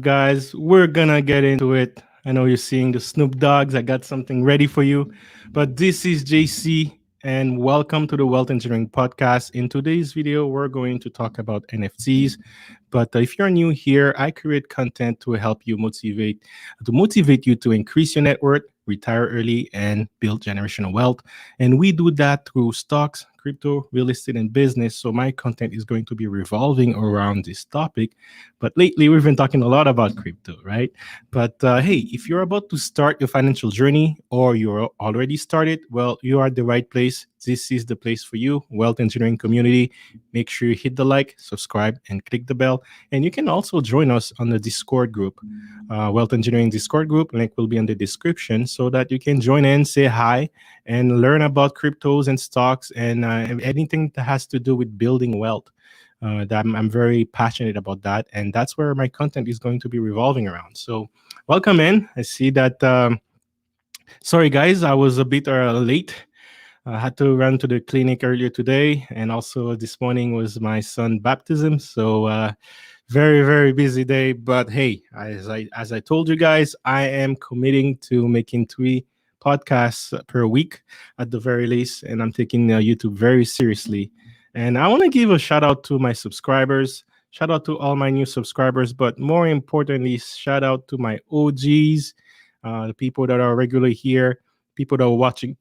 guys? We're gonna get into it. I know you're seeing the Snoop Dogs. I got something ready for you. But this is JC, and welcome to the Wealth Engineering Podcast. In today's video, we're going to talk about NFTs. But if you're new here, I create content to help you motivate you to increase your net worth, retire early, and build generational wealth. And we do that through stocks, crypto, real estate, and business. So my content is going to be revolving around this topic. But lately, we've been talking a lot about crypto, right? But hey, if you're about to start your financial journey or you're already started, well, you are at the right place. This is the place for you, Wealth Engineering Community. Make sure you hit the like, subscribe, and click the bell. And you can also join us on the Discord group, Wealth Engineering Discord group. Link will be in the description so that you can join in, say hi, and learn about cryptos and stocks and anything that has to do with building wealth. I'm very passionate about that, and that's where my content is going to be revolving around. So, welcome in. I see that. Sorry, guys, I was a bit late. I had to run to the clinic earlier today, and also this morning was my son' baptism. So, very very busy day. But hey, as I told you guys, I am committing to making 3 podcasts per week at the very least, and I'm taking YouTube very seriously. And I want to give a shout out to my subscribers. Shout out to all my new subscribers, but more importantly, shout out to my OGs, the people that are regularly here, people that are watching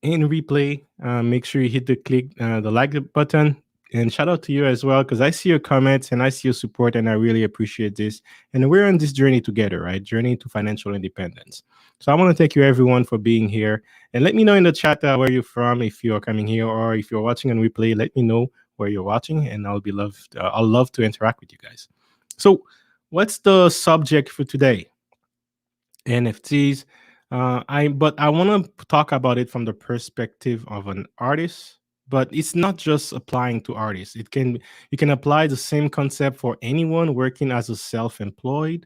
in replay. Make sure you hit the like button, and shout out to you as well because I see your comments and I see your support, and I really appreciate this. And we're on this journey together, right? Journey to financial independence. So I want to thank you everyone for being here, and let me know in the chat where you're from, if you're coming here or if you're watching on replay. Let me know where you're watching, and I'll love to interact with you guys. So, what's the subject for today? NFTs. I want to talk about it from the perspective of an artist, but it's not just applying to artists. You can apply the same concept for anyone working as a self-employed.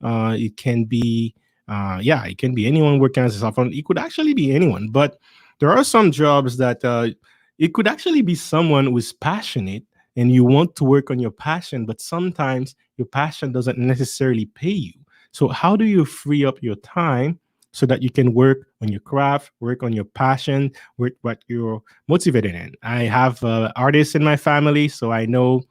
It can be it can be anyone working as a self-employed. It could actually be anyone, but there are some jobs that it could actually be someone who's passionate and you want to work on your passion, but sometimes your passion doesn't necessarily pay you. So, how do you free up your time so that you can work on your craft, work on your passion, work what you're motivated in? I have artists in my family, so I know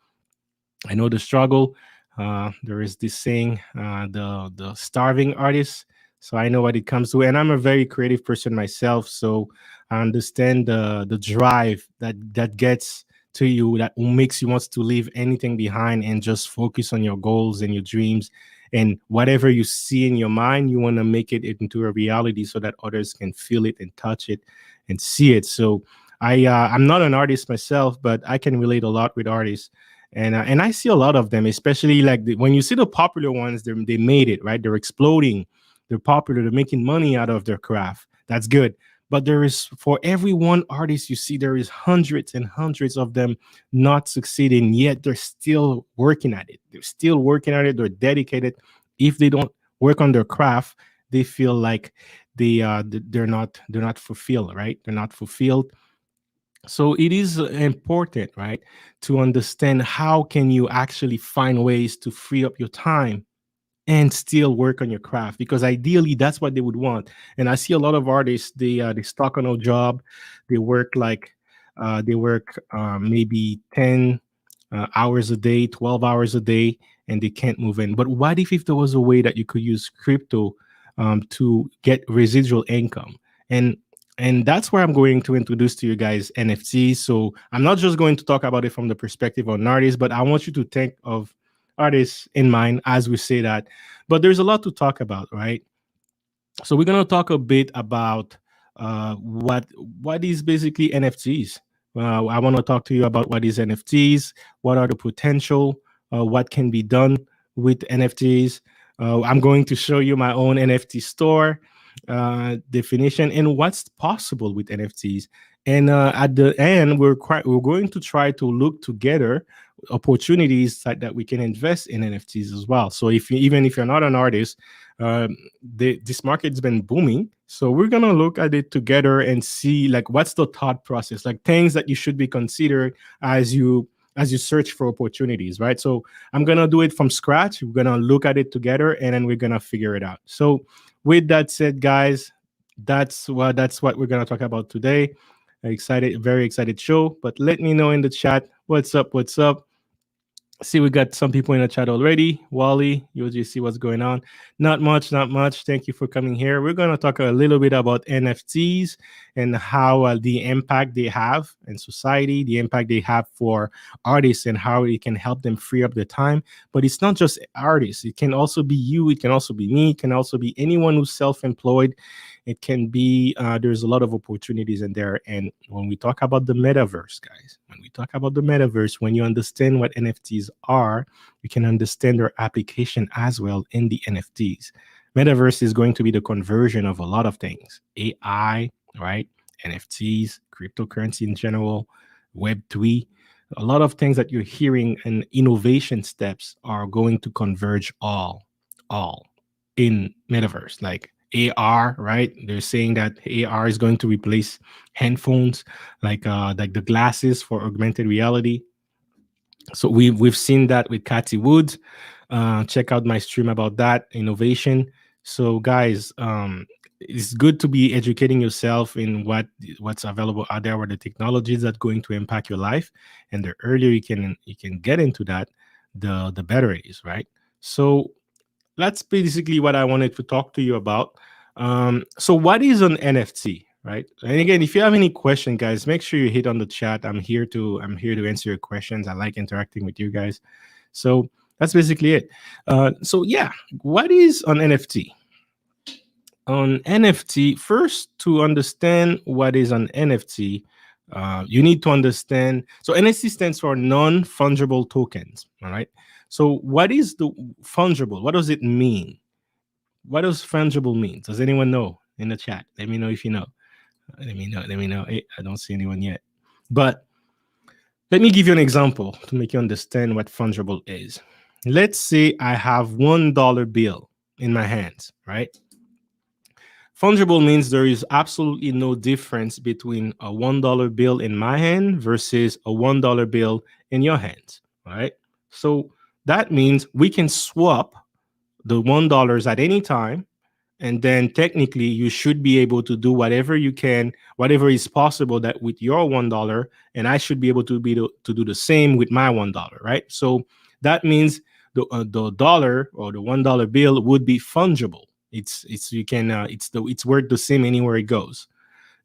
the struggle. There is this saying, the starving artist. So I know what it comes to, and I'm a very creative person myself. So I understand the drive that gets to you, that makes you want to leave anything behind and just focus on your goals and your dreams, and whatever you see in your mind, you want to make it into a reality so that others can feel it and touch it and see it. So I'm not an artist myself, but I can relate a lot with artists, and I see a lot of them, especially like when you see the popular ones, they made it right. They're exploding. They're popular. They're making money out of their craft. That's good. But there is, for every one artist you see, there is hundreds and hundreds of them not succeeding. Yet they're still working at it. They're still working at it. They're dedicated. If they don't work on their craft, they feel like they're not fulfilled. Right? They're not fulfilled. So it is important, right, to understand how can you actually find ways to free up your time and still work on your craft, because ideally that's what they would want. And I see a lot of artists, they stuck on a job. They work maybe 10 hours a day, 12 hours a day, and they can't move in. But what if there was a way that you could use crypto to get residual income? And that's where I'm going to introduce to you guys NFTs. So I'm not just going to talk about it from the perspective of an artist, but I want you to think of artists in mind as we say that. But there's a lot to talk about, right? So we're going to talk a bit about what is basically NFTs. I want to talk to you about what is NFTs, what are the potential, what can be done with NFTs. I'm going to show you my own NFT store definition and what's possible with NFTs. And at the end, we're going to try to look together opportunities that we can invest in NFTs as well. So even if you're not an artist, this market's been booming. So we're gonna look at it together and see like what's the thought process, like things that you should be considered as you as you search for opportunities, right? So I'm gonna do it from scratch. We're gonna look at it together, and then we're gonna figure it out. So with that said, guys, that's what we're gonna talk about today. Excited, very excited show. But let me know in the chat what's up. What's up? See, we got some people in the chat already. Wally, you just see what's going on. Not much, not much. Thank you for coming here. We're going to talk a little bit about NFTs and how the impact they have in society, the impact they have for artists, and how it can help them free up their time. But it's not just artists, it can also be you, it can also be me, it can also be anyone who's self employed. It can be, there's a lot of opportunities in there. And when we talk about the metaverse, guys, when we talk about the metaverse, when you understand what NFTs are, you can understand their application as well in the NFTs. Metaverse is going to be the conversion of a lot of things: AI, right? NFTs, cryptocurrency in general, Web3. A lot of things that you're hearing and innovation steps are going to converge all in metaverse. Like AR, right? They're saying that AR is going to replace handphones, like the glasses for augmented reality. So we've seen that with Cathy Wood. Check out my stream about that innovation. So guys, it's good to be educating yourself in what's available out there, what the technologies that going to impact your life, and the earlier you can get into that, the better it is, right? So that's basically what I wanted to talk to you about. So what is an NFT, right? And again, if you have any question, guys, make sure you hit on the chat. I'm here to answer your questions. I like interacting with you guys. So that's basically it. So yeah, what is an NFT? On NFT, first, to understand what is an NFT, you need to understand. So NFT stands for non-fungible tokens. All right. So what is the fungible? What does it mean? What does fungible mean? Does anyone know in the chat? Let me know if you know. Let me know. Let me know. Hey, I don't see anyone yet. But let me give you an example to make you understand what fungible is. Let's say I have $1 bill in my hands, right? Fungible means there is absolutely no difference between a $1 bill in my hand versus a $1 bill in your hands, right? So that means we can swap the $1 at any time, and then technically you should be able to do whatever you can, whatever is possible that with your $1, and I should be able to do the same with my $1, right? So that means the dollar or the $1 bill would be fungible. It's you can it's worth the same anywhere it goes.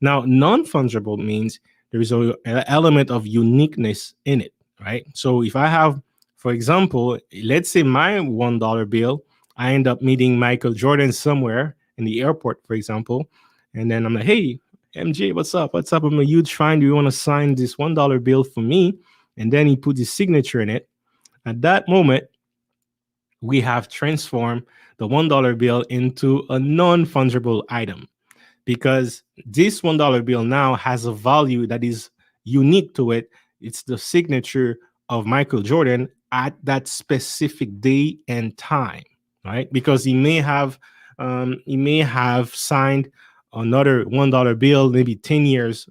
Now, non-fungible means there is a element of uniqueness in it, right? So if I have, for example, let's say my $1 bill, I end up meeting Michael Jordan somewhere in the airport, for example, and then I'm like, hey, MJ, what's up? What's up? I'm a huge fan. Do you want to sign this $1 bill for me? And then he put his signature in it. At that moment, we have transformed the $1 bill into a non-fungible item, because this $1 bill now has a value that is unique to it. It's the signature of Michael Jordan at that specific day and time, right? Because he may have signed another $1 bill maybe 10 years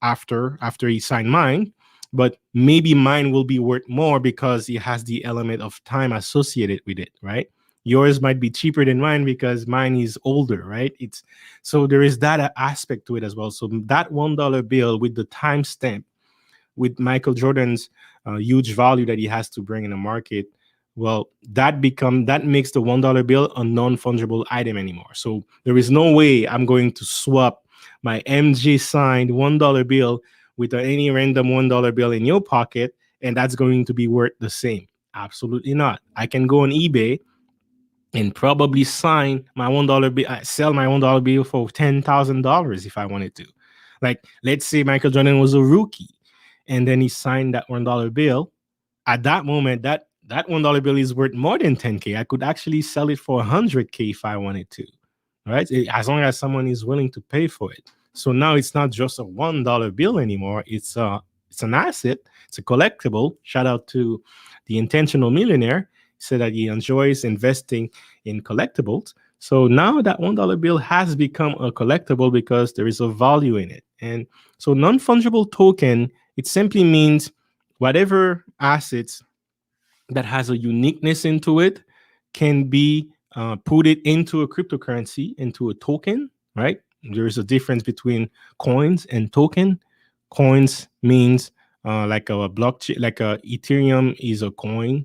after he signed mine, but maybe mine will be worth more because it has the element of time associated with it, right? Yours might be cheaper than mine because mine is older, right? It's so there is that aspect to it as well. So that $1 bill with the timestamp, with Michael Jordan's huge value that he has to bring in the market, well, that makes the $1 bill a non-fungible item anymore. So there is no way I'm going to swap my MJ signed $1 bill with any random $1 bill in your pocket, and that's going to be worth the same. Absolutely not. I can go on eBay and probably sign my $1 bill, sell my $1 bill for $10,000 if I wanted to. Like, let's say Michael Jordan was a rookie, and then he signed that $1 bill. At that moment, that $1 bill is worth more than 10K. I could actually sell it for 100K if I wanted to, right? As long as someone is willing to pay for it. So now it's not just a $1 bill anymore. It's an asset. It's a collectible. Shout out to the Intentional Millionaire. He said that he enjoys investing in collectibles. So now that $1 bill has become a collectible because there is a value in it. And so non-fungible token, it simply means whatever assets that has a uniqueness into it can be put it into a cryptocurrency, into a token, right? There's a difference between coins and token. Coins means like a blockchain, like a Ethereum is a coin,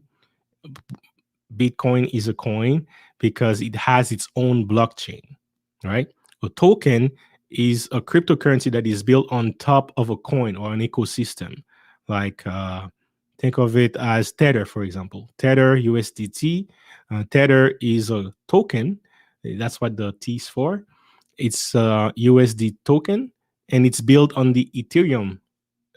Bitcoin is a coin because it has its own blockchain, right? A token is a cryptocurrency that is built on top of a coin or an ecosystem. Like think of it as Tether, for example. Tether USDT. Tether is a token. That's what the T is for. It's a USD token, and it's built on the Ethereum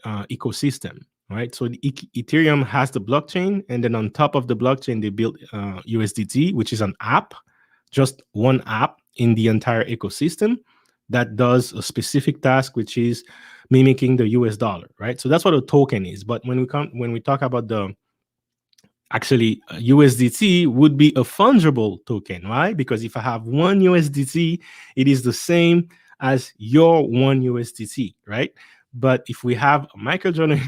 ecosystem, right? So the Ethereum has the blockchain, and then on top of the blockchain, they built USDT, which is an app, just one app in the entire ecosystem that does a specific task, which is mimicking the US dollar, right? So that's what a token is. But when we talk about the actually USDT would be a fungible token, right? Because if I have one USDT, it is the same as your one USDT, right? But if we have a Michael Jordan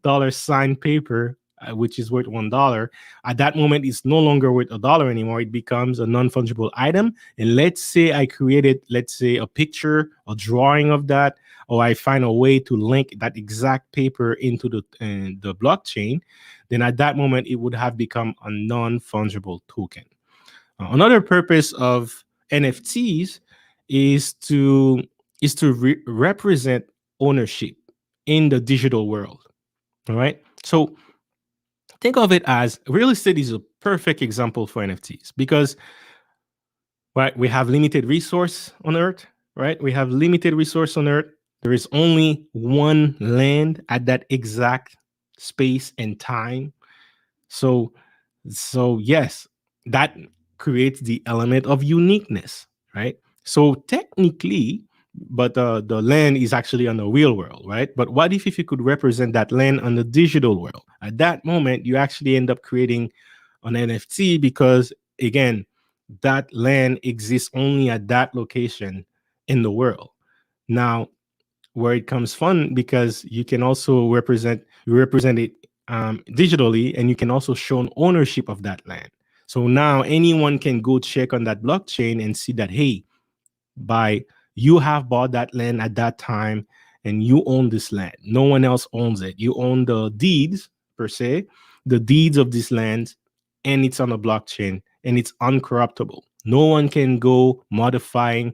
dollar signed paper, which is worth $1, at that moment it's no longer worth $1 anymore. It becomes a non-fungible item. And let's say I created, let's say, a picture, a drawing of that, or I find a way to link that exact paper into the blockchain, then at that moment it would have become a non-fungible token. Another purpose of NFTs is to represent ownership in the digital world. All right. So think of it as real estate is a perfect example for NFTs because right, we have limited resource on Earth, right? We have limited resource on Earth. There is only one land at that exact space and time. So yes, that creates the element of uniqueness, right? So technically, but the land is actually on the real world, right? But what if you could represent that land on the digital world? At that moment, you actually end up creating an NFT because, again, that land exists only at that location in the world. Now, where it comes fun because you can also represent it digitally, and you can also show an ownership of that land. So now anyone can go check on that blockchain and see that, hey, by you have bought that land at that time and you own this land. No one else owns it. You own the deeds per se, the deeds of this land, and it's on a blockchain and it's uncorruptible. No one can go modifying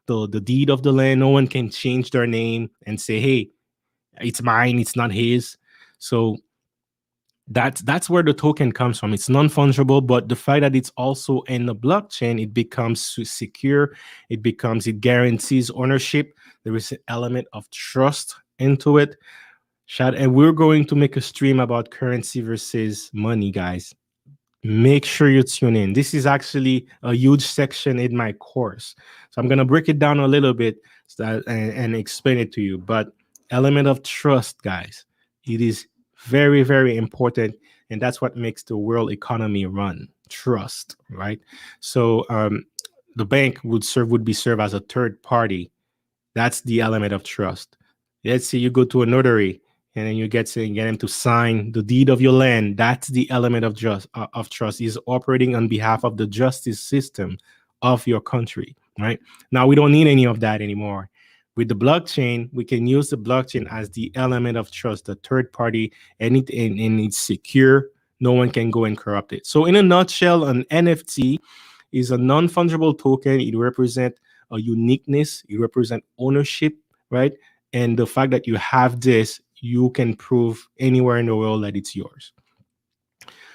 the deed of the land. No one can change their name and say, hey, it's mine, it's not his. So that's where the token comes from. It's non-fungible, but the fact that it's also in the blockchain, it becomes secure. It guarantees ownership. There is an element of trust into it. And we're going to make a stream about currency versus money, guys. Make sure you tune in. This is actually a huge section in my course. So I'm going to break it down a little bit and explain it to you. But element of trust, guys, it is very, very important. And that's what makes the world economy run. Trust, right? So the bank would be served as a third party. That's the element of trust. Let's say you go to a notary and then you get him to sign the deed of your land. That's the element of trust. He's operating on behalf of the justice system of your country, right? Now we don't need any of that anymore. With the blockchain, we can use the blockchain as the element of trust, the third party, and it's secure. No one can go and corrupt it. So in a nutshell, an NFT is a non-fungible token. It represents a uniqueness. It represents ownership, right? And the fact that you have this, you can prove anywhere in the world that it's yours.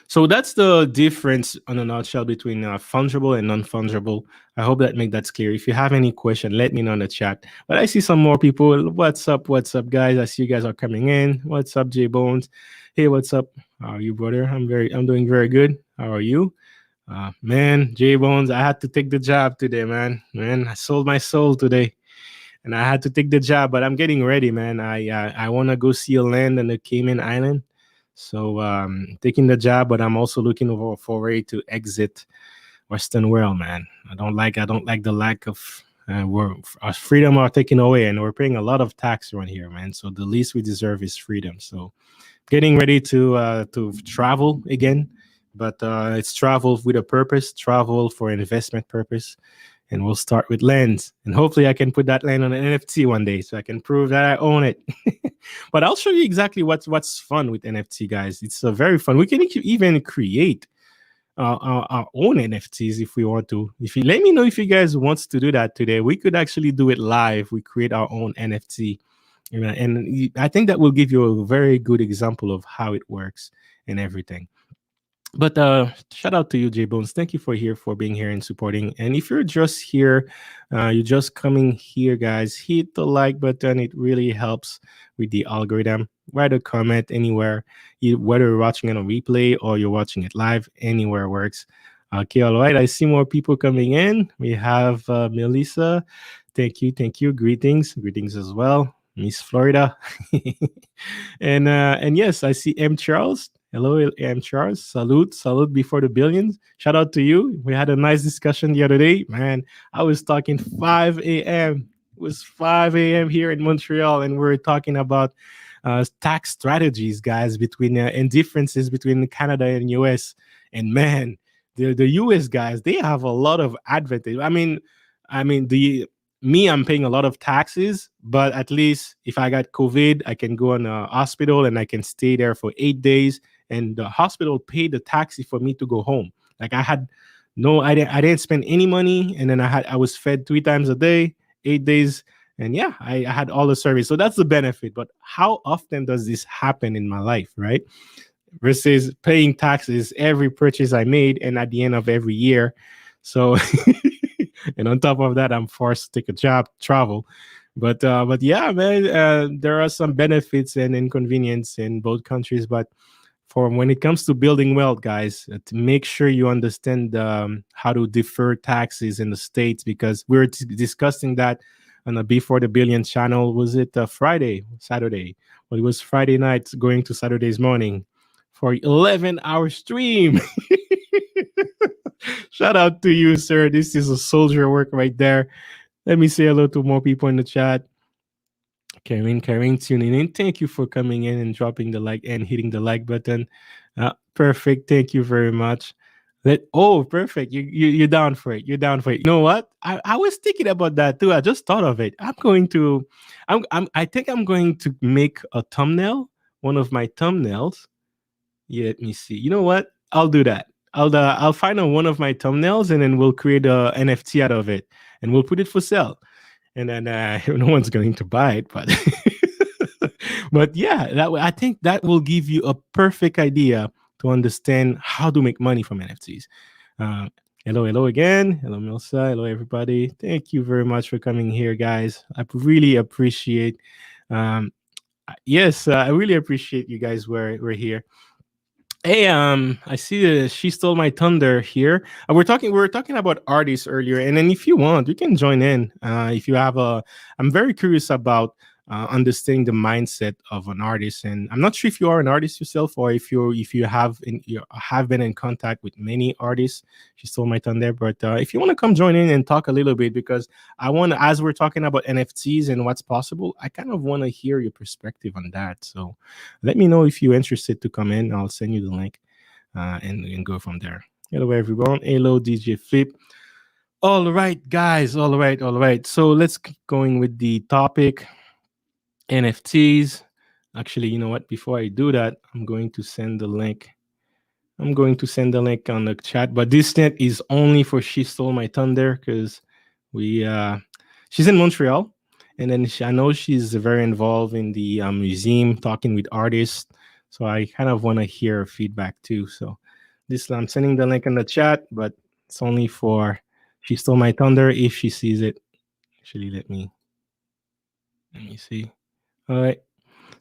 So that's the difference in a nutshell between fungible and non-fungible. I hope that make that clear. If you have any question, let me know in the chat. But I see some more people. What's up, guys? I see you guys are coming in. What's up, J Bones? Hey, what's up? How are you, brother? I'm doing very good. How are you? Man, J Bones, I had to take the job today, man. I sold my soul today. And I had to take the job, but I'm getting ready, man. I want to go see a land in the Cayman Island. So taking the job, but I'm also looking for a way to exit Western world, man. I don't like the lack of our freedom are taken away, and we're paying a lot of tax around here, man. So the least we deserve is freedom. So getting ready to travel again, but it's travel with a purpose, travel for an investment purpose. And we'll start with Lens, and hopefully I can put that land on an NFT one day, so I can prove that I own it. But I'll show you exactly what's fun with NFT, guys. It's very fun. We can even create our own NFTs if we want to. If you let me know if you guys wants to do that today, we could actually do it live. We create our own NFT, and I think that will give you a very good example of how it works and everything. But shout out to you, J Bones. Thank you for being here and supporting. And if you're just here, you're just coming here, guys, hit the like button. It really helps with the algorithm. Write a comment anywhere, whether you're watching it on replay or you're watching it live, anywhere works. Okay, all right. I see more people coming in. We have Melissa. Thank you. Greetings as well, Miss Florida. And yes, I see M Charles. Hello, M Charles. Salute before the billions. Shout out to you. We had a nice discussion the other day, man. I was talking 5 a.m. It was 5 a.m. here in Montreal, and we are talking about tax strategies, guys, between and differences between Canada and US. And man, the US guys, they have a lot of advantage. I mean the me, I'm paying a lot of taxes, but at least if I got COVID, I can go in a hospital and I can stay there for 8 days, and the hospital paid the taxi for me to go home. Like I had no, I didn't spend any money, and then I was fed 3 times a day, 8 days, and yeah, I had all the service. So that's the benefit. But how often does this happen in my life, right? Versus paying taxes every purchase I made, and at the end of every year. So and on top of that, I'm forced to take a job, travel. But yeah, man, there are some benefits and inconvenience in both countries. But for when it comes to building wealth, guys, to make sure you understand how to defer taxes in the states, because we were discussing that on the Before the Billion channel. Was it Friday, Saturday? Well, it was Friday night going to Saturday's morning for 11-hour stream. Shout out to you, sir. This is a soldier work right there. Let me say hello to more people in the chat. Karen tuning in. Thank you for coming in and dropping the like and hitting the like button. Perfect. Thank you very much. Perfect. You're down for it. You're down for it. You know what? I was thinking about that too. I just thought of it. I think I'm going to make a thumbnail, one of my thumbnails. Yeah, let me see. You know what? I'll do that. I'll find one of my thumbnails, and then we'll create a NFT out of it, and we'll put it for sale. And then no one's going to buy it, but but yeah, I think that will give you a perfect idea to understand how to make money from NFTs. Hello again. Hello, Milsa. Hello, everybody. Thank you very much for coming here, guys. I really appreciate. Yes, I really appreciate you guys were here. Hey, I see that She Stole My Thunder here. We were talking about artists earlier, and then if you want, you can join in. If you have I'm very curious about understanding the mindset of an artist, and I'm not sure if you are an artist yourself, or if you have been in contact with many artists. She Stole My Thunder, but if you want to come join in and talk a little bit, because as we're talking about NFTs and what's possible, I kind of want to hear your perspective on that. So let me know if you're interested to come in. I'll send you the link and go from there. Hello, everyone. Hello, DJ Flip. All right, guys. All right. So let's keep going with the topic. NFTs. Actually, you know what? Before I do that, I'm going to send the link. I'm going to send the link on the chat, but this net is only for She Stole My Thunder, because she's in Montreal, and then I know she's very involved in the museum, talking with artists. So I kind of want to hear her feedback too. So I'm sending the link in the chat, but it's only for She Stole My Thunder if she sees it. Actually, let me see. All right.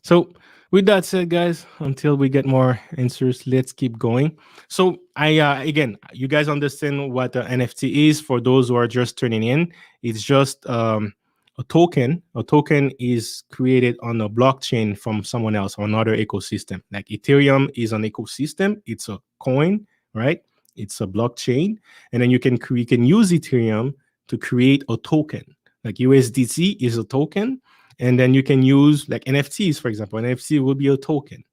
So with that said, guys, until we get more answers, let's keep going. So again, you guys understand what the NFT is. For those who are just turning in, it's just a token. A token is created on a blockchain from someone else or another ecosystem. Like Ethereum is an ecosystem. It's a coin, right? It's a blockchain, and then you can use Ethereum to create a token. Like USDC is a token. And then you can use like NFTs, for example. NFT will be a token.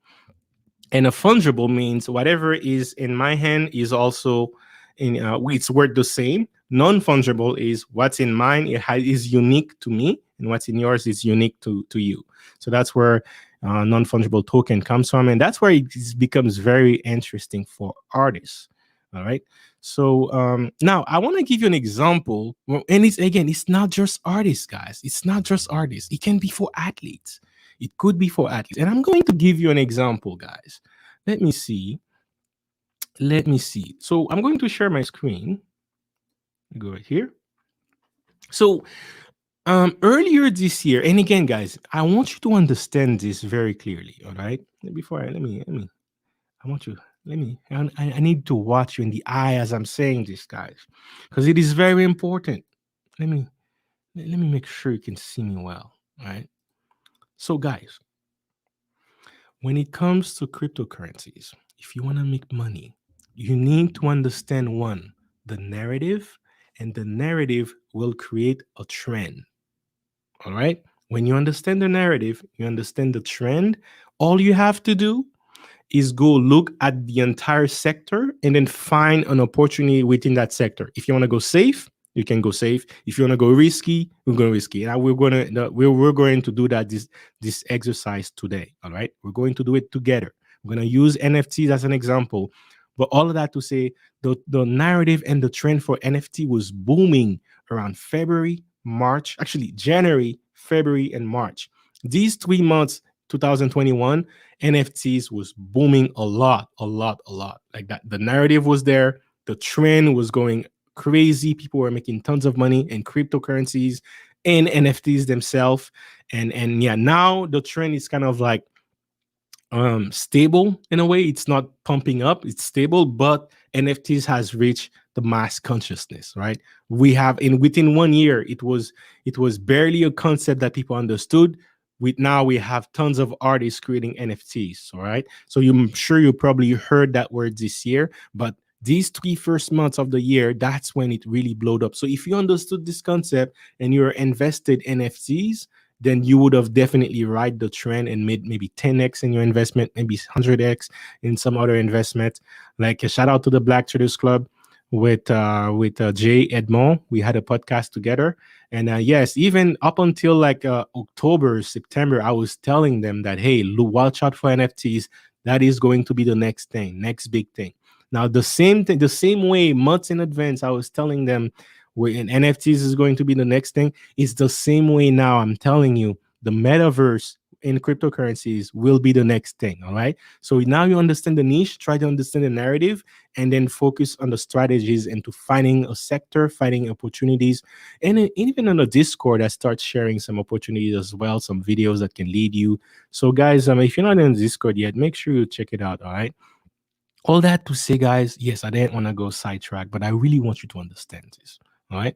And a fungible means whatever is in my hand is also in it's worth the same. Non-fungible is what's in mine is unique to me, and what's in yours is unique to you. So that's where non-fungible token comes from, and that's where becomes very interesting for artists. All right. So now I want to give you an example. Well, and it's again, it's not just artists, guys. It's not just artists. It can be for athletes. It could be for athletes. And I'm going to give you an example, guys. Let me see. Let me see. So I'm going to share my screen. Go right here. So earlier this year, and again, guys, I want you to understand this very clearly. All right. Before I let me I want you let me I need to watch you in the eye as I'm saying this, guys, because it is very important. Let me let me make sure you can see me well. All right. So, guys, when it comes to cryptocurrencies, if you want to make money, you need to understand one, the narrative, and the narrative will create a trend. All right. When you understand the narrative, you understand the trend, all you have to do is go look at the entire sector and then find an opportunity within that sector. If you want to go safe, you can go safe. If you want to go risky, we're going risky. And we're going to do that this exercise today. All right, we're going to do it together. We're going to use NFTs as an example, but all of that to say the narrative and the trend for NFT was booming around February, March, actually January, February, and March. These 3 months, 2021, NFTs was booming a lot, a lot, a lot. Like that, the narrative was there, the trend was going crazy. People were making tons of money in cryptocurrencies and NFTs themselves. And yeah, now the trend is kind of like stable in a way. It's not pumping up, it's stable, but NFTs has reached the mass consciousness, right? We have in within 1 year, it was barely a concept that people understood. With now we have tons of artists creating NFTs, all right? So I'm sure you probably heard that word this year, but these 3 first months of the year, that's when it really blowed up. So if you understood this concept and you're invested in NFTs, then you would have definitely ride the trend and made maybe 10x in your investment, maybe 100x in some other investment. Like a shout out to the Black Traders Club with Jay Edmond. We had a podcast together, and yes, even up until like October, September, I was telling them that hey, watch out for NFTs. That is going to be the next thing, next big thing. Now the same thing, the same way months in advance, I was telling them when NFTs is going to be the next thing. It's the same way now. I'm telling you, the metaverse in cryptocurrencies will be the next thing. All right. So now you understand the niche, try to understand the narrative, and then focus on the strategies into finding a sector, finding opportunities. And even on the Discord, I start sharing some opportunities as well, some videos that can lead you. So, guys, if you're not in the Discord yet, make sure you check it out. All right. All that to say, guys, yes, I didn't want to go sidetrack, but I really want you to understand this. All right.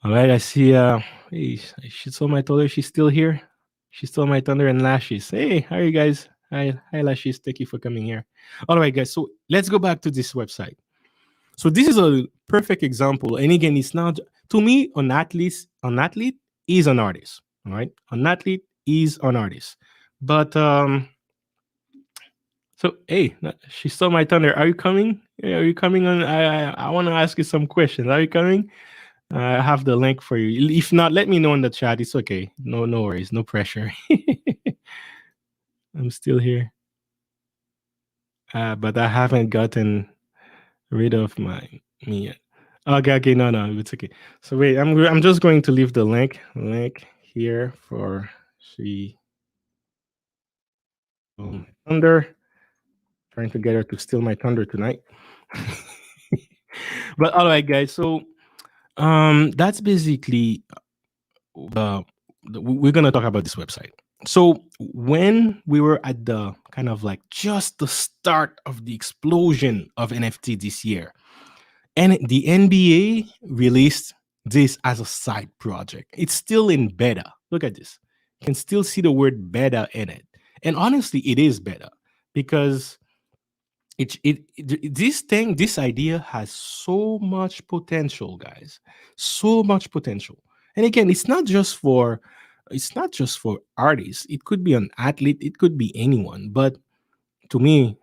All right, I see. Hey, she stole my thunder. She's still here. She stole my thunder and lashes. Hey, how are you guys? Hi, lashes. Thank you for coming here. All right, guys. So let's go back to this website. So this is a perfect example. And again, it's not to me an athlete is an artist. All right, an athlete is an artist. But so hey, she stole my thunder. Are you coming? Are you coming on? I want to ask you some questions. Are you coming? I have the link for you. If not, let me know in the chat. It's okay. No worries. No pressure. I'm still here, but I haven't gotten rid of my me yet. Okay. No, it's okay. So wait, I'm just going to leave the link here for she thunder. Trying to get her to steal my thunder tonight. But all right, guys. So that's basically the, we're gonna talk about this website. So when we were at the kind of like just the start of the explosion of NFT this year, and the NBA released this as a side project. It's still in beta. Look at this. You can still see the word beta in it. And honestly, it is beta because this idea has so much potential, guys. So much potential. And again, it's not just for artists. It could be an athlete, it could be anyone, but to me,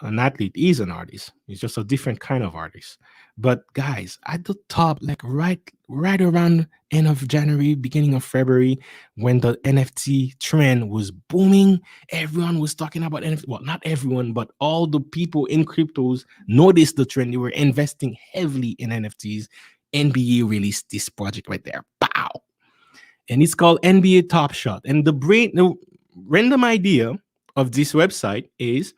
an athlete is an artist. It's just a different kind of artist. But guys, at the top, like right around end of January, beginning of February, when the NFT trend was booming, everyone was talking about NFT. Well, not everyone, but all the people in cryptos noticed the trend. They were investing heavily in NFTs. NBA released this project right there. Pow! And it's called NBA Top Shot. And the random idea of this website is,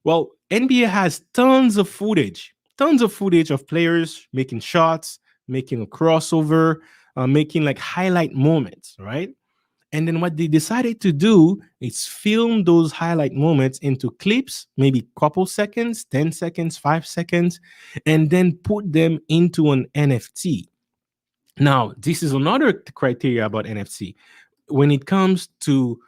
well, NBA has tons of footage of players making shots, making a crossover, making like highlight moments, right? And then what they decided to do is film those highlight moments into clips, maybe couple seconds, 10 seconds, 5 seconds, and then put them into an NFT. Now, this is another criteria about NFT. When it comes to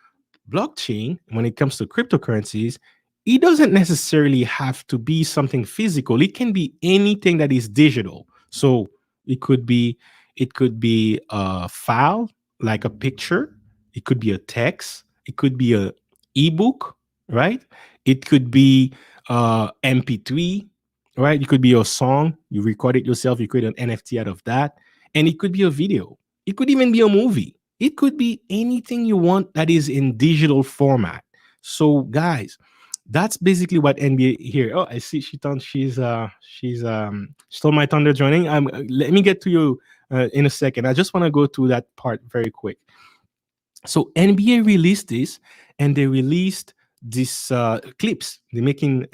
blockchain, when it comes to cryptocurrencies, it doesn't necessarily have to be something physical. It can be anything that is digital. So it could be it could be a file, like a picture. It could be a text. It could be a ebook, right? It could be MP3, right? It could be a song. You record it yourself. You create an NFT out of that, and it could be a video. It could even be a movie. It could be anything you want that is in digital format. So, guys, that's basically what NBA here. Oh, I see. She's stole my thunder joining. Let me get to you in a second. I just want to go through that part very quick. So NBA released this, and they released these clips. They're making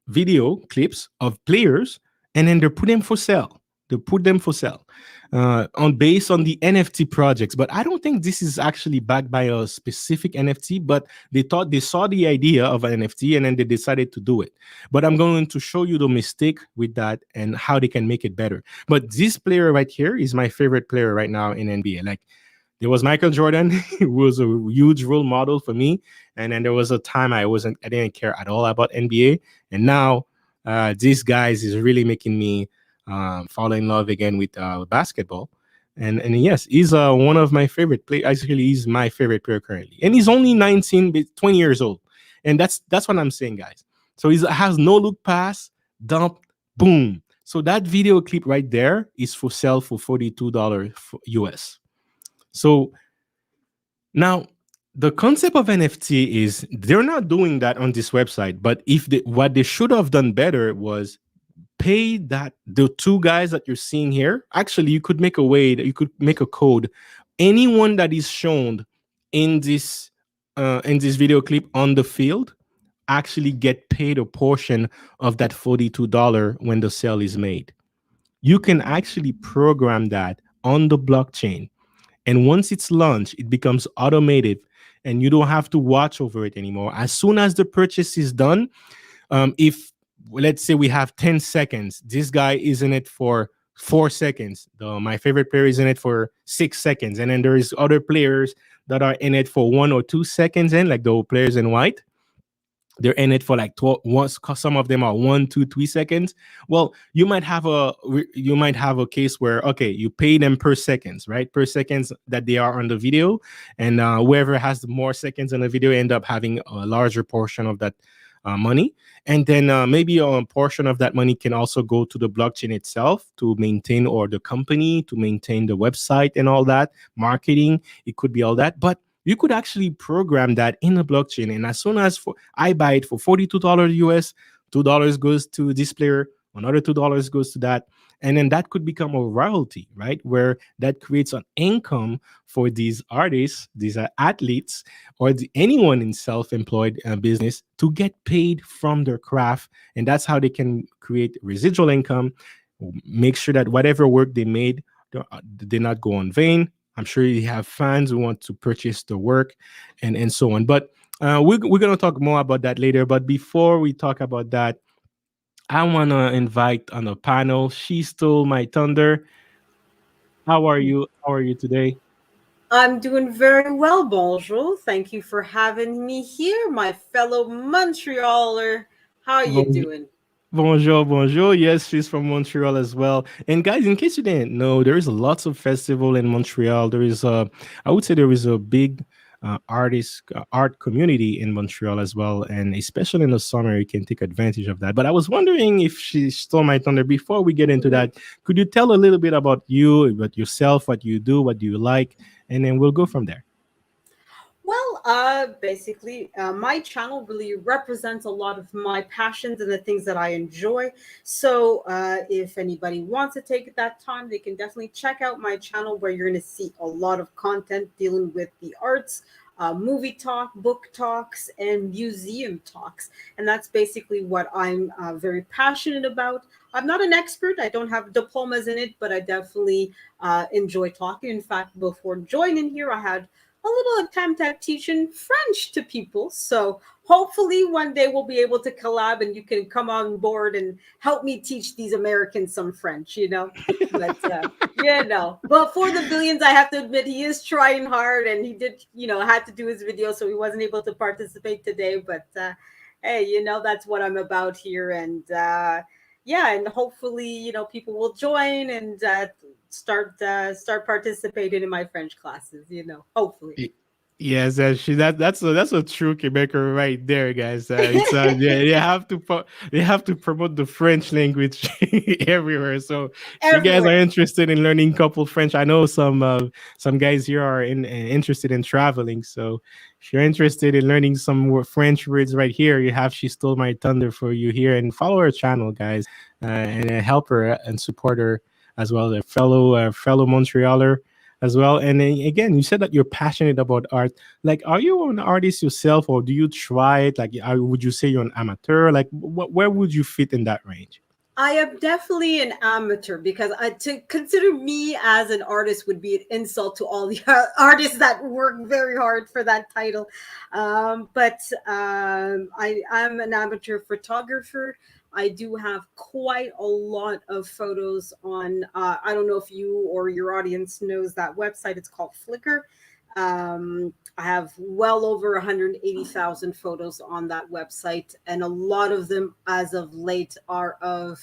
video clips of players, and then they put them for sale. They put them for sale on based on the NFT projects. But I don't think this is actually backed by a specific NFT. But they thought they saw the idea of an NFT, and then they decided to do it. But I'm going to show you the mistake with that and how they can make it better. But this player right here is my favorite player right now in NBA. Like, there was Michael Jordan, who was a huge role model for me. And then there was a time I didn't care at all about NBA. And now these guys is really making me fall in love again with basketball. And yes, he's one of my favorite players. Actually, he's my favorite player currently. And he's only 19, 20 years old. And that's what I'm saying, guys. So he has no look pass, dump, boom. So that video clip right there is for sale for $42 US. So now the concept of NFT is they're not doing that on this website, but what they should have done better was pay that the two guys that you're seeing here. Actually, you could make a way that you could make a code. Anyone that is shown in this video clip on the field actually get paid a portion of that $42 when the sale is made. You can actually program that on the blockchain. And once it's launched, it becomes automated and you don't have to watch over it anymore. As soon as the purchase is done, if let's say we have 10 seconds, this guy is in it for 4 seconds. My favorite player is in it for 6 seconds. And then there is other players that are in it for 1 or 2 seconds, and like the players in white. They're in it for like 12 once, some of them are 1, 2, 3 seconds. Well, you might have a case where, okay, you pay them per seconds, right? Per seconds that they are on the video, and whoever has more seconds on the video end up having a larger portion of that money. And then maybe a portion of that money can also go to the blockchain itself to maintain, or the company to maintain the website and all that marketing. It could be all that, but you could actually program that in the blockchain. And as soon as I buy it for $42 US, $2 goes to this player, another $2 goes to that. And then that could become a royalty, right? Where that creates an income for these artists, these athletes, or anyone in self-employed business to get paid from their craft. And that's how they can create residual income, make sure that whatever work they made did not go in vain. I'm sure you have fans who want to purchase the work and so on. But we're going to talk more about that later. But before we talk about that, I want to invite on the panel. She stole my thunder. How are you? How are you today? I'm doing very well, bonjour. Thank you for having me here, my fellow Montrealer. How are you Bon- doing? Bonjour, bonjour. Yes, she's from Montreal as well. And guys, in case you didn't know, there is lots of festival in Montreal. I would say there is a big art community in Montreal as well, and especially in the summer, you can take advantage of that. But I was wondering if she stole my thunder. Before we get into Mhm. that, could you tell a little bit about you, about yourself, what you do, what do you like, and then we'll go from there. Well, basically, my channel really represents a lot of my passions and the things that I enjoy. So, if anybody wants to take that time, they can definitely check out my channel where you're going to see a lot of content dealing with the arts, movie talk, book talks, and museum talks. And that's basically what I'm very passionate about. I'm not an expert, I don't have diplomas in it, but I definitely enjoy talking. In fact, before joining here, I had a little attempt at teaching French to people. So hopefully one day we'll be able to collab and you can come on board and help me teach these Americans some French, you know. But but for the billions, I have to admit he is trying hard and he did, had to do his video, so he wasn't able to participate today. But hey, that's what I'm about here, and yeah, and hopefully, people will join and start participating in my French classes. Hopefully. Y- Yes, that's a true Quebecer right there, guys. It's yeah, they have to promote the French language everywhere. So if you guys are Everywhere. interested in learning couple French, I know some guys here are interested in traveling. So if you're interested in learning some more French words right here, you have She Stole My Thunder for you here, and follow her channel, guys, and help her and support her as well. A fellow Montrealer as well. And then, again, you said that you're passionate about art. Like, are you an artist yourself, or do you try it? Like, would you say you're an amateur? Like, where would you fit in that range? I am definitely an amateur because to consider me as an artist would be an insult to all the artists that work very hard for that title. But I'm an amateur photographer. I do have quite a lot of photos on. I don't know if you or your audience knows that website. It's called Flickr. I have well over 180,000 photos on that website, and a lot of them, as of late, are of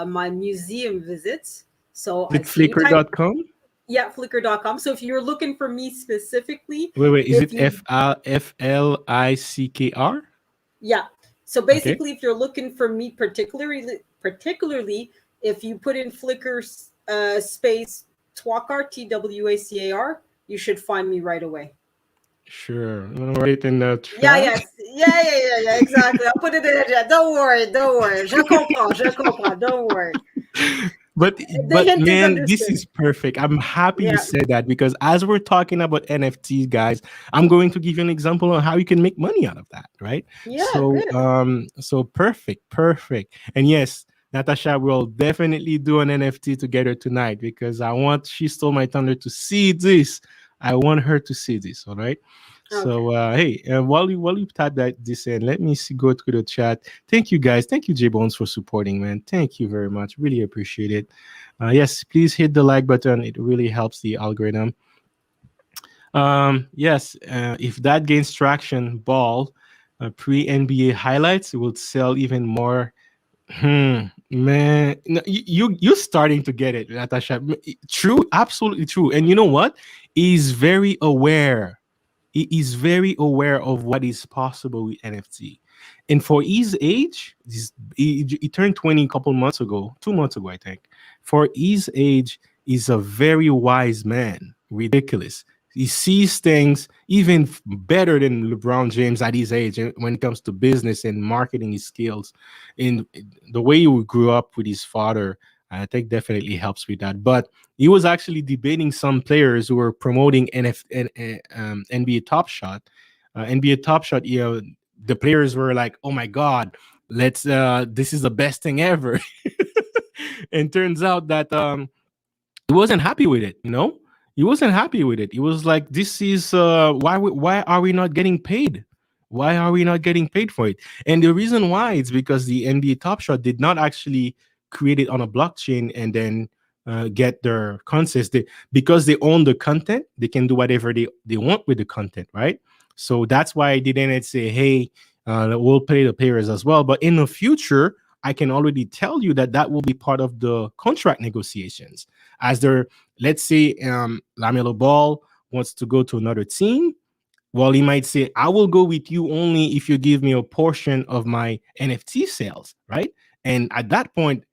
my museum visits. So Is I it see you type, flickr.com? yeah, Flickr.com. So if you're looking for me specifically, Wait, is if it you, FLICKR? yeah. So Okay. basically, if you're looking for me particularly, if you put in Flickr space Twacar, TWACAR, you should find me right away. Sure. I'm gonna write it in the Yeah, chat. yes. Yeah, exactly. I'll put it in the chat. Don't worry, don't worry. Je comprends, don't worry. but The but hint is man, this understood. is perfect. I'm happy you Yeah, said that, because as we're talking about NFT, guys, I'm going to give you an example on how you can make money out of that, right? yeah, So good. so perfect. And yes, Natasha will definitely do an NFT together tonight, because I want She Stole My Thunder to see this. I want her to see this, all right? Okay. So hey, while you type this in, let me see, go through the chat. Thank you, guys. Thank you, J Bones, for supporting, man. Thank you very much. Really appreciate it. Yes, please hit the like button. It really helps the algorithm. Yes, if that gains traction, ball pre NBA highlights, it will sell even more. Man, no, you're starting to get it, Natasha. True, absolutely true. And you know what? He's very aware. He is very aware of what is possible with NFT. And for his age, he turned 20 a couple months ago, 2 months ago, I think. For his age, he's a very wise man. Ridiculous. He sees things even better than LeBron James at his age, when it comes to business and marketing his skills. And the way he grew up with his father, I think, definitely helps with that. But he was actually debating some players who were promoting NBA Top Shot. NBA Top Shot, the players were like, "Oh my God, this is the best thing ever." And turns out that he wasn't happy with it. He wasn't happy with it. He was like, "This is why are we not getting paid? Why are we not getting paid for it?" And the reason why is because the NBA Top Shot did not actually create it on a blockchain and then get their contests. Because they own the content, they can do whatever they want with the content, right? So that's why they didn't say, "Hey, we'll pay the players as well." But in the future, I can already tell you that will be part of the contract negotiations. As they're, let's say, Lamelo Ball wants to go to another team, Well, he might say, I will go with you only if you give me a portion of my NFT sales, right? And at that point,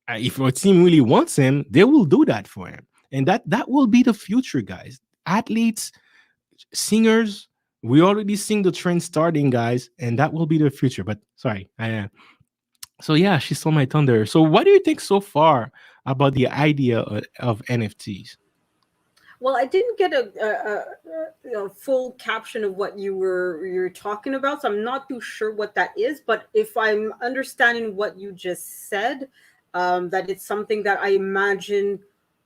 if your team really wants him, they will do that for him. And that will be the future, guys. Athletes, singers, we already seeing the trend starting, guys, and that will be the future. But sorry, so yeah, she stole my thunder. So what do you think so far about the idea of NFTs? Well, I didn't get a full caption of what you're talking about, so I'm not too sure what that is. But if I'm understanding what you just said, that it's something that I imagine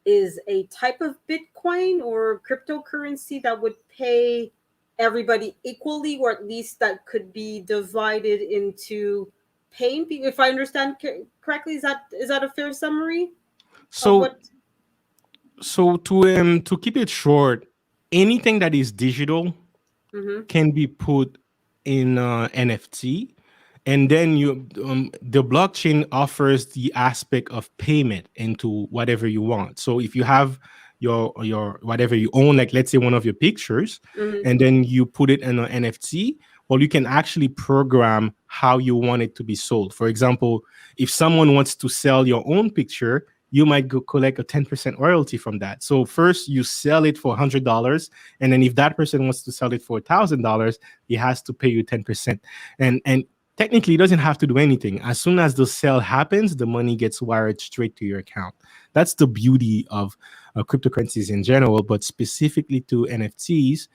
is a type of Bitcoin or cryptocurrency that would pay everybody equally, or at least that could be divided into paying people. If I understand correctly, is that a fair summary of So what? to keep it short, anything that is digital Mm-hmm. can be put in NFT, and then the blockchain offers the aspect of payment into whatever you want. So if you have your whatever you own, like let's say one of your pictures, Mm-hmm. and then you put it in an NFT, well, you can actually program how you want it to be sold. For example, if someone wants to sell your own picture, you might go collect a 10% royalty from that. So first you sell it for $100, and then if that person wants to sell it for $1,000, he has to pay you 10%. And technically, he doesn't have to do anything. As soon as the sale happens, the money gets wired straight to your account. That's the beauty of cryptocurrencies in general, but specifically to NFTs.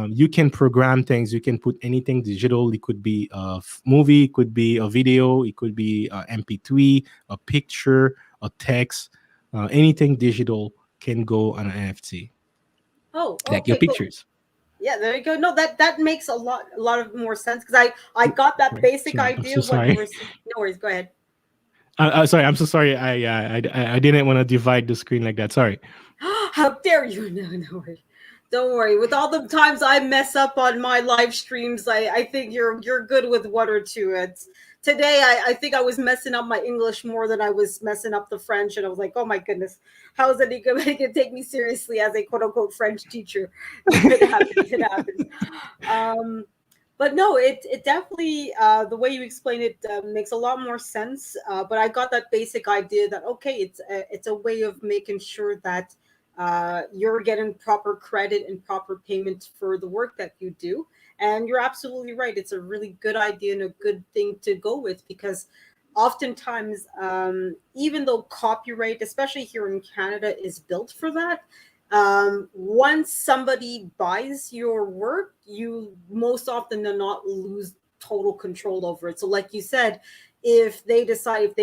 You can program things. You can put anything digital. It could be a movie, it could be a video, it could be a MP3, a picture, a text. Anything digital can go on an NFT, Oh, like your okay, cool. pictures. Yeah, there you go. No, that makes a lot of more sense because I got that Sorry, basic sorry, I'm idea so of what you sorry. were saying. No worries, go ahead. Sorry, I'm so sorry. I didn't want to divide the screen like that. Sorry. How dare you? No, no worry. Don't worry. With all the times I mess up on my live streams, I think you're good with one or two. It's today I think I was messing up my English more than I was messing up the French, and I was like, oh my goodness, how is it going to take me seriously as a quote unquote French teacher? It happens. It happens. Um, but no, it definitely the way you explain it makes a lot more sense. But I got that basic idea that okay, it's a way of making sure that you're getting proper credit and proper payment for the work that you do. And you're absolutely right. It's a really good idea and a good thing to go with because oftentimes, even though copyright, especially here in Canada, is built for that, once somebody buys your work, you most often than not lose total control over it. So, like you said, if they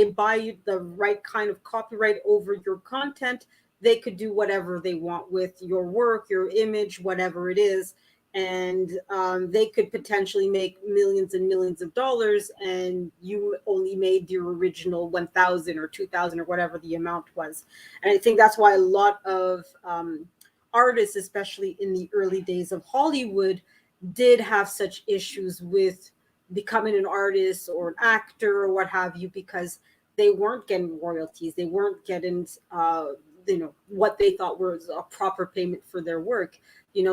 buy you the right kind of copyright over your content, they could do whatever they want with your work, your image, whatever it is. And they could potentially make millions and millions of dollars, and you only made your original 1,000 or 2,000 or whatever the amount was. And I think that's why a lot of artists, especially in the early days of Hollywood, did have such issues with becoming an artist or an actor or what have you, because they weren't getting royalties, they weren't getting what they thought was a proper payment for their work.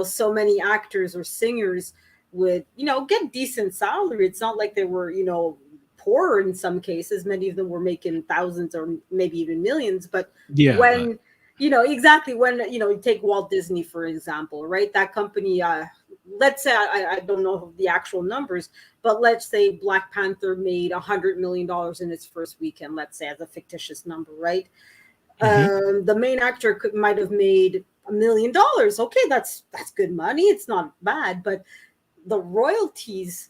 So many actors or singers would get decent salary. It's not like they were poor. In some cases, many of them were making thousands or maybe even millions. But Yeah, but when exactly, when you take Walt Disney for example, right? That company, let's say, I don't know the actual numbers, but let's say Black Panther made $100 million in its first weekend, let's say, as a fictitious number, right? mhm. The main actor might have made $1 million. Okay, that's good money. It's not bad, but the royalties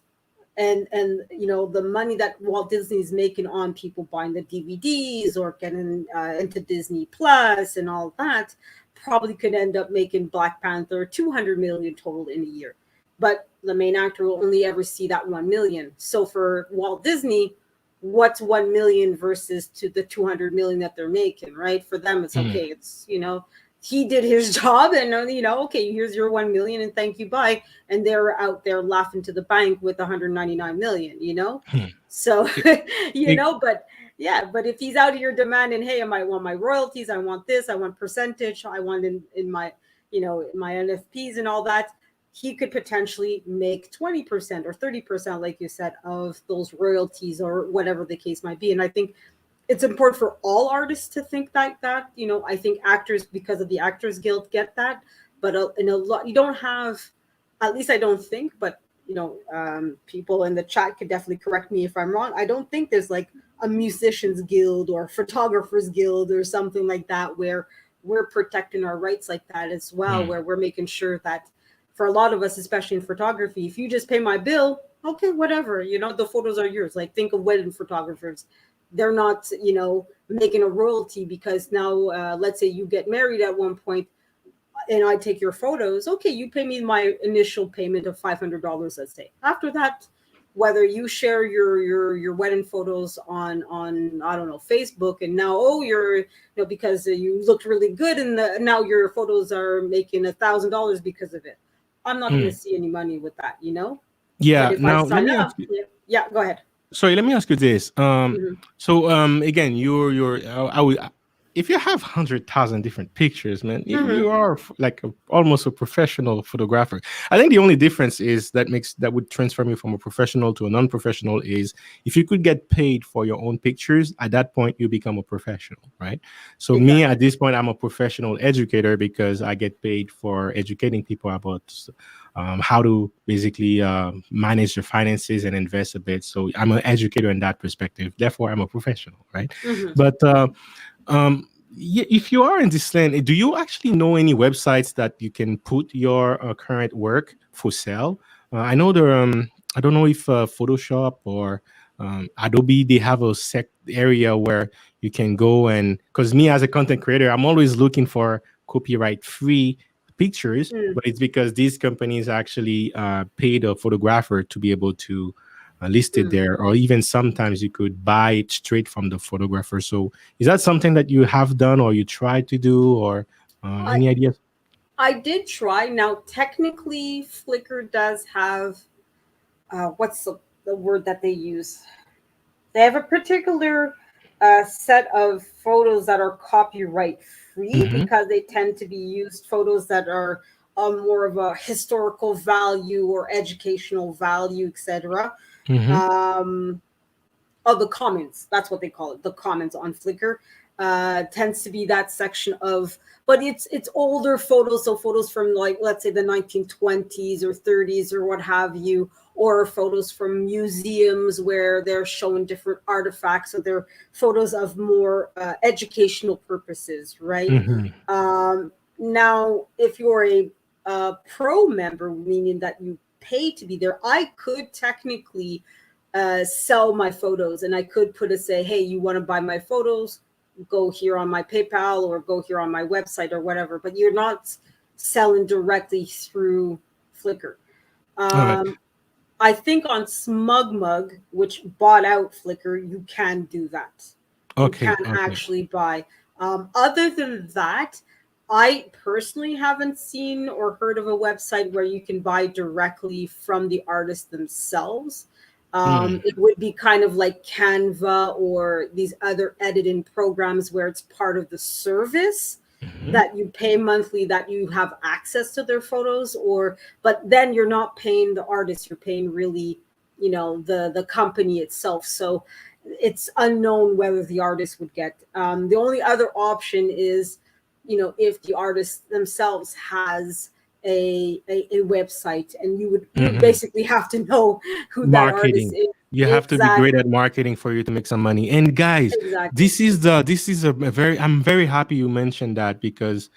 and the money that Walt Disney is making on people buying the DVDs or getting into Disney Plus and all that probably could end up making Black Panther 200 million total in a year. But the main actor will only ever see that 1 million. So for Walt Disney, what's 1 million versus to the 200 million that they're making, right? For them, it's Mm. okay. It's, he did his job, and okay, here's your 1 million and thank you, bye. And they're out there laughing to the bank with 199 million. Hmm. So It- it- but yeah, but if he's out here demanding, hey, I might want my royalties, I want this, I want percentage, I want in my in my NFPs and all that, he could potentially make 20% or 30%, like you said, of those royalties or whatever the case might be. And I think it's important for all artists to think like that. I think actors, because of the Actors Guild, get that, but in a lot, you don't have, at least I don't think, but people in the chat could definitely correct me if I'm wrong. I don't think there's like a musicians guild or photographers guild or something like that where we're protecting our rights like that as well, where we're making sure that for a lot of us, especially in photography, if you just pay my bill, okay, whatever, the photos are yours. Like, think of wedding photographers. They're not, making a royalty because now, let's say you get married at one point and I take your photos. Okay, you pay me my initial payment of $500, let's say. After that, whether you share your wedding photos on I don't know, Facebook, and now you're because you looked really good and now your photos are making $1,000 because of it. I'm not going to see any money with that, Yeah. But if Now I let sign me up, ask you. yeah, go ahead. Sorry, let me ask you this. Mhm. So again, I would, if you have 100,000 different pictures, man, you are like almost a professional photographer. I think the only difference is that would transform you from a professional to a non-professional is if you could get paid for your own pictures, at that point you become a professional, right? So me Exactly. at this point, I'm a professional educator because I get paid for educating people about how to basically manage their finances and invest a bit. So I'm an educator in that perspective. Therefore, I'm a professional, right? Mhm. But if you are in this land, do you actually know any websites that you can put your current work for sale? I know there. I don't know if Photoshop or Adobe, they have a area where you can go, and because me as a content creator, I'm always looking for copyright free pictures, Mm. but it's because these companies actually paid a photographer to be able to list it Mm. there, or even sometimes you could buy it straight from the photographer. So is that something that you have done or you try to do, or I any ideas? I did try. Now, technically, Flickr does have what's the word that they use? They have a particular set of photos that are copyright free Mm-hmm. because they tend to be used photos that are more of a historical value or educational value, etc. Mm-hmm. Um, the comments, that's what they call it, the comments on Flickr, tends to be that section of, but it's older photos, so photos from, like, let's say the 1920s or 30s or what have you, or photos from museums where they're showing different artifacts, so they're photos of more educational purposes, right? Mm-hmm. Now, if you're a pro member, meaning that you pay to be there, I could technically sell my photos, and I could put a say, hey, you want to buy my photos, go here on my PayPal or go here on my website or whatever, but you're not selling directly through Flickr. All right. um, I think on SmugMug, which bought out Flickr, you can do that. You can Okay. Okay. actually buy. Other than that, I personally haven't seen or heard of a website where you can buy directly from the artist themselves. Mm. It would be kind of like Canva or these other editing programs where it's part of the service Mm-hmm. that you pay monthly, that you have access to their photos, or but then you're not paying the artist, you're paying really, the company itself. So it's unknown whether the artist would get. The only other option is, if the artist themselves has a website, and you would Mm-hmm. basically have to know who that artist Marketing. is. You have to be Exactly. great at marketing for you to make some money. And guys, Exactly. this is a very, I'm very happy you mentioned that because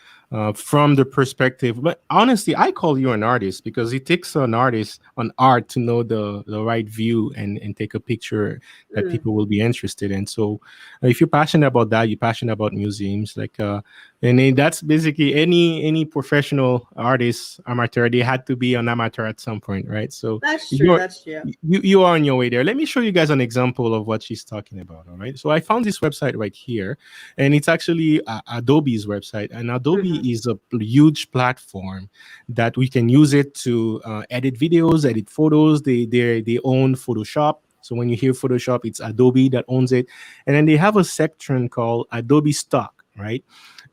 from the perspective, but honestly, I call you an artist because it takes an artist, an art, to know the right view and take a picture that Mm. people will be interested in. So if you're passionate about that, you're passionate about museums, like and then that's basically any professional artist, amateur, they had to be an amateur at some point, right? So That's true. you're That's true. you are on your way there. Let me show you guys an example of what she's talking about. All right. So I found this website right here, and it's actually Adobe's website. And Adobe Hmm. is a huge platform that we can use it to edit videos, edit photos. They own Photoshop. So when you hear Photoshop, it's Adobe that owns it. And then they have a section called Adobe Stock, right?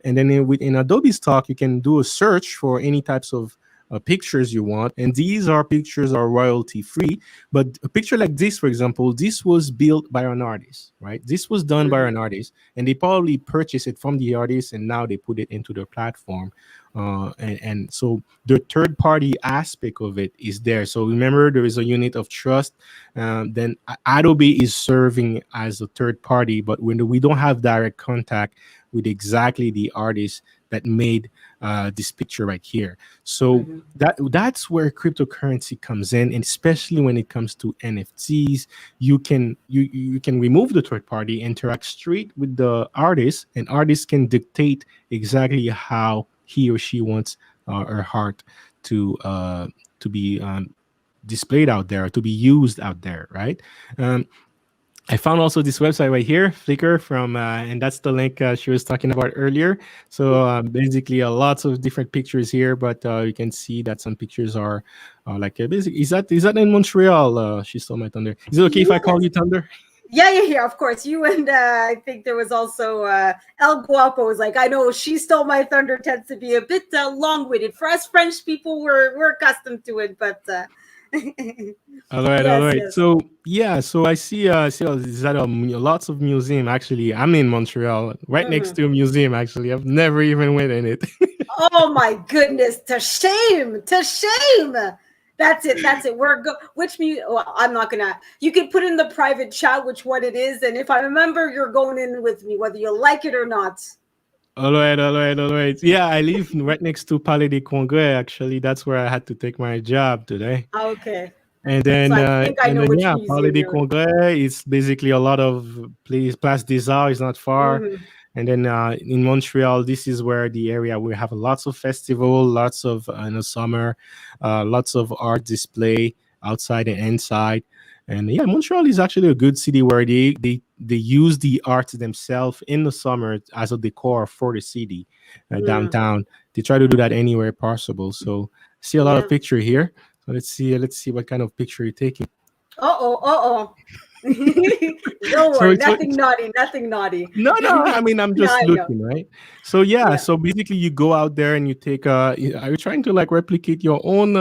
And then within Adobe Stock, you can do a search for any types of pictures you want, and these are pictures are royalty free. But a picture like this, for example, this was built by an artist, right? This was done by Mhm. an artist, and they probably purchased it from the artist, and now they put it into their platform. And so the third party aspect of it is there. So remember, there is a unit of trust. Then Adobe is serving as a third party, but when we don't have direct contact with exactly the artist that made this picture right here. So Mhm. that's where cryptocurrency comes in, and especially when it comes to NFTs, you can remove the third party, interact straight with the artist, and artist can dictate exactly how he or she wants her art to uh, to be displayed out there, to be used out there, right? Um, I found also this website right here, Flickr, from, and that's the link she was talking about earlier. So Yeah. basically, lots of different pictures here, but you can see that some pictures are like basically. Is that in Montreal? She stole my thunder. Is it okay if I call Yes. you Thunder? Yeah, yeah, yeah. Of course, you and I think there was also El Guapo was like, I know she stole my thunder tends to be a bit long-winded. For us French people, we're accustomed to it, but All right, all yes, right. yes. So yeah, so I see is that lots of museum. Actually, I'm in Montreal, right next Mhm. to a museum. Actually, I've never even went in it. Oh my goodness, to shame, to shame. That's it. That's it. We're go. Which me? Well, I'm not gonna. You can put in the private chat which one it is, and if I remember, you're going in with me, whether you like it or not. All right, all right, all right. Yeah, I live right next to Palais des Congrès. Actually, that's where I had to take my job today. Okay. And So then, I uh, think I and know then, which yeah, Palais museum des you're. Congrès. It's basically a lot of Place des Arts is not far. Mhm. And then in Montreal, this is where the area we have lots of festival, lots of in the summer, lots of art display outside and inside. And yeah, Montreal is actually a good city where they use the art themselves in the summer as a decor for the city Mm, downtown. They try to do that anywhere possible. So see a lot of yeah. picture here. So let's see what kind of picture you're taking. Uh oh. Don't So worry. it's Nothing naughty. Nothing naughty. no, no. I mean, I'm No, just I know. looking, right? So yeah. Yeah. So basically, you go out there and you take. Are you trying to like replicate your own?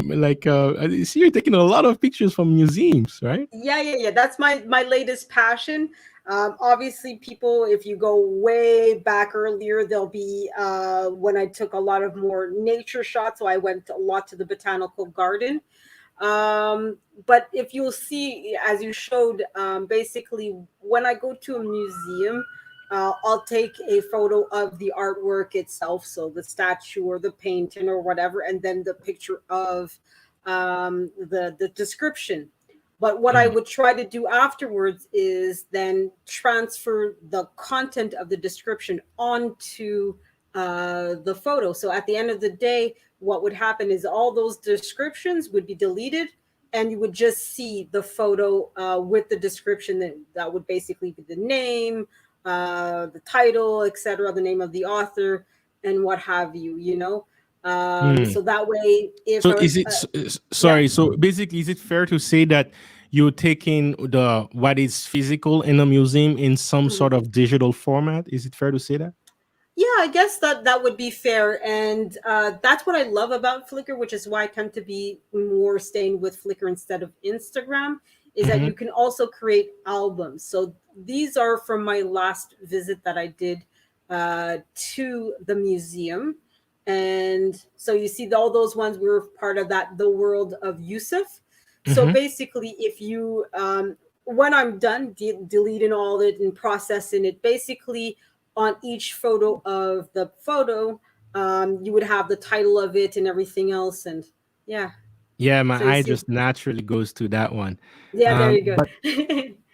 Like, I see you're taking a lot of pictures from museums, right? Yeah, yeah, yeah. That's my latest passion. Obviously, people, if you go way back earlier, there'll be when I took a lot of more nature shots. So I went a lot to the botanical garden. But if you'll see, as you showed, basically, when I go to a museum, I'll take a photo of the artwork itself, so the statue or the painting or whatever, and then the picture of the description. But what I Mm. would try to do afterwards is then transfer the content of the description onto the photo. So at the end of the day, what would happen is all those descriptions would be deleted, and you would just see the photo with the description that would basically be the name, the title, etc., the name of the author, and what have you, Mm. so that way if So is it? yeah. Sorry. So basically, is it fair to say that you're taking the what is physical in a museum in some Mhm. sort of digital format? Is it fair to say that? Yeah, I guess that would be fair, and that's what I love about Flickr, which is why I tend to be more staying with Flickr instead of Instagram. Is that you Mm-hmm. can also create albums. So these are from my last visit that I did to the museum, and so you see all those ones. We were part of that, the world of Yusuf. So Mm-hmm. basically, if you when I'm done deleting all it and processing it, basically on each photo of the photo, you would have the title of it and everything else. And yeah, Yeah, so my you eye see, just naturally goes to that one. yeah, there you go. But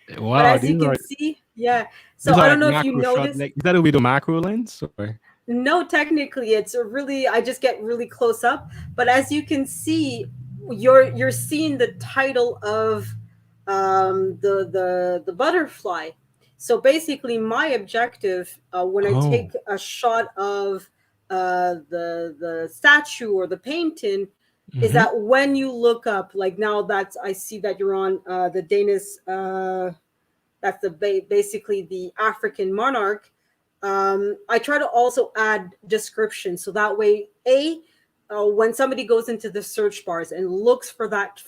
But wow, as you can see, yeah. So these are I don't like know if you macro shot. noticed. Like, is that with a macro lens or? No, technically, it's a really. I just get really close up, but as you can see, you're seeing the title of the butterfly. So basically, my objective when I take Oh. a shot of the statue or the painting is Mm-hmm. that when you look up, like now that I see that you're on the Danish. That's basically the African monarch. I try to also add description so that way, a when somebody goes into the search bars and looks for that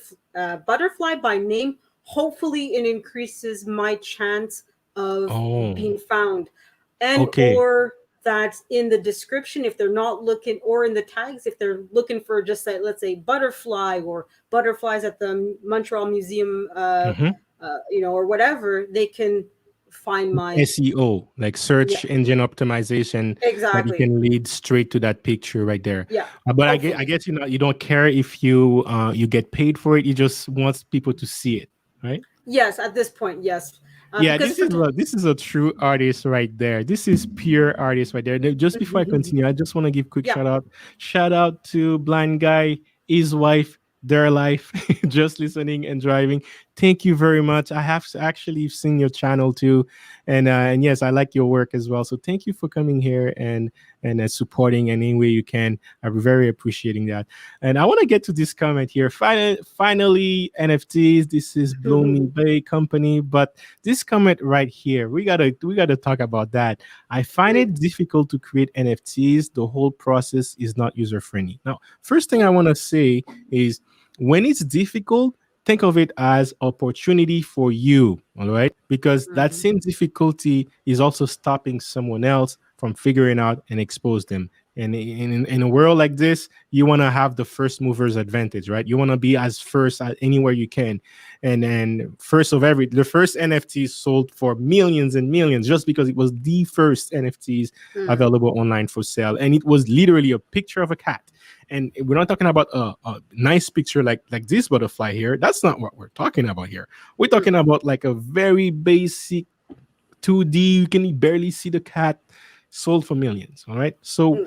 butterfly by name, hopefully it increases my chance of Oh, being found. And okay. or that in the description, if they're not looking, or in the tags, if they're looking for just that, let's say butterfly or butterflies at the Montreal Museum, Mhm. or whatever, they can find my. SEO, like Yeah, search engine optimization, that you exactly. can lead straight to that picture right there. Yeah, But I hopefully. guess you don't care if you get paid for it. You just want people to see it, right? Yes, at this point, yes. Yeah, Because for this is a true artist right there. This is pure artist right there. Just before I continue, I just want to give quick yeah. shout out. Shout out to Blind Guy, his wife, their life, just listening and driving. Thank you very much. I have actually seen your channel too, and yes, I like your work as well. So thank you for coming here and supporting any way you can. I'm very appreciating that. And I want to get to this comment here. Finally, NFTs. This is Bloomy Bay Company, but this comment right here, we gotta talk about that. I find it difficult to create NFTs. The whole process is not user friendly. Now, first thing I want to say is when it's difficult, think of it as opportunity for you, all right? Because that Mhm. same difficulty is also stopping someone else from figuring out and expose them. And in a world like this, you want to have the first movers advantage, right? You want to be as first at anywhere you can. And then the first NFTs sold for millions and millions just because it was the first NFTs Mhm. available online for sale. And it was literally a picture of a cat. And we're not talking about a nice picture like this butterfly here. That's not what we're talking about here. We're Mhm. talking about like a very basic 2D. You can barely see the cat, sold for millions. All right. So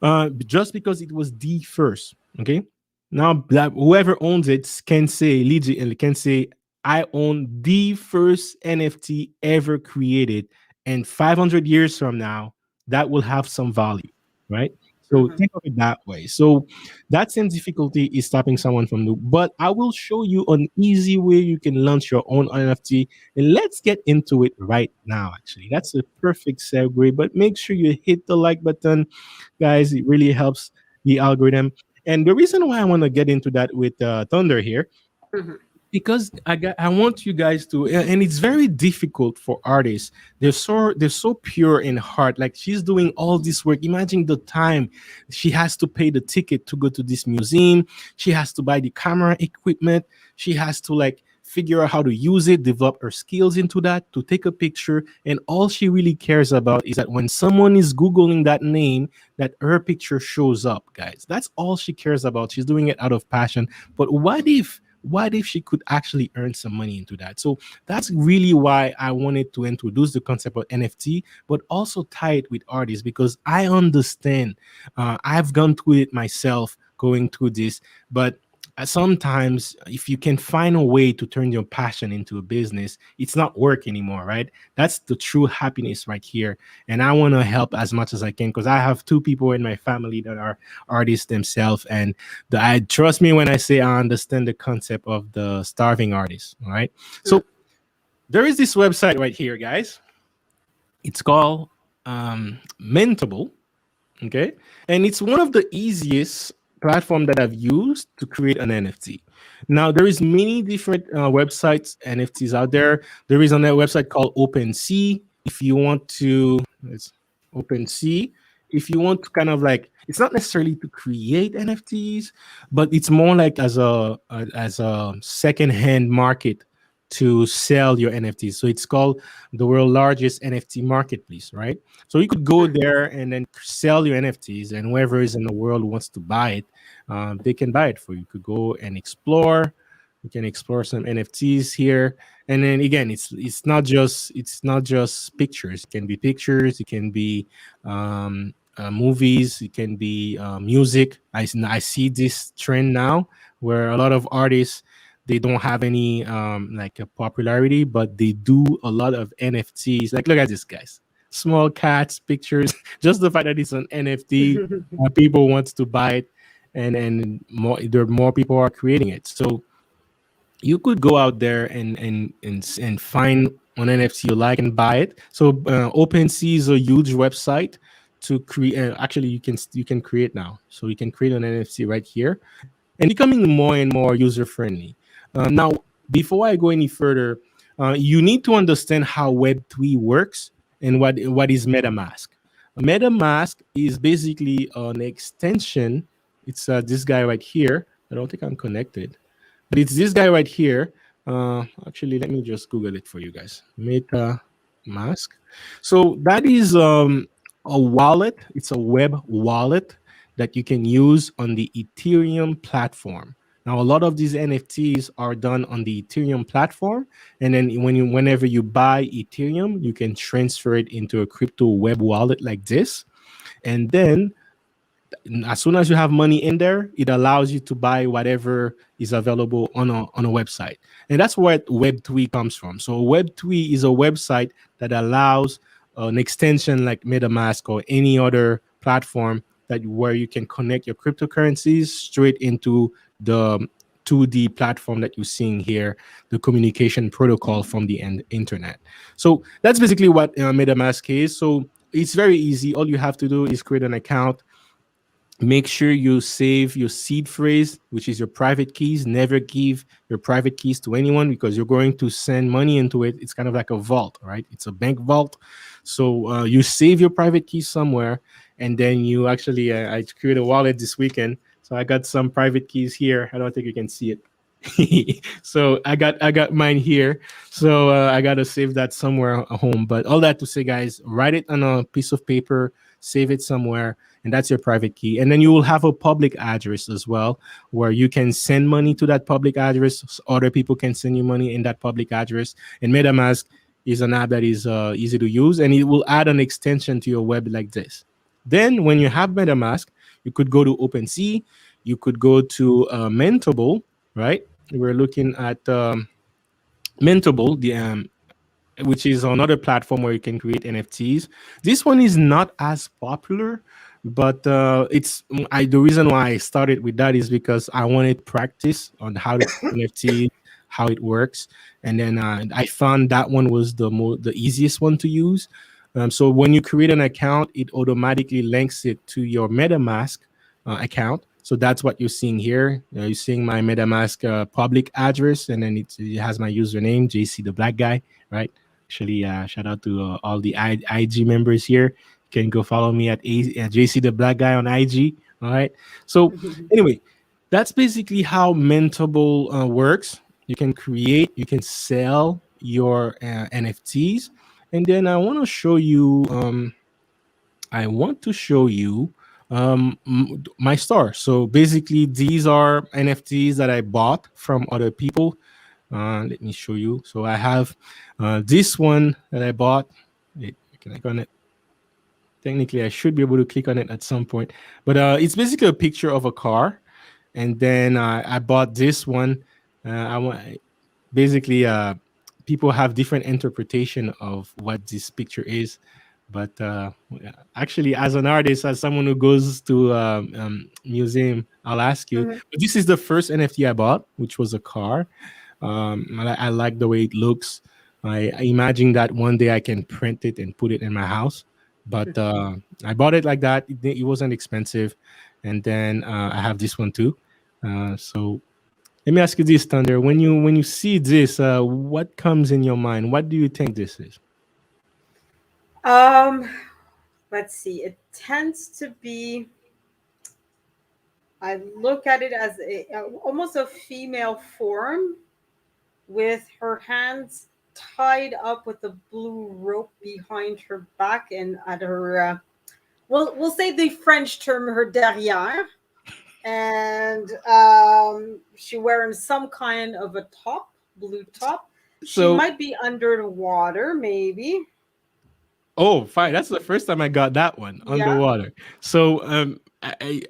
Mhm. just because it was the first, okay. Now that whoever owns it can say legit can say, I own the first NFT ever created, and 500 years from now, that will have some value, right? So Mhm. think of it that way. So that same difficulty is stopping someone from doing. But I will show you an easy way you can launch your own NFT, and let's get into it right now. Actually, that's a perfect segue. But make sure you hit the like button, guys. It really helps the algorithm. And the reason why I want to get into that with Thunder here, Mhm. because I want you guys to, and it's very difficult for artists. They're so pure in heart. Like she's doing all this work. Imagine the time she has to pay the ticket to go to this museum. She has to buy the camera equipment. She has to like figure out how to use it, develop her skills into that to take a picture. And all she really cares about is that when someone is Googling that name, that her picture shows up, guys. That's all she cares about. She's doing it out of passion. But what if she could actually earn some money into that? So that's really why I wanted to introduce the concept of NFT, but also tie it with artists because I understand. I've gone through it myself, going through this, but sometimes if you can find a way to turn your passion into a business, it's not work anymore, right? That's the true happiness right here. And I want to help as much as I can because I have two people in my family that are artists themselves, and I trust me when I say I understand the concept of the starving artist. All right. Mhm. So there is this website right here, guys. It's called Mintable. Okay. And it's one of the easiest platform that I've used to create an NFT. Now there is many different websites, NFTs out there. There is on that website called OpenSea. If you want to, it's OpenSea. If you want to kind of like, it's not necessarily to create NFTs, but it's more like as a second-hand market to sell your NFTs. So it's called the world's largest NFT marketplace, right? So you could go there and then sell your NFTs, and whoever is in the world who wants to buy it, they can buy it for you. You could go and explore. You can explore some NFTs here, and then again, it's not just pictures. It can be pictures. It can be movies. It can be music. I see this trend now where a lot of artists, they don't have any like a popularity, but they do a lot of NFTs. Like look at this, guys, small cats pictures. Just the fact that it's an NFT, people want to buy it, and more people are creating it. So you could go out there and find an NFT you like and buy it. So OpenSea is a huge website to create. Actually, you can create now. So you can create an NFT right here, and becoming more and more user friendly. Now, before I go any further, you need to understand how Web3 works and what is MetaMask. MetaMask is basically an extension. It's this guy right here. I don't think I'm connected, but it's this guy right here. Actually, let me just Google it for you guys. MetaMask. So that is a wallet. It's a web wallet that you can use on the Ethereum platform. Now, a lot of these NFTs are done on the Ethereum platform, and then whenever you buy Ethereum, you can transfer it into a crypto web wallet like this, and then as soon as you have money in there, it allows you to buy whatever is available on a website. And that's where Web3 comes from. So Web3 is a website that allows an extension like MetaMask or any other platform that where you can connect your cryptocurrencies straight into the 2D platform that you're seeing here, the communication protocol from the internet. So that's basically what MetaMask is. So it's very easy. All you have to do is create an account. Make sure you save your seed phrase, which is your private keys. Never give your private keys to anyone because you're going to send money into it. It's kind of like a vault, right? It's a bank vault. So you save your private keys somewhere, and then you actually, I created a wallet this weekend. So I got some private keys here. I don't think you can see it. So I got mine here. So I got to save that somewhere at home. But all that to say, guys, write it on a piece of paper, save it somewhere, and that's your private key. And then you will have a public address as well, where you can send money to that public address. So other people can send you money in that public address. And MetaMask is an app that is easy to use, and it will add an extension to your web like this. Then when you have MetaMask, you could go to OpenSea, you could go to Mintable, right? We're looking at Mintable, which is another platform where you can create NFTs. This one is not as popular, but the reason why I started with that is because I wanted practice on how to NFT, how it works, and then I found that one was the easiest one to use. So when you create an account, it automatically links it to your MetaMask account. So that's what you're seeing here. You're seeing my MetaMask public address, and then it has my username, JC the Black Guy, right? Actually, shout out to all the IG members here. You can go follow me at JC the Black Guy on IG. All right. So anyway, that's basically how Mintable works. You can create, you can sell your NFTs, and then I want to show you. My store. So basically, these are NFTs that I bought from other people. Let me show you. So I have this one that I bought. Wait, can I click on it? Technically, I should be able to click on it at some point. But it's basically a picture of a car. And then I bought this one. Basically, people have different interpretation of what this picture is. But actually, as an artist, as someone who goes to museum, I'll ask you. But this is the first NFT I bought, which was a car. I like the way it looks. I imagine that one day I can print it and put it in my house. But I bought it like that. It wasn't expensive. And then I have this one too. So let me ask you this, Thunder. When you see this, what comes in your mind? What do you think this is? Let's see. It tends to be. I look at it as almost a female form with her hands tied up with a blue rope behind her back and at her. We'll say the French term her derrière, and she wearing some kind of a top, blue top. She might be under the water, maybe. Oh, fine. That's the first time I got that one underwater. So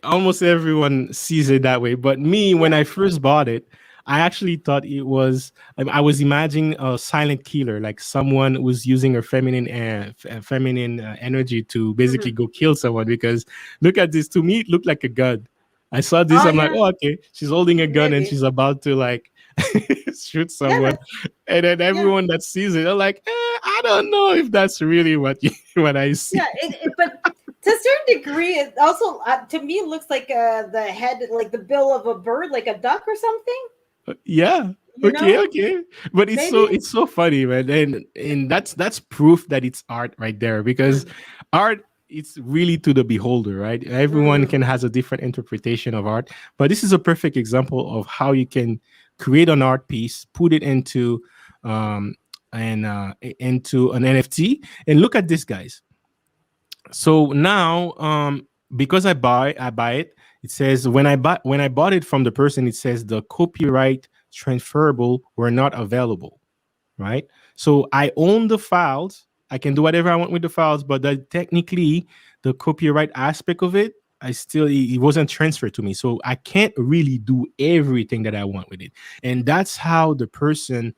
almost everyone sees it that way. But me, when I first bought it, I actually thought it was. I was imagining a silent killer, like someone was using her feminine energy to basically go kill someone. Because look at this. To me, it looked like a gun. I saw this. I'm like, oh, okay. She's holding a gun and she's about to like shoot someone, and then everyone that sees it, they're like, I don't know if that's really what I see. Yeah, but to a certain degree, it also to me it looks like the head, like the bill of a bird, like a duck or something. Yeah. You Okay, know, okay. But maybe. it's so funny, man. And that's proof that it's art right there, because Mm, art, it's really to the beholder, right? Everyone mm, can has a different interpretation of art, but this is a perfect example of how you can create an art piece, put it into um into an NFT. And look at this, guys. So now, because I buy it, it says when I bought it from the person, it says the copyright transferable were not available, right? So I own the files. I can do whatever I want with the files, but technically the copyright aspect of it, I still, it wasn't transferred to me. So I can't really do everything that I want with it. And that's how the person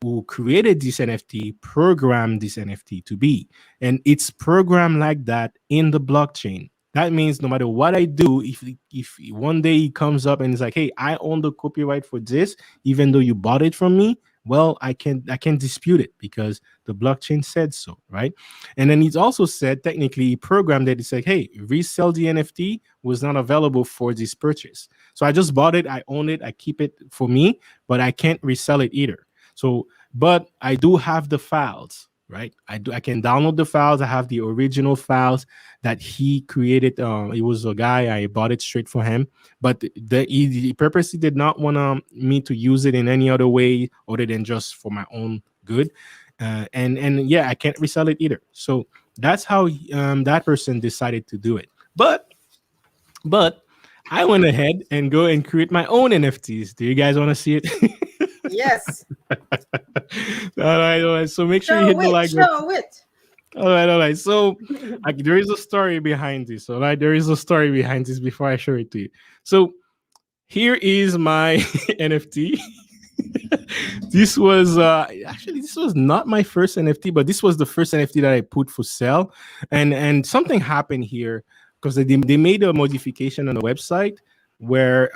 who created this NFT programmed this NFT to be. And it's programmed like that in the blockchain. That means no matter what I do, if one day he comes up and it's like, hey, I own the copyright for this, even though you bought it from me, well, I can dispute it because the blockchain said so, right? And then he's also said technically he programmed it. He said, hey, resell the NFT was not available for this purchase. So I just bought it, I own it, I keep it for me, but I can't resell it either. So, but I do have the files, right? I can download the files. I have the original files that he created. It was a guy, I bought it straight for him, but he purposely did not want me to use it in any other way other than just for my own good. And yeah, I can't resell it either. So that's how that person decided to do it. But I went ahead and go and create my own NFTs. Do you guys want to see it? yes. All right. So make sure you hit Show the it. like button. Show it. All right. So there is a story behind this. All right, there is a story behind this before I show it to you. So here is my NFT. This was actually, this was not my first NFT, but this was the first NFT that I put for sale. And something happened here because they made a modification on the website where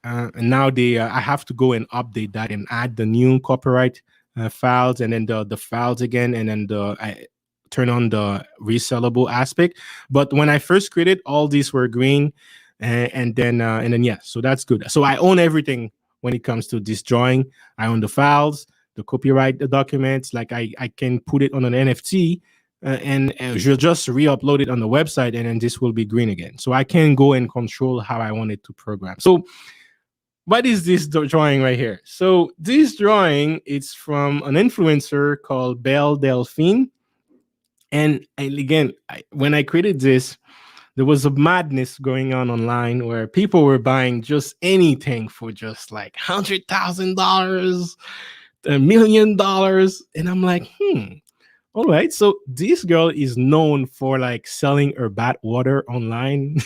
and now they I have to go and update that and add the new copyright files, and then the files again, and then I turn on the resellable aspect. But when I first created, all these were green, and then yeah, so that's good. So I own everything when it comes to this drawing. I own the files, the copyright documents. Like I can put it on an NFT, and you'll just re-upload it on the website, and then this will be green again. So I can go and control how I want it to program. So what is this drawing right here? So this drawing is from an influencer called Belle Delphine. And again, when I created this, there was a madness going on online where people were buying just anything for just like $100,000, $1 million, and I'm like, all right. So this girl is known for like selling her bat water online,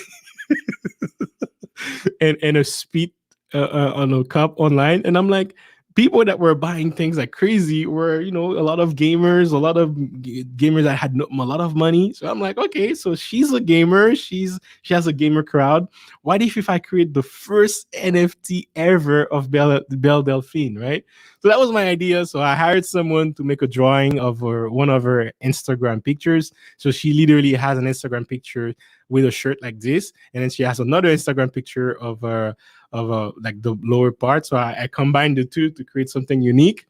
and a speed on a cup online, and I'm like, people that were buying things like crazy were, a lot of gamers, a lot of gamers that had a lot of money. So I'm like, okay, so she's a gamer, she has a gamer crowd. What if I create the first NFT ever of Belle Delphine, right? So that was my idea. So I hired someone to make a drawing of one of her Instagram pictures. So she literally has an Instagram picture with a shirt like this, and then she has another Instagram picture of like the lower part. So I combined the two to create something unique.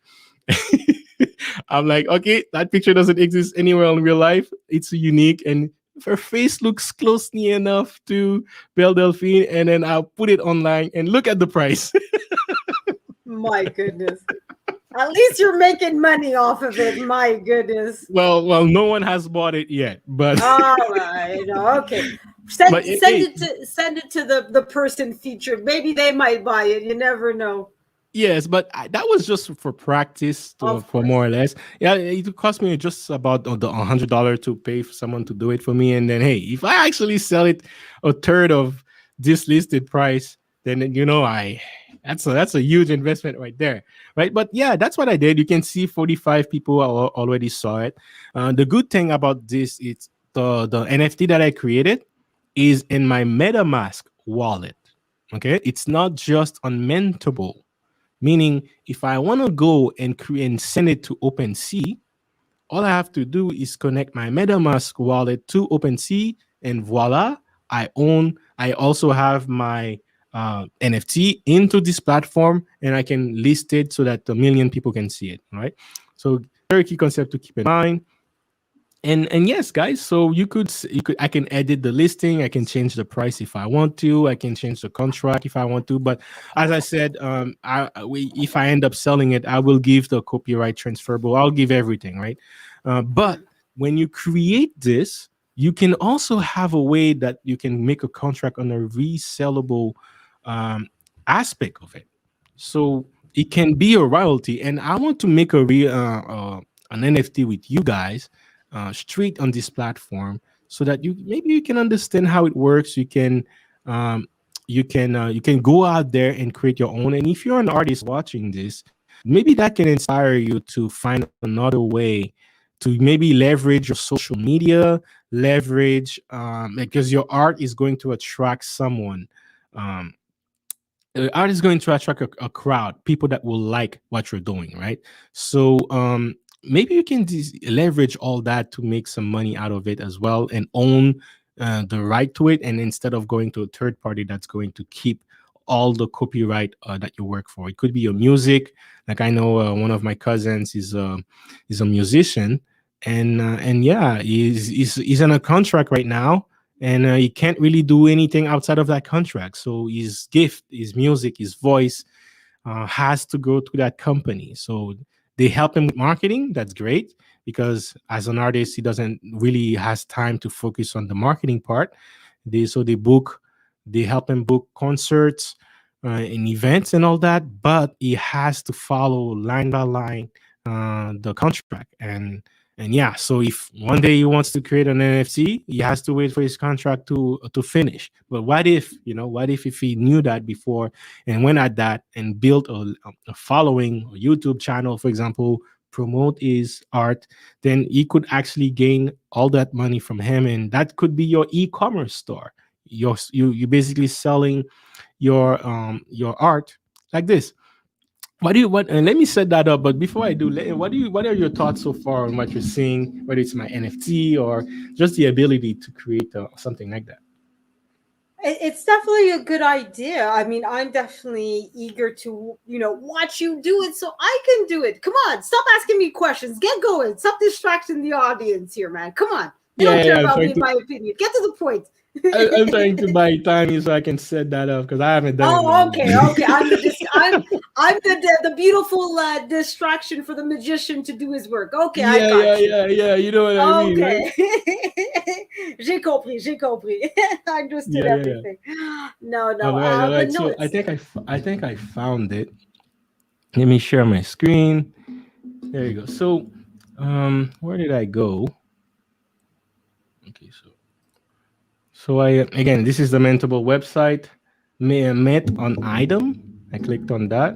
I'm like, okay, that picture doesn't exist anywhere in real life. It's unique, and her face looks closely enough to Belle Delphine, and then I'll put it online and look at the price. My goodness. At least you're making money off of it. My goodness. well, no one has bought it yet, but All right. Okay. Send but send it to the person featured. Maybe they might buy it. You never know. yes, but that was just for practice, Of for course. more or less. Yeah, it cost me just about the $100 to pay for someone to do it for me, and then hey, if I actually sell it a third of this listed price, then I that's a huge investment right there, right? But yeah, that's what I did. You can see 45 people already saw it. The good thing about this is the NFT that I created is in my MetaMask wallet. Okay, it's not just on Mentable. Meaning, if I want to go and create and send it to OpenSea, all I have to do is connect my MetaMask wallet to OpenSea, and voila, I also have my NFT into this platform, and I can list it so that a million people can see it. Right. So very key concept to keep in mind. And yes, guys, so you could I can edit the listing, I can change the price if I want to, I can change the contract if I want to. But as I said, if I end up selling it, I will give the copyright transferable, I'll give everything, right? But when you create this, you can also have a way that you can make a contract on a resellable um, aspect of it. So it can be a royalty, and I want to make an NFT with you guys straight on this platform, so that you can understand how it works. Um, you can go out there and create your own. And if you're an artist watching this, maybe that can inspire you to find another way to maybe leverage your social media, leverage because your art is going to attract someone. Um, Art is going to attract a crowd, people that will like what you're doing, right? So maybe you can leverage all that to make some money out of it as well, and own the right to it. And instead of going to a third party that's going to keep all the copyright that you work for, it could be your music. Like I know one of my cousins is a musician, and yeah, he's on a contract right now, and he can't really do anything outside of that contract. So his gift, his music, his voice has to go to that company. So they help him with marketing. That's great, because as an artist, he doesn't really has time to focus on the marketing part. They help him book concerts and events and all that, but he has to follow line by line the contract. And yeah, so if one day he wants to create an NFT, he has to wait for his contract to finish. But what if, what if he knew that before and went at that and built a following, a YouTube channel, for example, promote his art, then he could actually gain all that money from him, and that could be your e-commerce store. You basically selling your art like this. And let me set that up. But before I do, what are your thoughts so far on what you're seeing, whether it's my NFT or just the ability to create something like that? It's definitely a good idea. I mean, I'm definitely eager to, watch you do it so I can do it. Come on, stop asking me questions. Get going. Stop distracting the audience here, man. Come on. They Yeah, don't care yeah, about me and my opinion. Get to the point. I'm trying to buy time so I can set that up, because I haven't done it in a Oh, while. okay, okay. I'm the beautiful distraction for the magician to do his work. Okay, I Yeah, yeah, got you. yeah, yeah. You know what I mean, right? Okay. J'ai compris, j'ai compris. I understood Yeah, yeah, yeah. everything. No, All no. right, all But right. no, So I it's think I found it. Let me share my screen. There you go. So, where did I go? Okay, so I again, this is the Mentable website. Met on item. I clicked on that,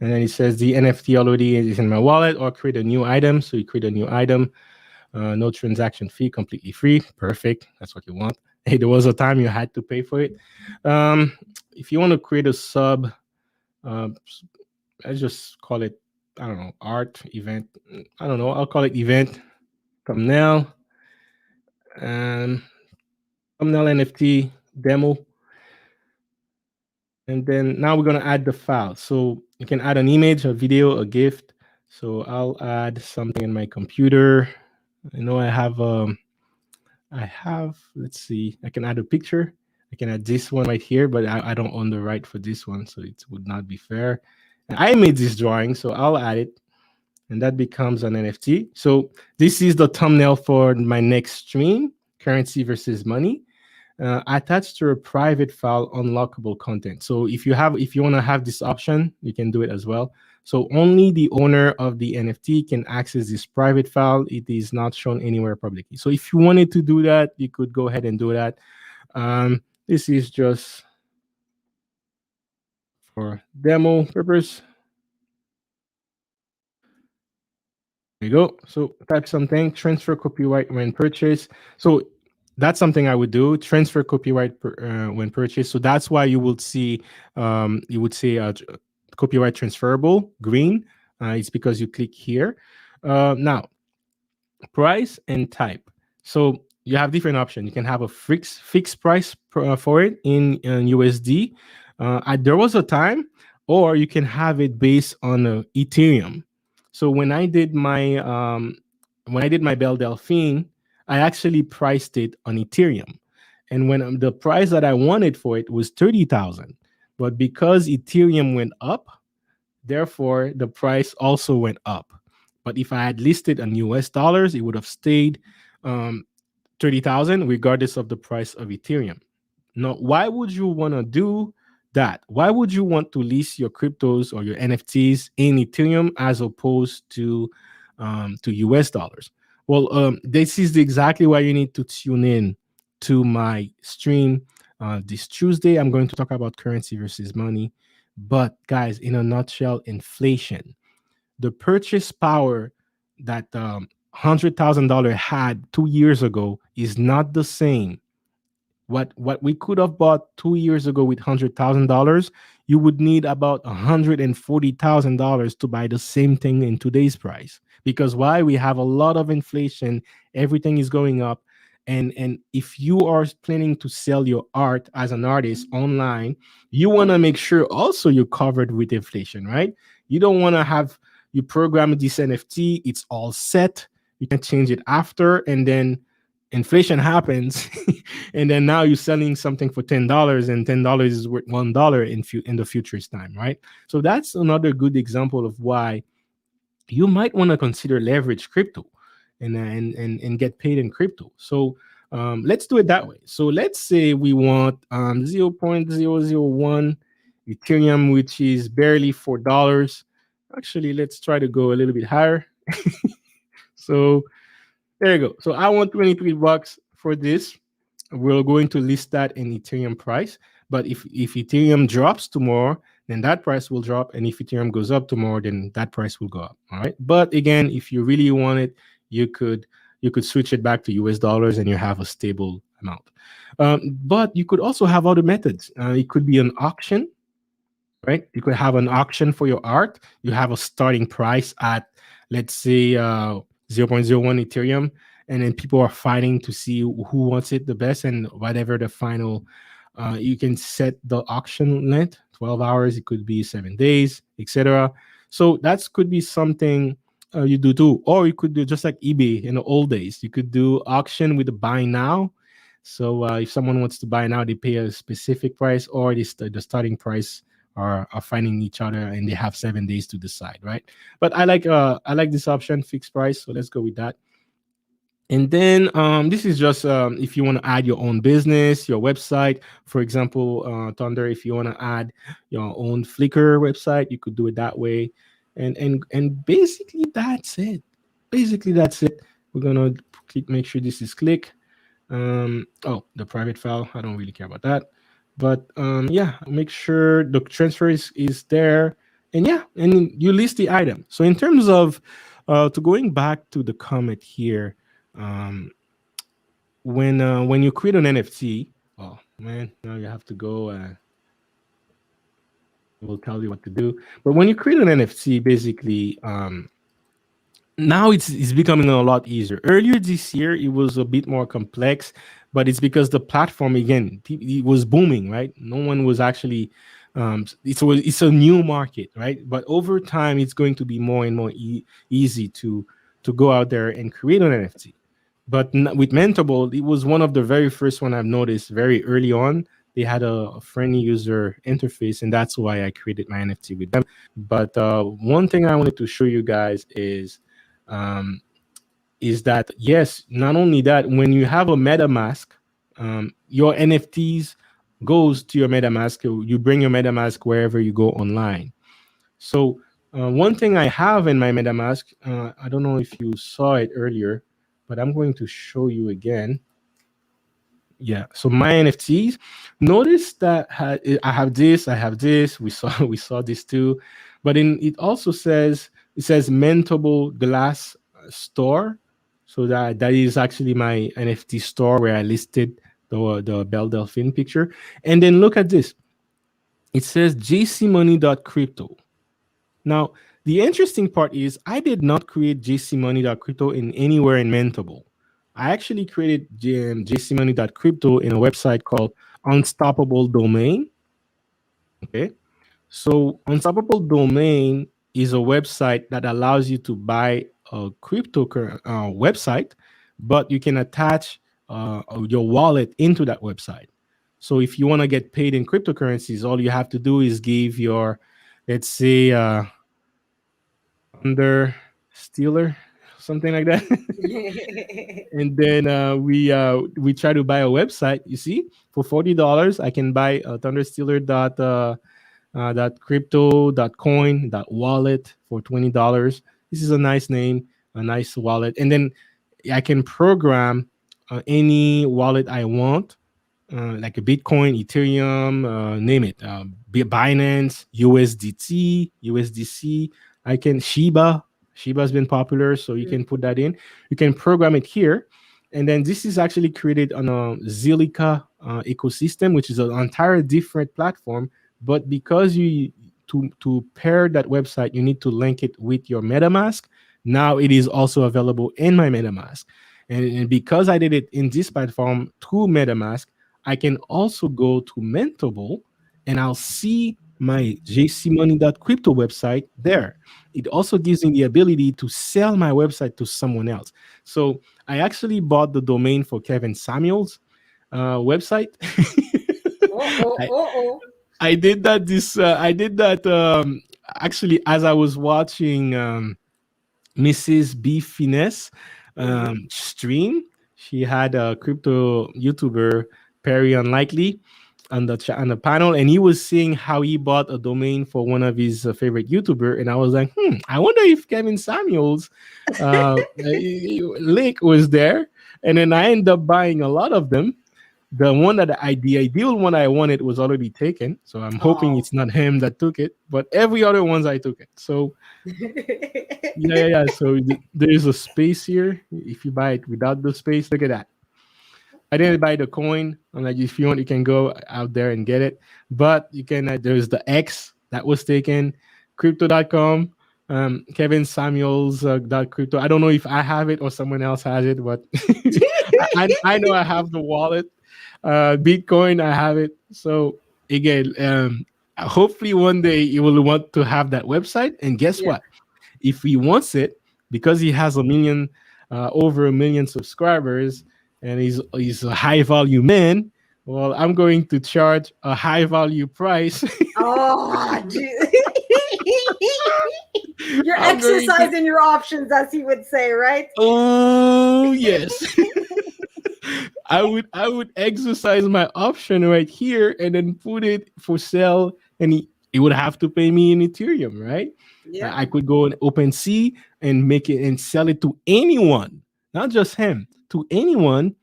and then it says the NFT already is in my wallet, or create a new item. So you create a new item, no transaction fee, completely free. Perfect. That's what you want. Hey, there was a time you had to pay for it. If you want to create a sub, uh, let's just call it, I don't know, art event. I don't know. I'll call it event thumbnail and thumbnail NFT demo. And then now we're gonna add the file. So you can add an image, a video, a gift. So I'll add something in my computer. I know let's see, I can add a picture. I can add this one right here, but I don't own the right for this one, so it would not be fair. And I made this drawing, so I'll add it, and that becomes an NFT. So this is the thumbnail for my next stream, currency versus money. Attached to a private file, unlockable content. So if you want to have this option, you can do it as well. So only the owner of the NFT can access this private file. It is not shown anywhere publicly. So if you wanted to do that, you could go ahead and do that. This is just for demo purpose. There you go. So type something, transfer copyright when purchased. So that's something I would do. Transfer copyright when purchased. So that's why you would see, you would say copyright transferable green. It's because you click here. Now, price and type. So you have different options. You can have a fixed price for it in USD. There was a time, or you can have it based on Ethereum. So when I did my Belle Delphine, I actually priced it on Ethereum, and when the price that I wanted for it was 30,000, but because Ethereum went up, therefore the price also went up. But if I had listed on US dollars, it would have stayed um, 30,000 regardless of the price of Ethereum. Now, why would you want to do that? Why would you want to list your cryptos or your NFTs in Ethereum as opposed to US dollars? Well, this is exactly why you need to tune in to my stream this Tuesday. I'm going to talk about currency versus money. But guys, in a nutshell, inflation, the purchase power that $100,000 had 2 years ago is not the same. What we could have bought 2 years ago with $100,000, you would need about $140,000 to buy the same thing in today's price. Because why? We have a lot of inflation. Everything is going up. And if you are planning to sell your art as an artist online, you want to make sure also you're covered with inflation, right? You don't want to have you program this NFT, it's all set. You can change it after, and then inflation happens, and then now you're selling something for $10, and $10 is worth $1 in the future's time, right? So that's another good example of why you might want to consider leverage crypto and get paid in crypto. So let's do it that way. So let's say we want 0.001 Ethereum, which is barely $4. Actually, let's try to go a little bit higher. So there you go. So I want $23 for this. We're going to list that in Ethereum price. But if Ethereum drops tomorrow, then that price will drop. And if Ethereum goes up tomorrow, then that price will go up. All right. But again, if you really want it, you could switch it back to US dollars and you have a stable amount. But you could also have other methods. It could be an auction, right? You could have an auction for your art. You have a starting price at, let's say, 0.01 Ethereum, and then people are fighting to see who wants it the best, and whatever the final, you can set the auction length, 12 hours, it could be 7 days, etc. So that could be something you do too. Or you could do just like eBay in the old days. You could do auction with the buy now. So if someone wants to buy now, they pay a specific price, or the starting price are finding each other, and they have 7 days to decide, right? But I like this option, fixed price. So let's go with that. And then this is just if you want to add your own business, your website. For example, Thunder, if you want to add your own Flickr website, you could do it that way. And basically that's it. We're gonna make sure this is click. Oh, the private file, I don't really care about that. But yeah, make sure the transfer is there. And yeah, and you list the item. So in terms of to going back to the comment here, when you create an NFT, oh man, now you have to go. We'll tell you what to do. But when you create an NFT, basically, now it's becoming a lot easier. Earlier this year, it was a bit more complex, but it's because the platform, again, it was booming, right? No one was actually. It's a new market, right? But over time, it's going to be more and more easy to go out there and create an NFT. But with Mentable, it was one of the very first one I've noticed very early on. They had a friendly user interface, and that's why I created my NFT with them. But one thing I wanted to show you guys is that, yes, not only that, when you have a MetaMask, your NFTs goes to your MetaMask. You bring your MetaMask wherever you go online. So one thing I have in my MetaMask, I don't know if you saw it earlier, but I'm going to show you again. Yeah, so my NFTs, notice that I have this. We saw this too, but it also says Mentable Glass Store. So that is actually my NFT store where I listed the Belle Delphine picture. And then look at this. It says jcmoney.crypto. Now, the interesting part is I did not create jcmoney.crypto in anywhere in Mentable. I actually created jcmoney.crypto in a website called Unstoppable Domain. Okay. So Unstoppable Domain is a website that allows you to buy a website, but you can attach your wallet into that website. So if you want to get paid in cryptocurrencies, all you have to do is give your, let's say, under Stealer, something like that. And then we try to buy a website. You see, for $40, I can buy a Thunderstealer dot crypto dot coin dot wallet for $20. This is a nice name, a nice wallet, and then I can program any wallet I want, like a Bitcoin, Ethereum, name it, Binance, USDC. I can Shiba. Shiba has been popular, so you can put that in. You can program it here, and then this is actually created on a Zilliqa ecosystem, which is an entire different platform. But because you to pair that website, you need to link it with your MetaMask. Now it is also available in my MetaMask, and because I did it in this platform through MetaMask, I can also go to Mentable and I'll see my jcmoney.crypto website there. It also gives me the ability to sell my website to someone else. So I actually bought the domain for Kevin Samuels' website. I, I did that actually as I was watching Mrs. B Finesse stream. She had a crypto YouTuber, Perry Unlikely, on the panel, and he was seeing how he bought a domain for one of his favorite YouTuber, and I was like, I wonder if Kevin Samuels link was there, and then I ended up buying a lot of them. The ideal one I wanted was already taken, so I'm hoping it's not him that took it, but every other ones I took it. So yeah. So there's a space here. If you buy it without the space, look at that. I didn't buy the coin. I'm like, if you want, you can go out there and get it. But you can. There's the X that was taken, crypto.com, Kevin Samuels .crypto. I don't know if I have it or someone else has it, but I know I have the wallet. Bitcoin, I have it. So again, hopefully one day you will want to have that website. And guess what? If he wants it, because he has over a million subscribers, and he's a high value man, well, I'm going to charge a high value price. Oh, you're exercising your options, as he would say, right? Oh yes. I would exercise my option right here and then put it for sale, and he would have to pay me in Ethereum, right? Yeah. I could go on OpenSea and make it and sell it to anyone, not just him, to anyone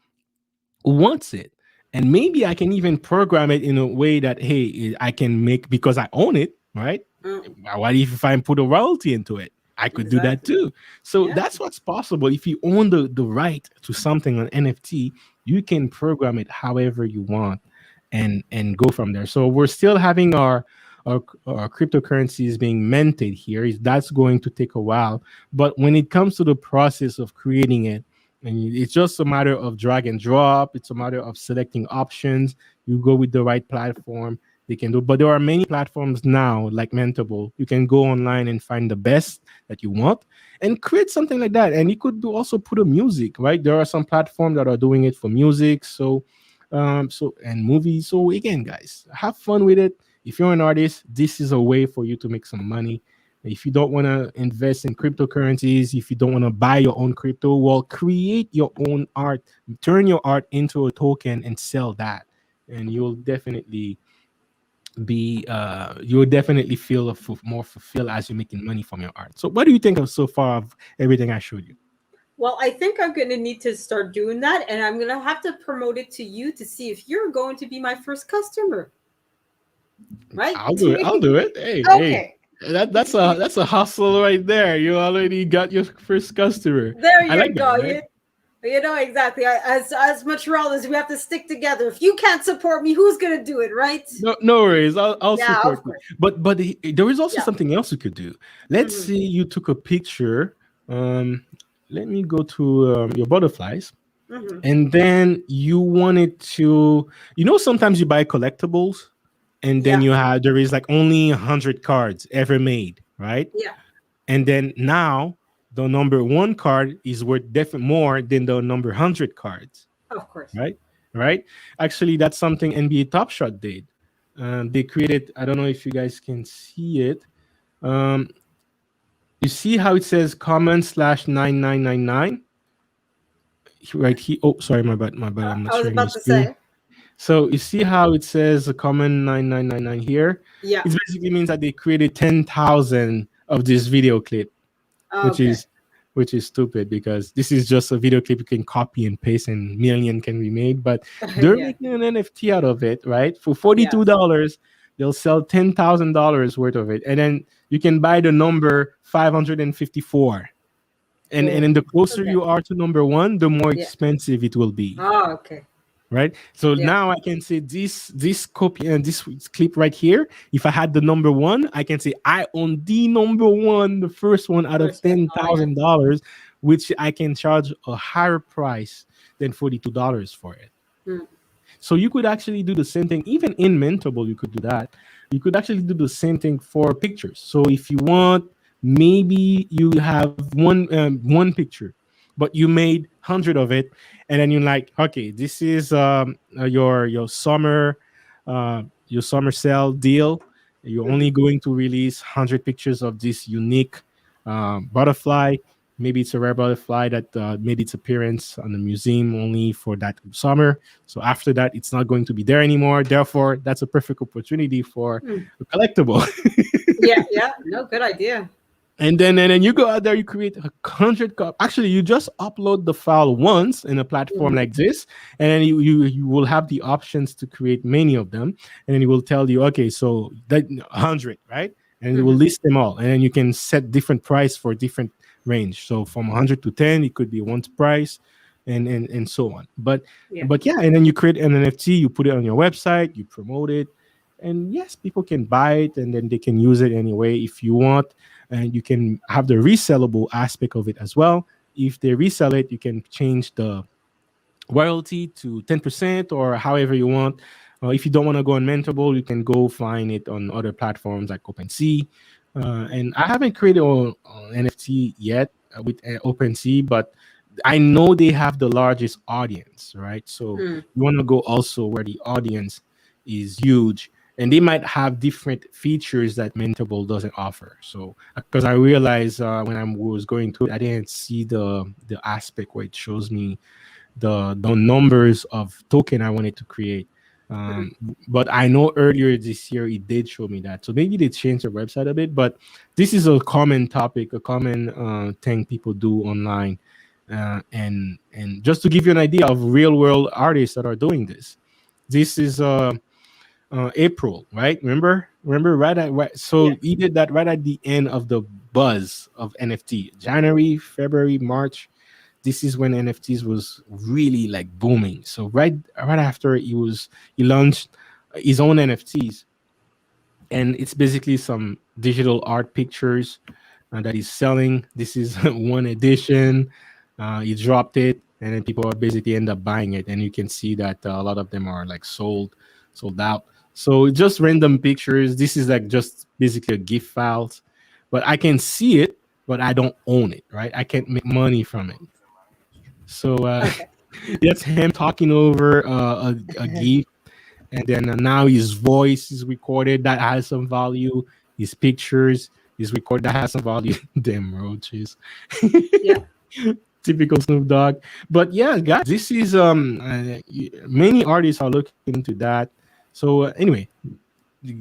who wants it. And maybe I can even program it in a way that, hey, I can make, because I own it, right? What if I put a royalty into it? I could do that too. So that's what's possible. If you own the right to something on NFT, you can program it however you want and go from there. So we're still having our cryptocurrencies being minted here. That's going to take a while. But when it comes to the process of creating it, and it's just a matter of drag and drop. It's a matter of selecting options. You go with the right platform. They can do, but there are many platforms now like Mentable. You can go online and find the best that you want and create something like that. And you could also put a music, right? There are some platforms that are doing it for music, and movies. So again, guys, have fun with it. If you're an artist, this is a way for you to make some money. If you don't want to invest in cryptocurrencies, if you don't want to buy your own crypto, well, create your own art, turn your art into a token and sell that, and you'll definitely feel more fulfilled as you're making money from your art. So what do you think of so far of everything I showed you? Well, I think I'm going to need to start doing that, and I'm going to have to promote it to you to see if you're going to be my first customer. Right? I'll do it. Hey, okay. Hey, that's a hustle right there. You already got your first customer. There you like go. That, right? You know exactly. As Montreal as we have to stick together. If you can't support me, who's gonna do it, right? No worries. I'll support you. But there is also something else you could do. Let's say you took a picture. Let me go to your butterflies. Mm-hmm. and then you wanted to, sometimes you buy collectibles, and then Yeah. there is like only 100 cards ever made, right? Yeah. And then now the number one card is worth definitely more than the number 100 cards, Of course. right? Right. Actually, that's something NBA Top Shot did. They created, I don't know if you guys can see it. Um, you see how it says common slash 9999 right here. Oh, sorry, my bad. I'm not I was sharing my about to screen. say. So you see how it says a common 9999 here? Yeah. It basically means that they created 10,000 of this video clip, which Okay. is which is stupid because this is just a video clip you can copy and paste and million can be made. But they're Yeah. making an NFT out of it, right? For Yes. $42, they'll sell $10,000 worth of it. And then you can buy the number 554. And Oh. then the closer Okay. you are to number one, the more Yeah. expensive it will be. Oh, okay. Right. So Yeah. now I can say this copy and this clip right here. If I had the number one, I can say I own the number one, the first one out of First one. ten Oh, yeah. thousand dollars, which I can charge a higher price than $42 for it. Mm. So you could actually do the same thing, even in Mintable. You could do that. You could actually do the same thing for pictures. So if you want, maybe you have one picture, but you made 100 of it, and then you're like, okay, this is your summer sale deal. You're only Mhm. going to release 100 pictures of this unique butterfly. Maybe it's a rare butterfly that made its appearance on the museum only for that summer. So after that, it's not going to be there anymore. Therefore, that's a perfect opportunity for Mm. a collectible. Yeah. Yeah. No, good idea. And then you go out there, you create 100 actually you just upload the file once in a platform Mhm. like this, and then you will have the options to create many of them, and then it will tell you, okay, so that 100, right? And it will Mhm. list them all, and then you can set different price for different range. So from 100 to 10 it could be one price, and so on. but Yeah. but yeah, and then you create an NFT, you put it on your website, you promote it, and yes, people can buy it, and then they can use it anyway if you want. And you can have the resellable aspect of it as well. If they resell it, you can change the royalty to 10% or however you want. If you don't want to go on Mentable, you can go find it on other platforms like OpenSea. And I haven't created an NFT yet with OpenSea, but I know they have the largest audience, right? So Mm. you want to go also where the audience is huge, and they might have different features that Mintable doesn't offer. So because I realized when I was going through it, I didn't see the aspect where it shows me the numbers of token I wanted to create. Mhm. But I know earlier this year it did show me that. So maybe they changed their website a bit, but this is a common topic, a common thing people do online. And just to give you an idea of real world artists that are doing this, this is April, right? Remember, right. Yeah. So he did that right at the end of the buzz of NFT, January, February, March. This is when NFTs was really like booming. So right after he launched his own NFTs, and it's basically some digital art pictures that he's selling. This is one edition. He dropped it, and then people are basically end up buying it, and you can see that a lot of them are like sold out. So just random pictures. This is like just basically a GIF files, but I can see it, but I don't own it, right? I can't make money from it. So Okay. that's him talking over a GIF, and then now his voice is recorded that has some value. His pictures is recorded that has some value. Damn roaches. Yeah. Typical Snoop Dogg. But yeah, guys, this is many artists are looking into that. So anyway,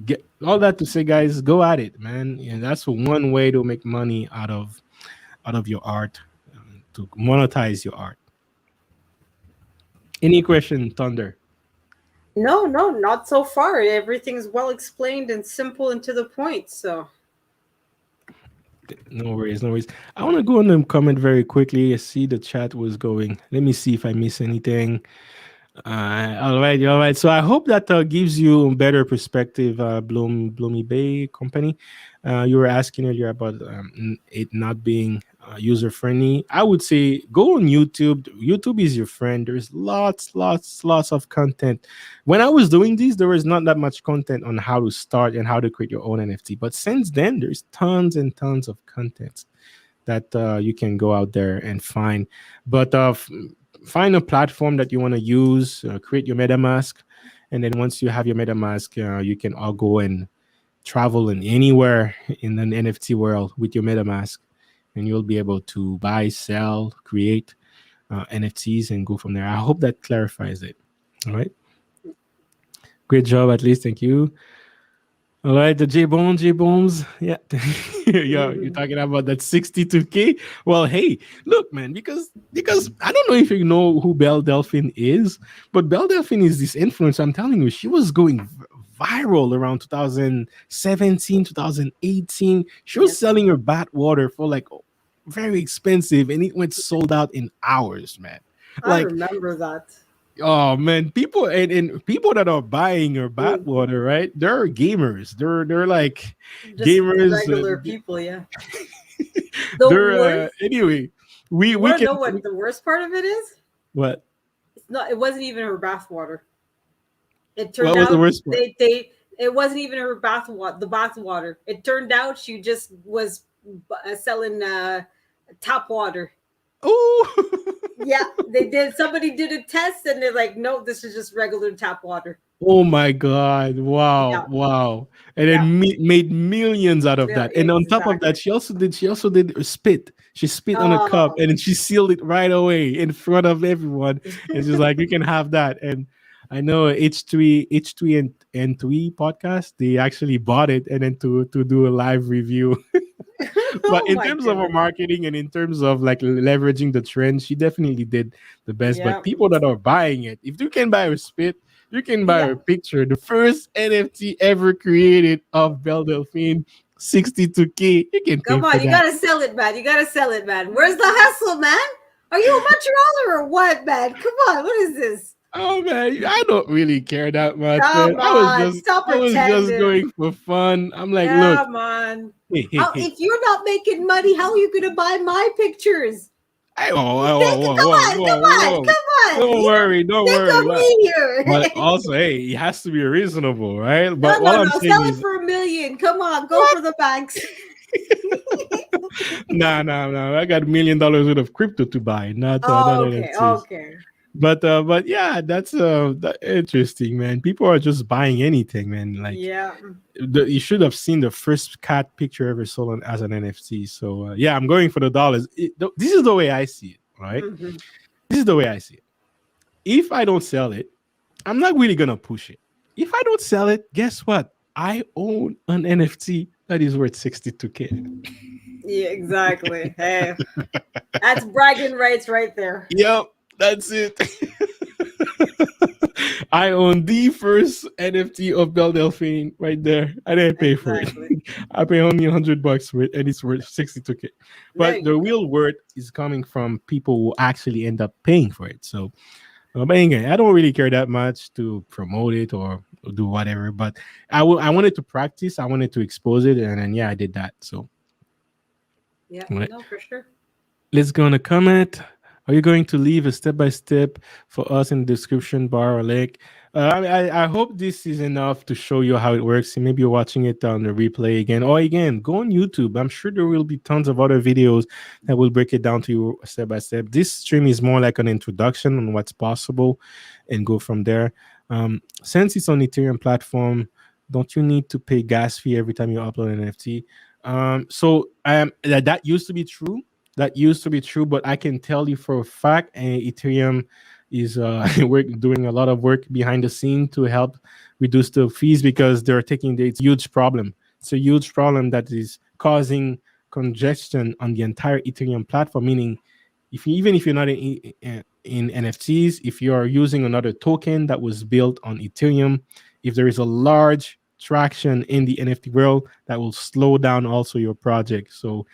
get all that to say, guys, go at it, man. And that's one way to make money out of your art, to monetize your art. Any question, Thunder? No, no, not so far. Everything's well explained and simple and to the point. So, No worries, no worries. I want to go on and comment very quickly. I see the chat was going. Let me see if I miss anything. All right, all right. So I hope that gives you a better perspective, Bloomy Bay Company. You were asking earlier about it not being user friendly. I would say go on YouTube. YouTube is your friend. There's lots of content. When I was doing these, there was not that much content on how to start and how to create your own NFT. But since then, there's tons and tons of content that you can go out there and find. But find a platform that you want to use, create your MetaMask, and then once you have your MetaMask, you can all go and travel in anywhere in an NFT world with your MetaMask, and you'll be able to buy, sell, create NFTs, and go from there. I hope that clarifies it. All right, great job, at least. Thank you. All right, the J Bones. Yeah. Yeah, you're talking about that 62K. Well, hey, look, man, because I don't know if you know who Belle Delphine is, but Belle Delphine is this influencer. I'm telling you, she was going viral around 2017, 2018. She was Yes, selling her bat water for like very expensive, and it went sold out in hours, man. I Like, remember that. oh man, people and people that are buying your bat Mm, water, right? They're gamers. They're like just gamers. regular people, yeah. The They're worst. anyway. We You we want to can know what the worst part of it is? what? It's not. It wasn't even her bath water. It turned What was the out worst part? they it wasn't even her bath water. The bath water. It turned out she just was selling tap water. Oh, Yeah, they did. Somebody did a test, and they're like, "No, this is just regular tap water." oh my God! Wow, Yeah, wow! And yeah, then made millions out of yeah, that. And on top of that, exactly. she also did spit. She spit on a cup, Oh, and then she sealed it right away in front of everyone. And she's like, "You can have that." And I know H3 and 3 podcast. They actually bought it and then to do a live review. But oh in my terms of her goodness. marketing and in terms of like leveraging the trend, she definitely did the best. But Yeah, people that are buying it, if you can buy her spit, you can buy yeah. her picture. The first NFT ever created of Belle Delphine, 62K. You can pay Come for on, you that. gotta sell it, man. You gotta sell it, man. Where's the hustle, man? Are you a Montrealer or what, man? Come on, what is this? Oh man, I don't really care that much, man. Come on, stop I was just pretending. going for fun. I'm like, look, Come on. hey, How hey. if you're not making money, how are you gonna buy my pictures? Hey, whoa, You whoa, think? whoa, Come whoa, on, whoa, come on, whoa. come on. Don't You worry, don't think worry. of me here. But also, hey, it has to be reasonable, right? No, But all no, I'm no. saying Sell it is, for 1 million. Come on, go what? for the banks. Nah. I got $1 million worth of crypto to buy, not Oh, okay, NFTs. okay. But yeah, that's interesting, man. People are just buying anything, man. Like Yeah. you should have seen the first cat picture ever sold as an NFT. So yeah, I'm going for the dollars. This is the way I see it, right? Hmm. This is the way I see it. If I don't sell it, I'm not really gonna push it. If I don't sell it, guess what? I own an NFT that is worth 62K. Yeah, exactly. Hey, that's bragging rights right there. Yep, that's it. I own the first NFT of Belle Delphine right there. I didn't pay for it. Exactly. I pay only $100 for it, and it's worth 62K. There But you the go. real worth is coming from people who actually end up paying for it. So, but again, I don't really care that much to promote it or do whatever. But I wanted to practice. I wanted to expose it, and then yeah, I did that. So Yeah, right. no, for sure. Let's go on a comment. Are you going to leave a step by step for us in the description bar or link? I hope this is enough to show you how it works. Maybe you're watching it on the replay again, or again, go on YouTube. I'm sure there will be tons of other videos that will break it down to you step by step. This stream is more like an introduction on what's possible and go from there. Since it's on Ethereum platform, don't you need to pay gas fee every time you upload an NFT? So that used to be true. That used to be true, but I can tell you for a fact, Ethereum is doing a lot of work behind the scene to help reduce the fees because they're taking it's a huge problem. It's a huge problem that is causing congestion on the entire Ethereum platform. Meaning, even if you're not in NFTs, if you are using another token that was built on Ethereum, if there is a large traction in the NFT world, that will slow down also your project. So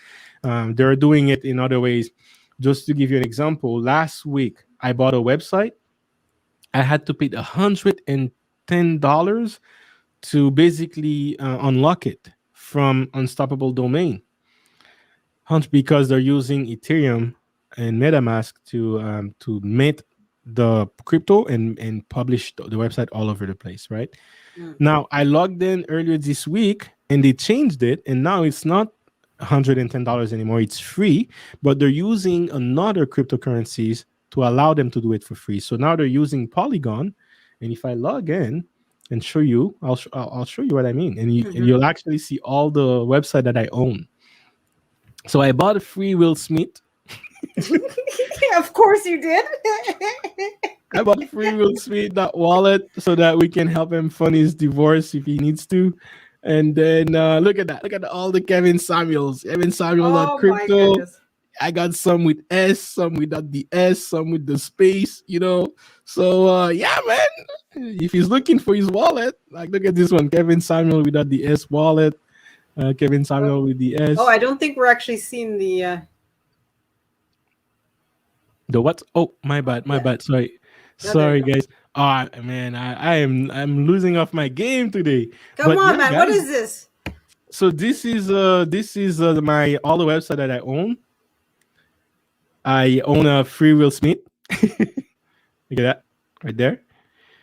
they're doing it in other ways. Just to give you an example, last week I bought a website. I had to pay $110 to basically unlock it from Unstoppable Domain. because they're using Ethereum and MetaMask to mint the crypto and publish the website all over the place, right? Mm. Now I logged in earlier this week and they changed it, and now it's not $110 anymore. It's free, but they're using another cryptocurrencies to allow them to do it for free. So now they're using Polygon, and if I log in and show you, I'll show you what I mean, and you'll actually see all the website that I own. So I bought a free Will Smith. Of course you did. I bought free Will Smith that wallet so that we can help him fund his divorce if he needs to. And then look at that. Look at all the Kevin Samuels. Kevin Samuel Oh my crypto. goodness. I got some with S, some without the S, some with the space, you know. So yeah, man. If he's looking for his wallet, like look at this one, Kevin Samuel without the S wallet. Kevin Samuel with the S. Oh, I don't think we're actually seeing the The what? Oh, my bad, my Yeah. bad. Sorry, No, there sorry, you go. guys. Oh man, I'm losing off my game today. Come But on, yeah, man. What guys, is this? so this is my all the website that I own. I own a free Will Smith. Look at that right there.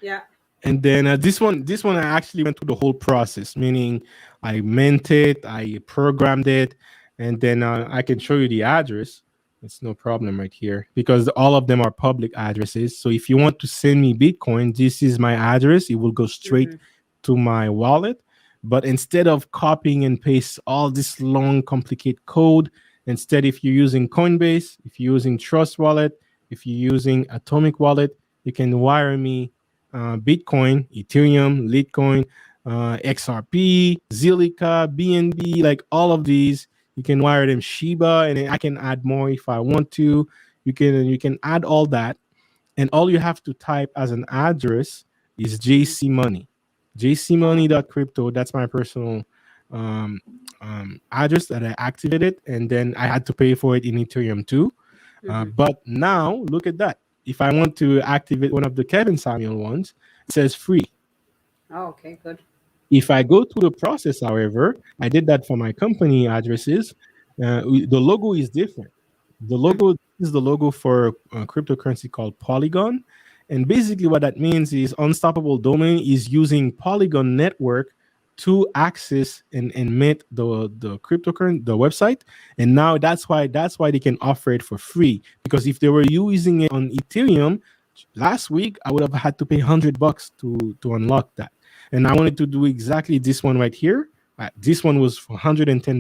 Yeah. And then this one I actually went through the whole process, meaning I meant it, I programmed it, and then I can show you the address. It's no problem right here because all of them are public addresses. So if you want to send me Bitcoin, this is my address. It will go straight to my wallet. But instead of copying and paste all this long, complicated code, instead, if you're using Coinbase, if you're using Trust Wallet, if you're using Atomic Wallet, you can wire me Bitcoin, Ethereum, Litecoin, XRP, Zilliqa, BNB, like all of these. You can wire them Shiba, and then I can add more if I want to. You can add all that, and all you have to type as an address is JC Money, jcmoney.crypto. That's my personal address that I activated, and then I had to pay for it in Ethereum too. But now look at that. If I want to activate one of the Kevin Samuel ones, it says free. Oh, okay, good. If I go through the process, however, I did that for my company addresses. The logo is different. The logo is the logo for a cryptocurrency called Polygon. And basically, what that means is Unstoppable Domain is using Polygon network to access and mint the cryptocurrency, the website. And now that's why they can offer it for free. Because if they were using it on Ethereum last week, I would have had to pay $100 to unlock that. And I wanted to do exactly this one right here. This one was for $110, and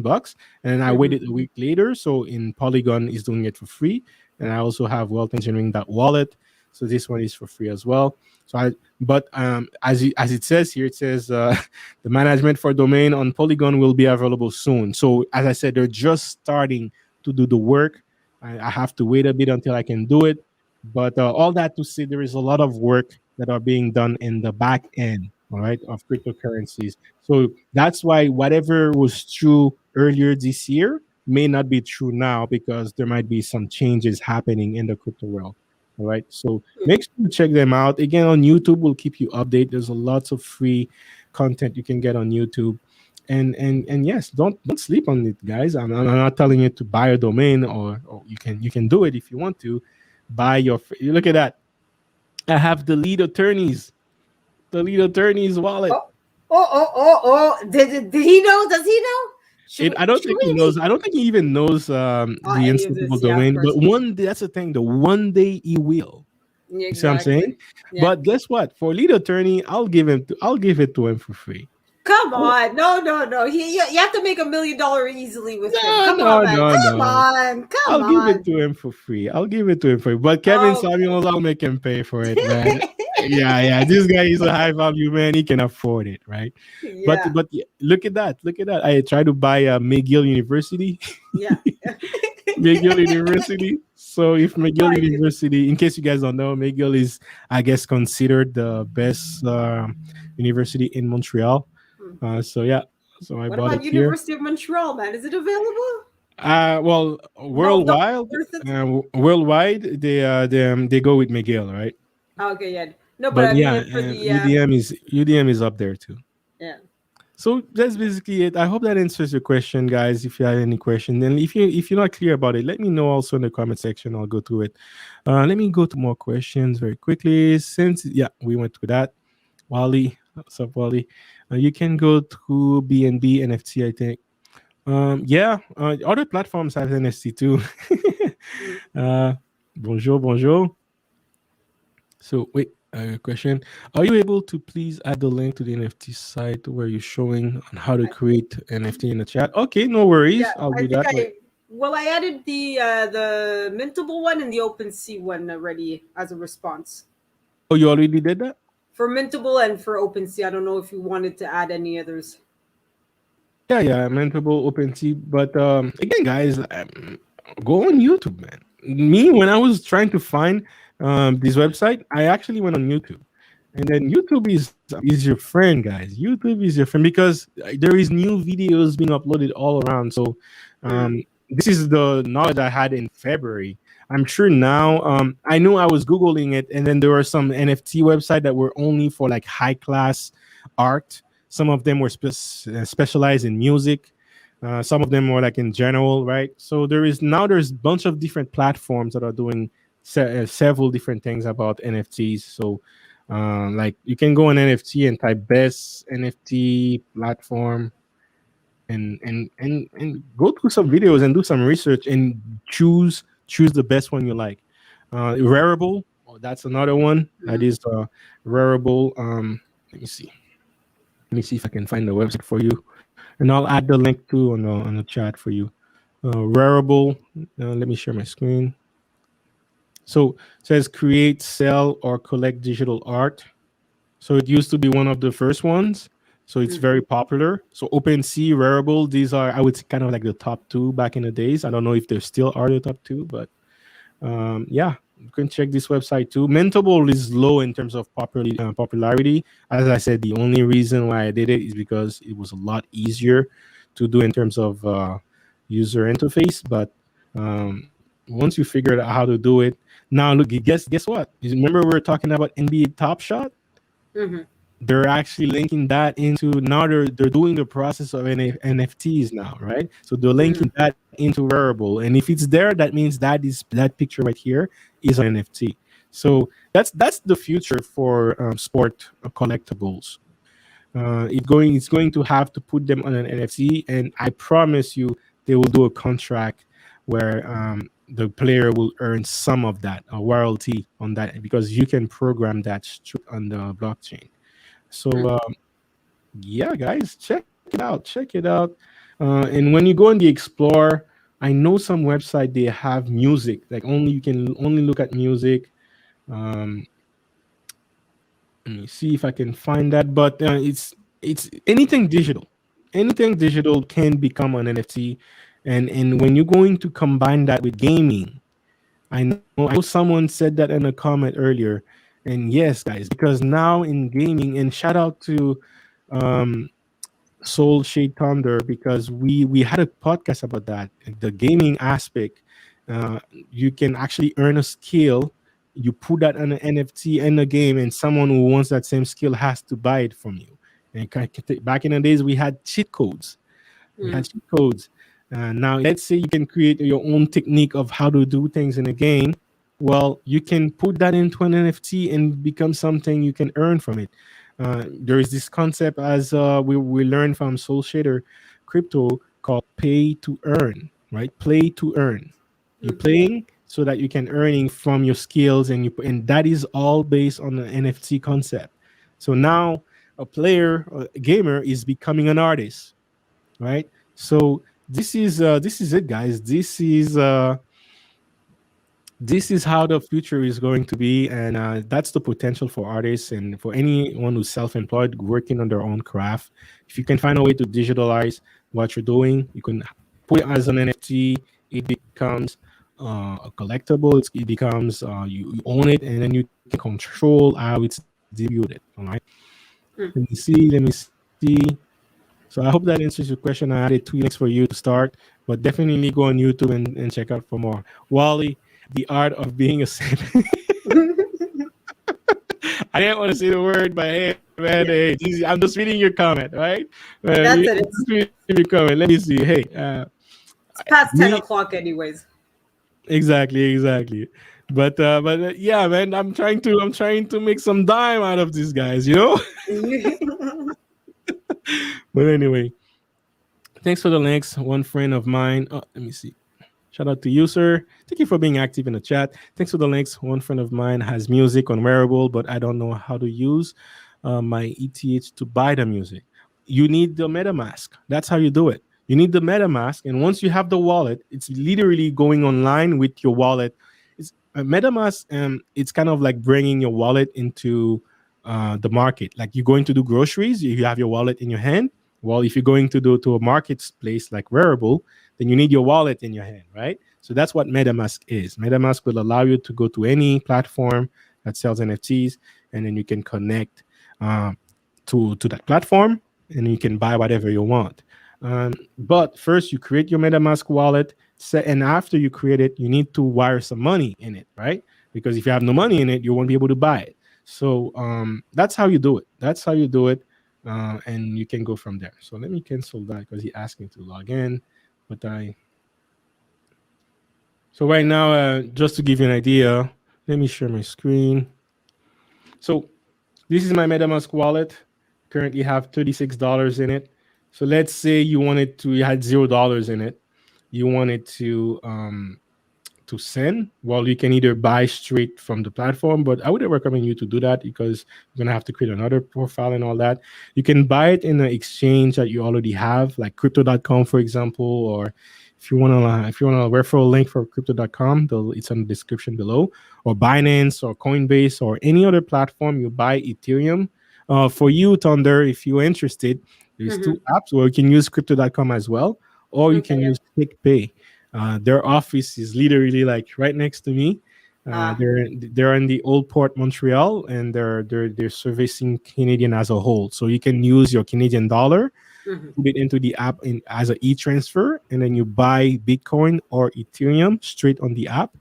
then I waited a week later. So in Polygon is doing it for free, and I also have Wealth Engineering wallet. So this one is for free as well. So as it says here, it says the management for domain on Polygon will be available soon. So as I said, they're just starting to do the work. I have to wait a bit until I can do it. But all that to say, there is a lot of work that are being done in the back end, all right, of cryptocurrencies. So that's why whatever was true earlier this year may not be true now because there might be some changes happening in the crypto world. All right. So make sure to check them out. Again, on YouTube, we'll keep you updated. There's a lots of free content you can get on YouTube. And yes, don't sleep on it, guys. I'm not telling you to buy a domain or you can do it if you want to. Buy your look at that. I have the lead attorneys wallet. Did he know? Does he know? I don't think he knows. I don't think he even knows the Unstoppable Domain. But one day, that's the thing. The one day he will. Exactly. You see what I'm saying? Yeah. But guess what? For lead attorney, I'll give it to him for free. Come on, no. You have to make $1 million easily with him. Come on. I'll give it to him for free. But Kevin Samuels, I'll make him pay for it, man. yeah. This guy is a high value man. He can afford it, right? Yeah. But look at that. I tried to buy McGill University. Yeah. McGill University. So if McGill University, in case you guys don't know, McGill is, I guess, considered the best university in Montreal. So I what bought about it University here. of Montreal, man? Is it available? Well, worldwide, they go with McGill, right? Okay, yeah. No, but I mean, for the UDM is up there too. Yeah. So that's basically it. I hope that answers your question, guys. If you had any question, then if you're not clear about it, let me know also in the comment section. I'll go through it. Let me go to more questions very quickly. Since yeah, we went through that. Wally, what's up, Wally? You can go to BNB NFT, I think. Yeah, other platforms have NFT too. Mm. uh, bonjour, bonjour. So wait, question: are you able to please add the link to the NFT site where you're showing on how to create NFT in the chat? Okay, no Yeah, worries. I'll I do think that. Wait. I added the Mintable one and the OpenSea one already as a response. Oh, you already did that? For Mintable and for OpenSea, I don't know if you wanted to add any others. Yeah, yeah, Mentable, OpenSea. But again, guys, go on YouTube, man. Me, when I was trying to find this website, I actually went on YouTube. And then YouTube is your friend, guys. YouTube is your friend because there is new videos being uploaded all around. So Mm. this is the knowledge I had in February. I'm sure now. I knew I was googling it, and then there were some NFT website that were only for like high class art. Some of them were specialized in music. Some of them were like in general, right? So there's a bunch of different platforms that are doing several different things about NFTs. So like you can go on NFT and type best NFT platform and go through some videos and do some research and choose the best one you like. Rarible, oh, that's another one that Mm. is Rarible. Let me see. Let me see if I can find the website for you, and I'll add the link too on the chat for you. Rarible. Let me share my screen. So it says create, sell, or collect digital art. So it used to be one of the first ones. So it's Mm. very popular. So OpenSea, Rarible, these are I would say kind of like the top two back in the days. I don't know if there still are the top two, but yeah, you can check this website too. Mintable is low in terms of popularity. As I said, the only reason why I did it is because it was a lot easier to do in terms of user interface. But once you figured out how to do it, now look, guess what? You remember we were talking about NBA Top Shot? Mhm. They're actually linking that into now they're doing the process of NFTs now, right? So they're Mm. linking that into Wearable, and if it's there, that means that picture right here is an NFT. So that's the future for sport collectibles. It's going to have to put them on an NFT, and I promise you, they will do a contract where the player will earn some of that, a royalty on that, because you can program that on the blockchain. So Mm. yeah, guys, check it out. Check it out. And when you go in the Explore, I know some website they have music. Like only you can only look at music. Um, Let me see if I can find that. But it's anything digital. Anything digital can become an NFT. And when you're going to combine that with gaming, I know someone said that in a comment earlier. And yes, guys, because now in gaming, and shout out to um Soul Shade Thunder, because we had a podcast about that, the gaming aspect. You can actually earn a skill. You put that on an NFT in the game, and someone who wants that same skill has to buy it from you. And back in the days, we had cheat codes. We Mm. had cheat codes. Now, let's say you can create your own technique of how to do things in a game. Well, you can put that into an NFT and become something you can earn from it. There is this concept, as we learned from Soul Shader Crypto, called pay to earn, right? Play to earn. You're Mhm. playing so that you can earning from your skills, and that is all based on the NFT concept. So now a player, a gamer, is becoming an artist, right? So this is it, guys. This is how the future is going to be, and that's the potential for artists and for anyone who's self-employed working on their own craft. If you can find a way to digitalize what you're doing, you can put it as an NFT. It becomes a collectible. It becomes you own it, and then you can control how it's distributed. All right. Mm. Let me see. Let me see. So I hope that answers your question. I added two links for you to start, but definitely go on YouTube and check out for more. Wally, the art of being a simp. I didn't want to say the word, but hey, man, Yeah, hey, I'm just reading your comment, right? that's it. I'm just reading your comment. Let me see. Hey, It's past 10 me o'clock, anyways. exactly. But yeah, man, I'm trying to make some dime out of these guys, you know. But anyway, thanks for the links. One friend of mine. Oh, let me see. Shout out to you, sir. Thank you for being active in the chat. Thanks for the links. One friend of mine has music on Wearable, but I don't know how to use my ETH to buy the music. You need the MetaMask. That's how you do it. You need the MetaMask, and once you have the wallet, it's literally going online with your wallet. It's MetaMask. It's kind of like bringing your wallet into the market. Like you're going to do groceries, you have your wallet in your hand. Well, if you're going to do to a marketplace like Wearable, then you need your wallet in your hand, right? So that's what MetaMask is. MetaMask will allow you to go to any platform that sells NFTs, and then you can connect um, to that platform, and you can buy whatever you want. But first, you create your MetaMask wallet, and after you create it, you need to wire some money in it, right? Because if you have no money in it, you won't be able to buy it. So that's how you do it. That's how you do it, and you can go from there. So let me cancel that because he asked me to log in, but I so right now, just to give you an idea, let me share my screen. So this is my MetaMask wallet. Currently have $36 in it. So let's say you had $0 in it. You wanted to send. Well, you can either buy straight from the platform, but I wouldn't recommend you to do that because you're gonna have to create another profile and all that. You can buy it in an exchange that you already have, like crypto.com, for example, or if you want a referral link for crypto.com, it's in the description below, or Binance or Coinbase or any other platform you buy Ethereum. For you, Thunder, if you're interested, there's two Hmm. apps where you can use crypto.com as well, or you Okay, can yeah. use QuickPay. Their office is literally like right next to me. Uh, They're in the old port Montreal, and they're servicing Canadian as a whole. So you can use your Canadian dollar, mhm. put it into the app in as an e-transfer, and then you buy Bitcoin or Ethereum straight on the app,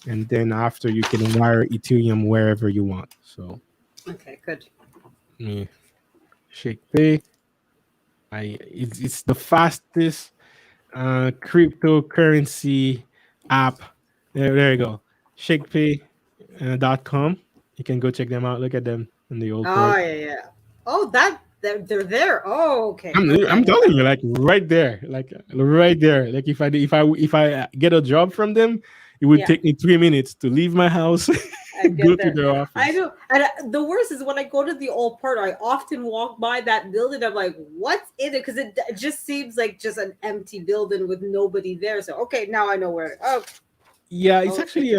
and then after you can wire Ethereum wherever you want. So Okay, good. me Shake Pay, it's the fastest cryptocurrency app. There you go. ShakePay.com. You can go check them out. Look at them in the old Oh, port. yeah, yeah. Oh, that they're there. Oh, okay, I'm, okay, I I'm know telling that. you, like right there, like right there. Like if I get a job from them, it would Yeah, take me 3 minutes to leave my house, I go get to there. their I office. know, and the worst is when I go to the old part. I often walk by that building. I'm like, "What's in it?" Because it just seems like just an empty building with nobody there. So, okay, now I know where. Oh, Yeah, it's okay, actually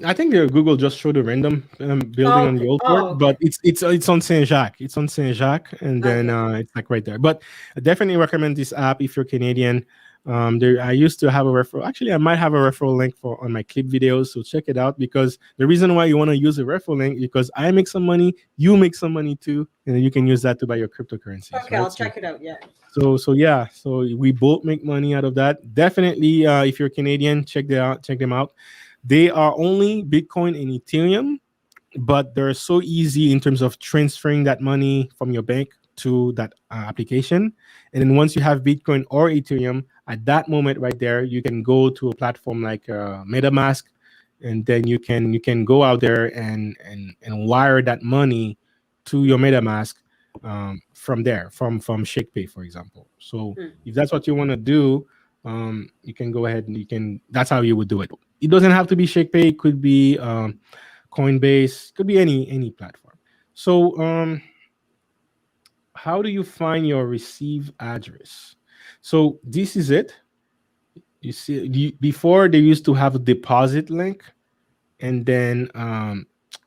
I think Google just showed a random building on the okay, old port, oh, but okay, it's on Saint Jacques. It's on Saint Jacques, and then okay. it's like right there. But I definitely recommend this app if you're Canadian. There, I used to have a referral. Actually, I might have a referral link for on my clip videos, so check it out. Because the reason why you want to use a referral link because I make some money, you make some money too, and then you can use that to buy your cryptocurrencies, Okay, right? I'll So check it out. Yeah. so yeah, so we both make money out of that. Definitely, if you're Canadian, check them out. They are only Bitcoin and Ethereum, but they're so easy in terms of transferring that money from your bank to that application. And then once you have Bitcoin or Ethereum, at that moment right there, you can go to a platform like MetaMask, and then you can go out there and wire that money to your MetaMask from there, from ShakePay, for example. So Hmm. if that's what you want to do, you can go ahead and you can. That's how you would do it. It doesn't have to be ShakePay. It could be Coinbase, could be any platform. So, how do you find your receive address? So this is it. You see, before they used to have a deposit link, and then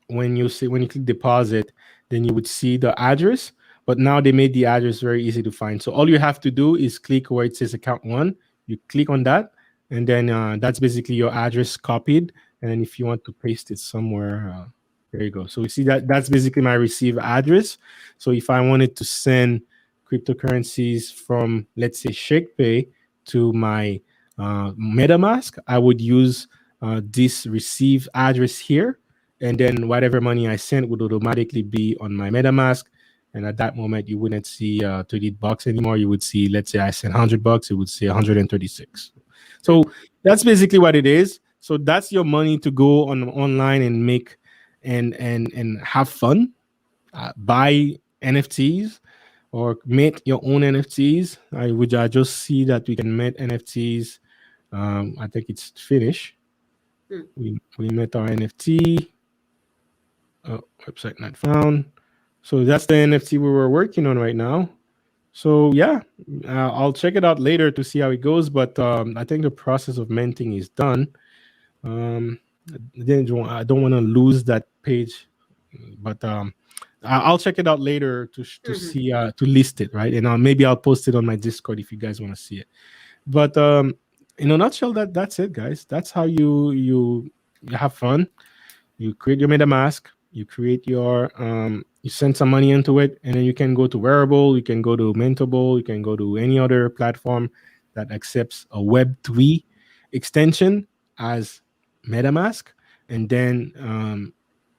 when you click deposit, then you would see the address. But now they made the address very easy to find. So all you have to do is click where it says account one. You click on that, and then that's basically your address copied. And then if you want to paste it somewhere, there you go. So you see that's basically my receive address. So if I wanted to send cryptocurrencies from, let's say, ShakePay to my MetaMask, I would use this receive address here, and then whatever money I sent would automatically be on my MetaMask. And at that moment, you wouldn't see $30 anymore. You would see, let's say I sent $100, it would say 136. So that's basically what it is. So that's your money to go on online and make and have fun, buy NFTs or make your own NFTs. I just see that we can make NFTs. I think it's finished. Hmm. We met our NFT. Website not found. So that's the NFT we were working on right now. So yeah, I'll check it out later to see how it goes. But I think the process of minting is done. Um, I don't want to lose that page, but I'll check it out later to Mhm. see to list it, right, and maybe I'll post it on my Discord if you guys want to see it. But in a nutshell, that's it, guys. That's how you have fun. You create your MetaMask, you create your you send some money into it, and then you can go to Wearable, you can go to Mintable, you can go to any other platform that accepts a Web3 extension as MetaMask, and then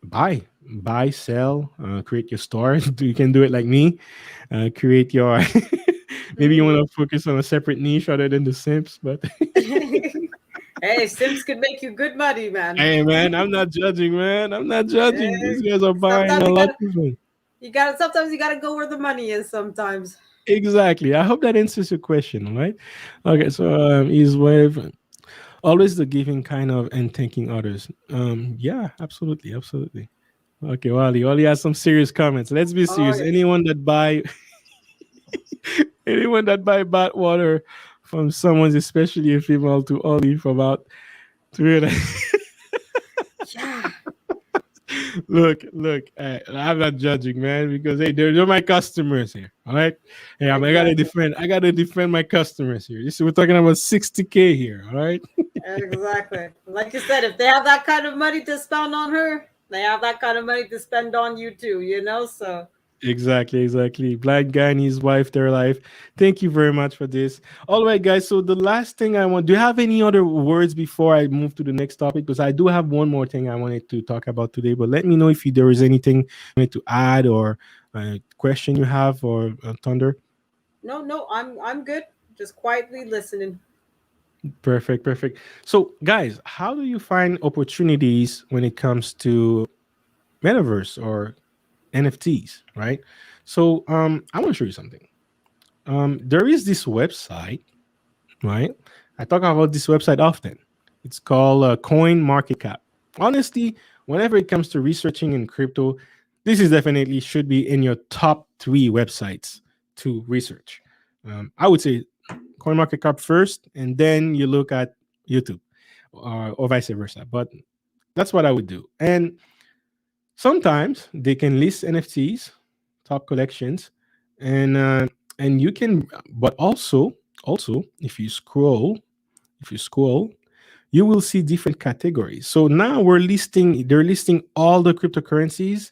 buy, sell, create your store. You can do it like me, create your maybe you want Mhm. to focus on a separate niche other than the simps, but Hey, Sims could make you good money, man. hey, man, I'm not judging, man. I'm not judging. These Hey, guys are buying sometimes a you lot gotta, of them. sometimes you gotta go where the money is. Sometimes. Exactly. I hope that answers your question, all right? Okay, so is with always the giving kind of and thanking others. Yeah, absolutely, absolutely. Okay, Wally has some serious comments. Let's be Oh serious. yes. Anyone that buy bad water from someone's, especially a female, to Ollie for about 3. Yeah. Look, I'm not judging, man, because hey, they're my customers here. All right, hey, Exactly. I gotta defend my customers here. We're talking about 60K here. All right, Exactly. Like you said, if they have that kind of money to spend on her, they have that kind of money to spend on you too. So. exactly. Black guy and his wife, their life. Thank you very much for this. All right, guys. So the last thing I want. Do you have any other words before I move to the next topic? Because I do have one more thing I wanted to talk about today. But let me know if there is anything you wanted to add or question you have or Thunder. No, no, I'm good. Just quietly listening. Perfect, perfect. So, guys, how do you find opportunities when it comes to metaverse or NFTs, right? So, I want to show you something. There is this website, right? I talk about this website often. It's called Coin Market Cap. Honestly, whenever it comes to researching in crypto, this is definitely should be in your top 3 websites to research. I would say CoinMarketCap first, and then you look at YouTube, or vice versa. But that's what I would do. And sometimes they can list NFTs, top collections, and you can. But also, if you scroll, you will see different categories. So now they're listing all the cryptocurrencies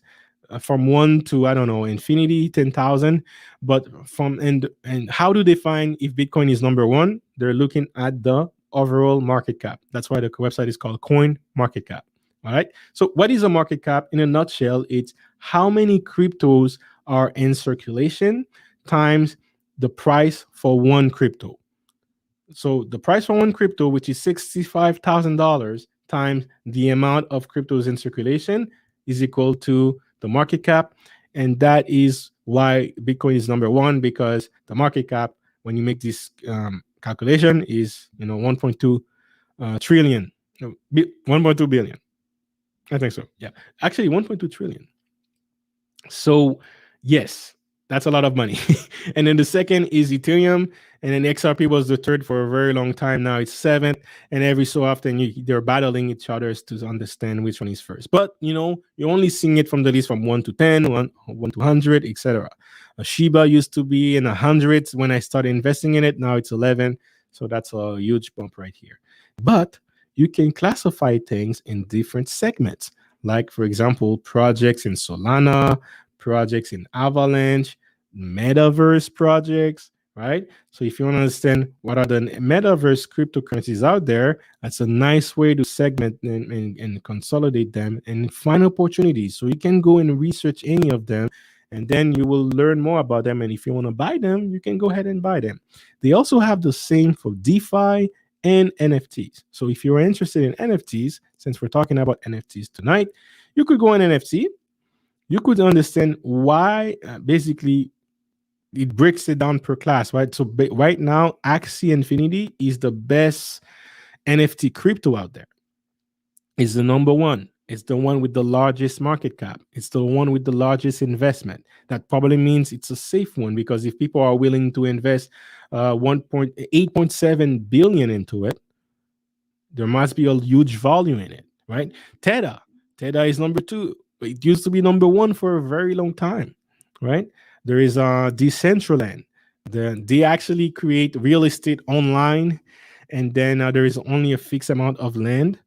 from 1 to, I don't know, infinity, 10,000. But and how do they find if Bitcoin is number 1? They're looking at the overall market cap. That's why the website is called Coin Market Cap. All right. So what is a market cap? In a nutshell, it's how many cryptos are in circulation times the price for one crypto. So the price for one crypto, which is $65,000 times the amount of cryptos in circulation, is equal to the market cap. And that is why Bitcoin is number 1, because the market cap, when you make this calculation, is 1.2 trillion, no, 1.2 billion. I think so. Yeah, actually 1.2 trillion. So, yes, that's a lot of money. And then the second is Ethereum, and then XRP was the third for a very long time. Now it's seventh, and every so often they're battling each other to understand which one is first. But you're only seeing it from the list from 1 to 10, 1 to 100, etc. Shiba used to be in the hundreds when I started investing in it. Now it's 11, so that's a huge bump right here. But you can classify things in different segments, like, for example, projects in Solana, projects in Avalanche, metaverse projects, right? So if you want to understand what are the metaverse cryptocurrencies out there, that's a nice way to segment and consolidate them and find opportunities. So you can go and research any of them, and then you will learn more about them. And if you want to buy them, you can go ahead and buy them. They also have the same for DeFi and NFTs. So if you're interested in NFTs, since we're talking about NFTs tonight, you could go on NFT. You could understand why basically it breaks it down per class, right? So right now, Axie Infinity is the best NFT crypto out there. It's the number one. It's the one with the largest market cap. It's the one with the largest investment. That probably means it's a safe one, because if people are willing to invest 1.8.7 billion into it, there must be a huge volume in it, right? Tether is number two. It used to be number one for a very long time, right? There is Decentraland. They actually create real estate online, and then there is only a fixed amount of land.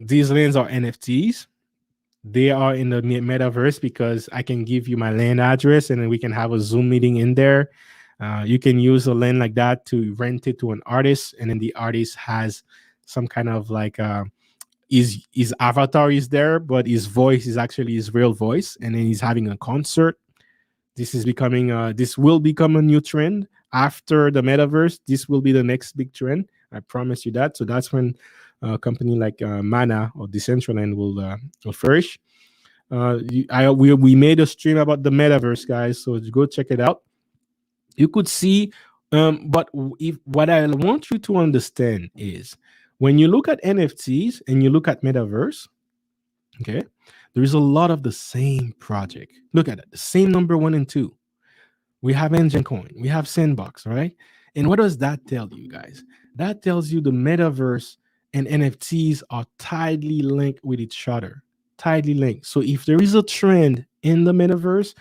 These lands are NFTs. They are in the metaverse because I can give you my land address, and then we can have a Zoom meeting in there. You can use a land like that to rent it to an artist, and then the artist has some kind of like his avatar is there, but his voice is actually his real voice, and then he's having a concert. This will become a new trend after the metaverse. This will be the next big trend. I promise you that. So that's when a company like Mana or Decentraland will flourish. We made a stream about the metaverse, guys. So go check it out. You could see, but if what I want you to understand is when you look at NFTs and you look at metaverse, okay, there is a lot of the same project. Look at it, the same number 1 and 2. We have Engine Coin, we have Sandbox, right? And what does that tell you, guys? That tells you the metaverse and NFTs are tightly linked with each other, tightly linked. So if there is a trend in the metaverse,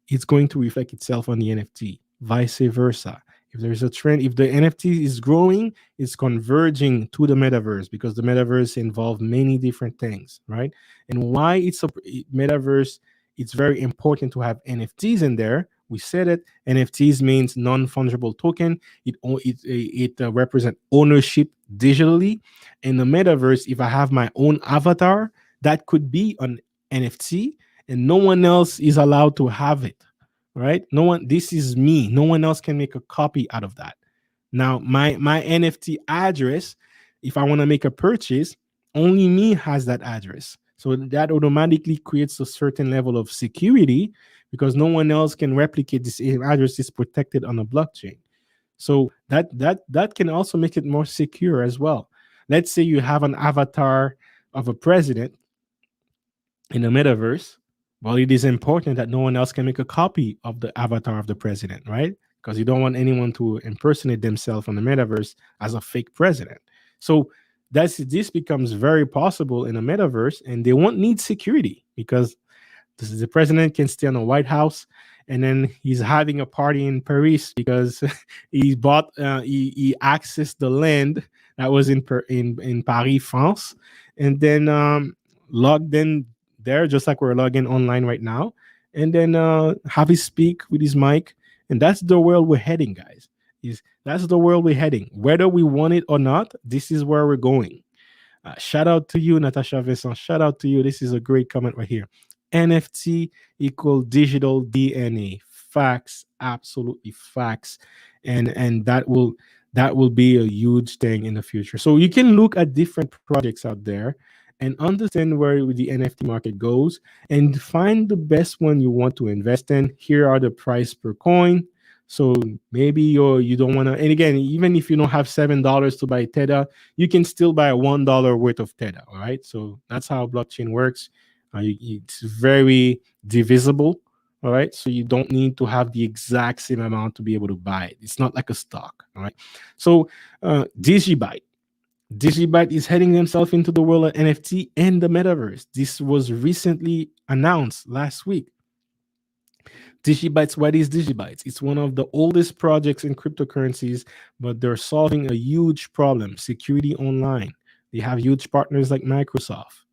it's going to reflect itself on the NFT, vice versa. If there's a trend, if the NFT is growing, it's converging to the metaverse, because the metaverse involves many different things, right? And why it's a metaverse, it's very important to have NFTs in there. We said it. NFTs means non-fungible token. It represents ownership digitally. In the metaverse, if I have my own avatar, that could be an NFT, and no one else is allowed to have it, right? No one. This is me. No one else can make a copy out of that. Now, my NFT address, if I want to make a purchase, only me has that address. So that automatically creates a certain level of security, because no one else can replicate this address. Is protected on a blockchain. So that can also make it more secure as well. Let's say you have an avatar of a president in the metaverse. Well, it is important that no one else can make a copy of the avatar of the president, right? Because you don't want anyone to impersonate themselves on the metaverse as a fake president. So this becomes very possible in a metaverse, and they won't need security, because the president can stay on the White House, and then he's having a party in Paris because he accessed the land that was in Paris, France, and then logged in there, just like we're logging online right now, and then have his speak with his mic. And that's the world we're heading, guys. That's the world we're heading. Whether we want it or not, this is where we're going. Shout out to you, Natasha Vincent. Shout out to you. This is a great comment right here. NFT equal digital DNA. Facts, absolutely facts. And that will be a huge thing in the future. So you can look at different projects out there and understand where the NFT market goes and find the best one you want to invest in. Here are the price per coin. So maybe you don't want to, and again, even if you don't have $7 to buy Tether, you can still buy $1 worth of Tether. All right. So that's how blockchain works. It's very divisible. All right. So you don't need to have the exact same amount to be able to buy it. It's not like a stock. All right. So Digibyte is heading themselves into the world of NFT and the metaverse. This was recently announced last week. Digibytes, what is Digibytes? It's one of the oldest projects in cryptocurrencies, but they're solving a huge problem, security online. They have huge partners like Microsoft.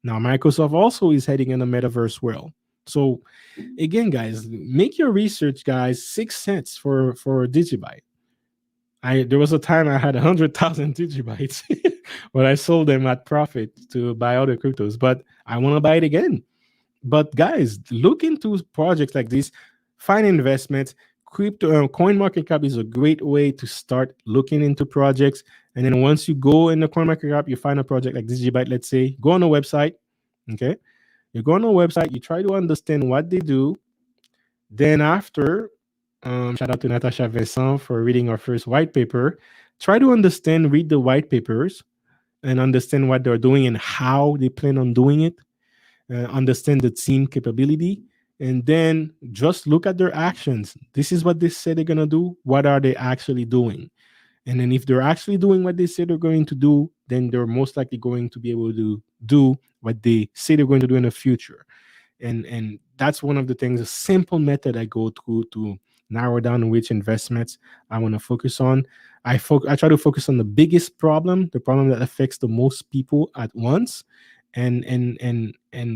Now, Microsoft also is heading in the metaverse world. So again, guys, make your research, guys. 6 cents for Digibyte. I There was a time I had 100,000 Digibytes, but I sold them at profit to buy other cryptos. But I want to buy it again. But guys, look into projects like this, find investments. Crypto Coin Market Cap is a great way to start looking into projects. And then once you go in the Coin Market Cap, you find a project like Digibyte, let's say, go on a website. Okay. You go on a website, you try to understand what they do. Then after, shout out to Natasha Vincent for reading our first white paper. Try to understand, read the white papers and understand what they're doing and how they plan on doing it. Understand the team capability, and then just look at their actions. This is what they said they're gonna do. What are they actually doing? And then if they're actually doing what they say they're going to do, then they're most likely going to be able to do what they say they're going to do in the future. And that's one of the things, a simple method I go through to narrow down which investments I want to focus on. I try to focus on the biggest problem, the problem that affects the most people at once, and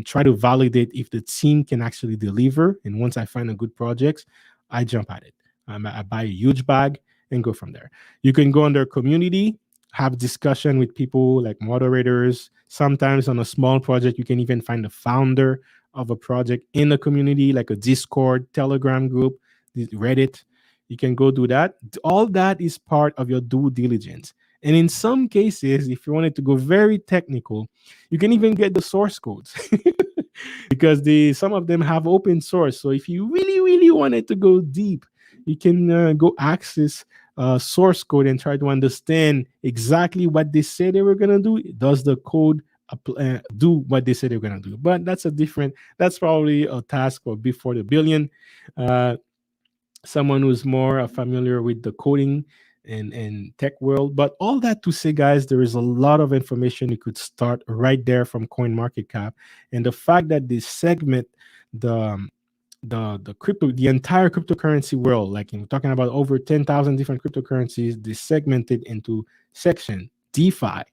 try to validate if the team can actually deliver. And once I find a good project, I jump at it. I buy a huge bag and go from there. You can go under community, have discussion with people like moderators. Sometimes on a small project, you can even find the founder of a project in the community, like a Discord, Telegram group, Reddit. You can go do that. All that is part of your due diligence. And in some cases, if you wanted to go very technical, you can even get the source codes because some of them have open source. So if you really, really wanted to go deep, you can go access source code and try to understand exactly what they say they were gonna do. Does the code do what they said they're gonna do? But that's probably a task for before the billion. Someone who's more familiar with the coding and tech world. But all that to say, guys, there is a lot of information you could start right there from Coin Market Cap, and the fact that they segment the the entire cryptocurrency world, like we're talking about over 10,000 different cryptocurrencies, they segmented into section. DeFi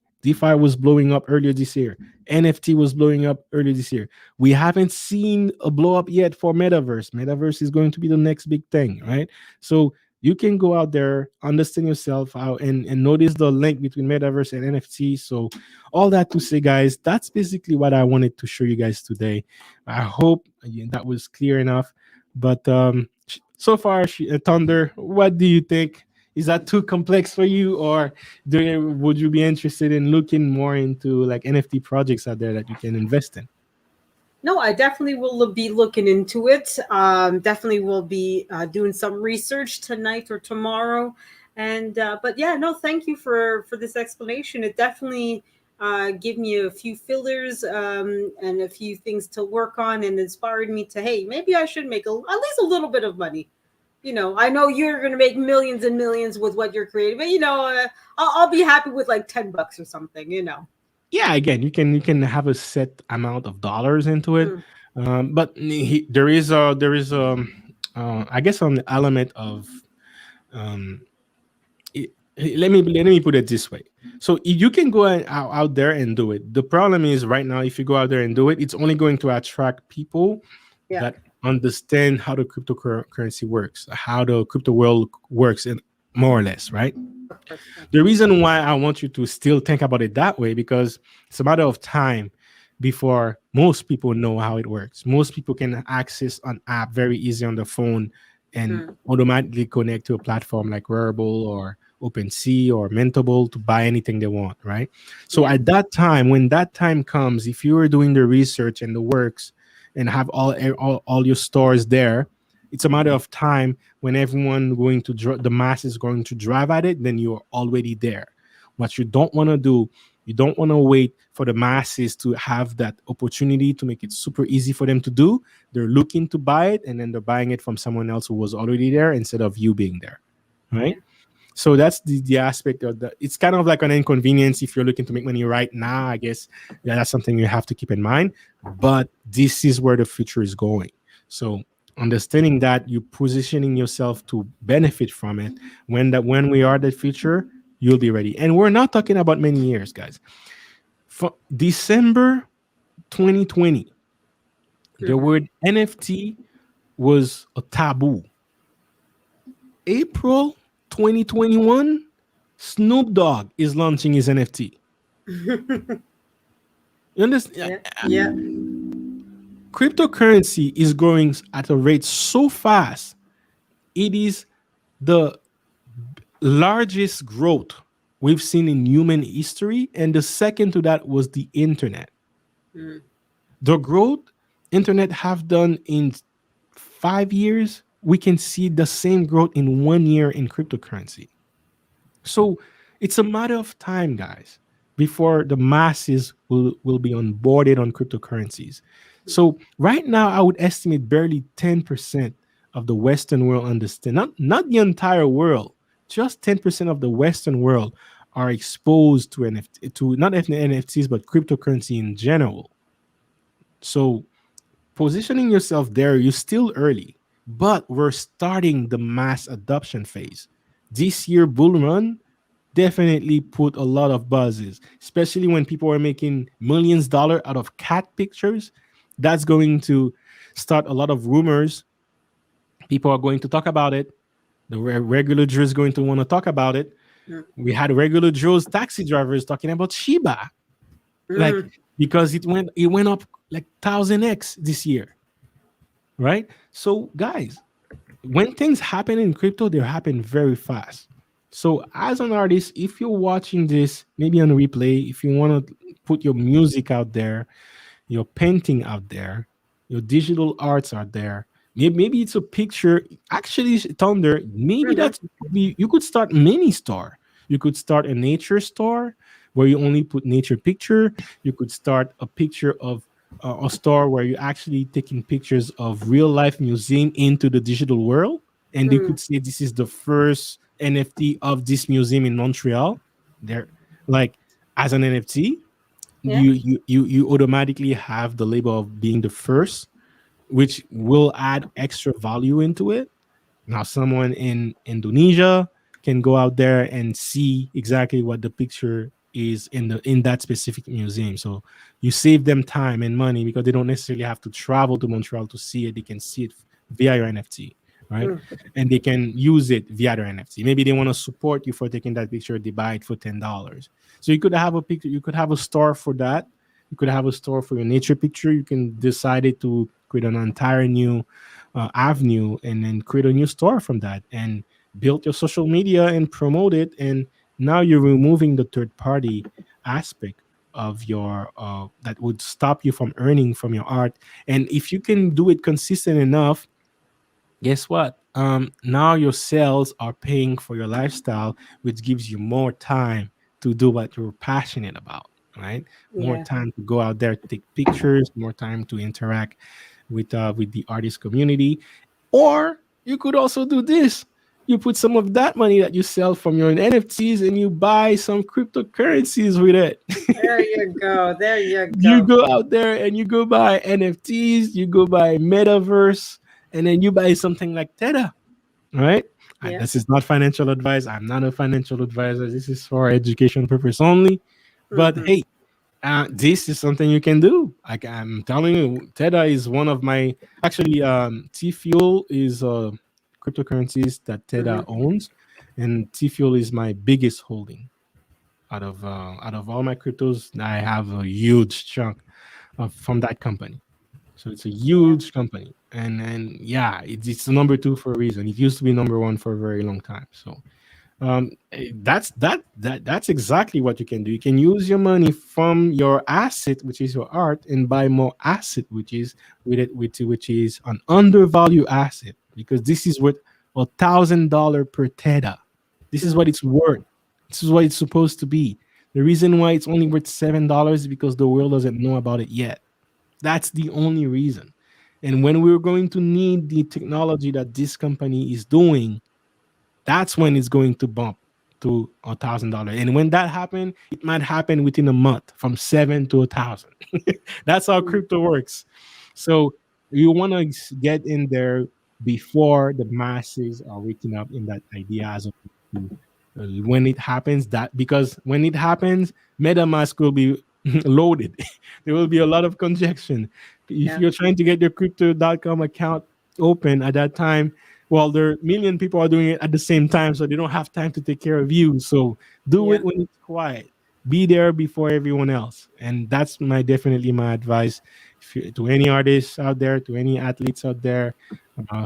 was blowing up earlier this year. NFT was blowing up earlier this year. We haven't seen a blow up yet for Metaverse is going to be the next big thing, right? So you can go out there, understand yourself out, and notice the link between Metaverse and NFT. So all that to say, guys, that's basically what I wanted to show you guys today. I hope that was clear enough. But so far, Thunder, what do you think? Is that too complex for you, or would you be interested in looking more into like NFT projects out there that you can invest in? No, I definitely will be looking into it. Definitely will be doing some research tonight or tomorrow. And but yeah, no, thank you for this explanation. It definitely gave me a few fillers and a few things to work on, and inspired me to, hey, maybe I should make at least a little bit of money. I know you're going to make millions and millions with what you're creating, but I'll be happy with like $10 or something. Yeah, again, you can have a set amount of dollars into it, but there is I guess on the element of um, let me put it this way. So you can go out there and do it. The problem is right now, if you go out there and do it, it's only going to attract people that understand how the cryptocurrency works, how the crypto world works, and more or less, right? The reason why I want you to still think about it that way, because it's a matter of time before most people know how it works. Most people can access an app very easy on the phone and automatically connect to a platform like Rarible or OpenSea or Mintable to buy anything they want, right? So at that time, when that time comes, if you are doing the research and the works and have all your stores there, it's a matter of time when everyone going to the mass is going to drive at it, then you're already there. What you don't want to do, you don't want to wait for the masses to have that opportunity to make it super easy for them to do. They're looking to buy it, and then they're buying it from someone else who was already there instead of you being there, right? So that's the aspect of it's kind of like an inconvenience if you're looking to make money right now. I guess that's something you have to keep in mind. But this is where the future is going. So understanding that, you positioning yourself to benefit from it, when we are the future, you'll be ready. And we're not talking about many years, guys. For December 2020, The word NFT was a taboo. April 2021, Snoop Dogg is launching his NFT. You understand? Yeah, yeah. Cryptocurrency is growing at a rate so fast. It is the largest growth we've seen in human history. And the second to that was the internet. Mm. The growth internet have done in 5 years, we can see the same growth in 1 year in cryptocurrency. So it's a matter of time, guys, before the masses will be onboarded on cryptocurrencies. So right now, I would estimate barely 10% of the Western world understand, not the entire world, just 10% of the Western world are exposed to NFT, to not NFTs, but cryptocurrency in general. So positioning yourself there, you're still early, but we're starting the mass adoption phase. This year, bull run definitely put a lot of buzzes, especially when people are making millions out of cat pictures. That's going to start a lot of rumors. People are going to talk about it. The regular Joe is going to want to talk about it. Mm. We had regular Joe's taxi drivers talking about Shiba, like Mm. because it went up like 1000x this year, right? So guys, when things happen in crypto, they happen very fast. So as an artist, if you're watching this, maybe on replay, if you want to put your music out there, your painting out there, your digital arts out there, maybe it's a picture. Actually, Thunder, maybe Mhm. you could start mini store. You could start a nature store where you only put nature picture. You could start a picture of a store where you're actually taking pictures of real life museum into the digital world, and you Mm. could say this is the first NFT of this museum in Montreal. There, like as an NFT, Yeah. you automatically have the label of being the first, which will add extra value into it. Now, someone in Indonesia can go out there and see exactly what the picture is in that specific museum. So you save them time and money because they don't necessarily have to travel to Montreal to see it. They can see it via your NFT, right? Mm. And they can use it via their NFT. Maybe they want to support you for taking that picture. They buy it for $10. So you could have a picture. You could have a store for that. You could have a store for your nature picture. You can decide it to create an entire new avenue and then create a new store from that and build your social media and promote it. And now you're removing the third party aspect of your that would stop you from earning from your art. And if you can do it consistent enough, guess what? Now your sales are paying for your lifestyle, which gives you more time to do what you're passionate about, right? More Yeah. time to go out there to take pictures, more time to interact with the artist community. Or you could also do this. You put some of that money that you sell from your NFTs and you buy some cryptocurrencies with it. There you go. There you You go. go out there and you go buy NFTs, you go buy metaverse, and then you buy something like Tether, right? And Yeah. this is not financial advice. I'm not a financial advisor. This is for education purpose only. But Hmm. hey, this is something you can do. Like I'm telling you, Tether is one of my actually T Fuel is cryptocurrencies that Tether Hmm. owns, and T Fuel is my biggest holding out of all my cryptos. I have a huge chunk from that company. So it's a Yeah. huge company, and yeah, it's the number two for a reason. It used to be number one for a very long time. So that's exactly what you can do. You can use your money from your asset, which is your art, and buy more asset, which is which is an undervalued asset, because this is worth $1,000 per tether. This is what Mm. it's worth. This is what it's supposed to be. The reason why it's only worth $7 is because the world doesn't know about it yet. That's the only reason. And when we're going to need the technology that this company is doing, that's when it's going to bump to $1,000. And when that happens, it might happen within a month from seven to 1,000. That's how Mm. crypto works. So you want to get in there before the masses are waking up in that idea as opposed to when it happens, that because when it happens, MetaMask will be loaded. There will be a lot of congestion. If Yeah. you're trying to get your crypto.com account open at that time, well, there are million people are doing it at the same time, so they don't have time to take care of you. So do it Yeah. when it's quiet. Be there before everyone else, and that's my definitely my advice to any artists out there, to any athletes out there.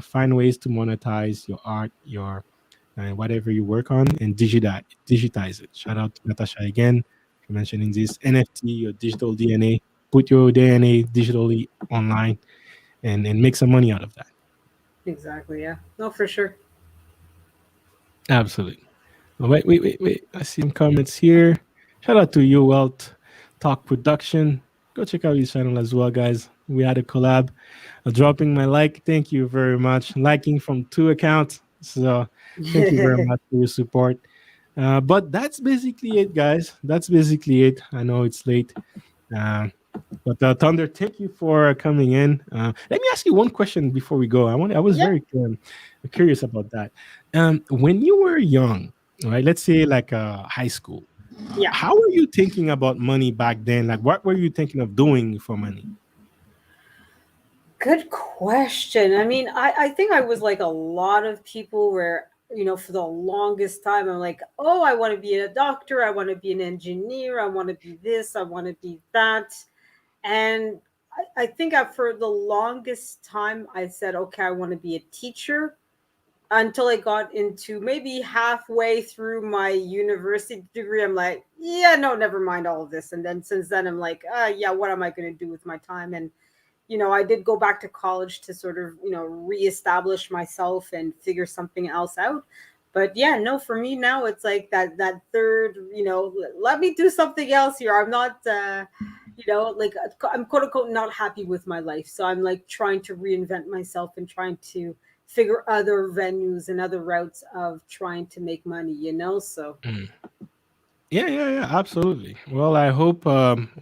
Find ways to monetize your art, your and whatever you work on, and digitize it. Shout out to Natasha again for mentioning this NFT, your digital DNA. Put your DNA digitally online and make some money out of that. Exactly. Yeah. No, for sure. Absolutely. Oh, wait. I see some comments here. Shout out to You Wealth Talk Production. Go check out his channel as well, guys. We had a collab. Dropping my like. Thank you very much. Liking from 2 accounts. So thank you very much for your support. But that's basically it, guys. That's basically it. I know it's late. Uh, but Thunder, thank you for coming in. Let me ask you one question before we go. I was Yeah. very curious about that. When you were young, right? Let's say like high school. Yeah. How were you thinking about money back then? Like, what were you thinking of doing for money? Good question. I mean, I think I was like a lot of people where, for the longest time, I'm like, oh, I want to be a doctor. I want to be an engineer. I want to be this. I want to be that. And I think for the longest time, I said, okay, I want to be a teacher until I got into maybe halfway through my university degree. I'm like, yeah, no, never mind all of this. And then since then, I'm like, yeah, what am I going to do with my time? And I did go back to college to sort of, reestablish myself and figure something else out. But yeah, no, for me now it's like that third, let me do something else here. I'm not like I'm quote unquote not happy with my life. So I'm like trying to reinvent myself and trying to figure other venues and other routes of trying to make money. So Mm. Yeah, absolutely. Well, I hope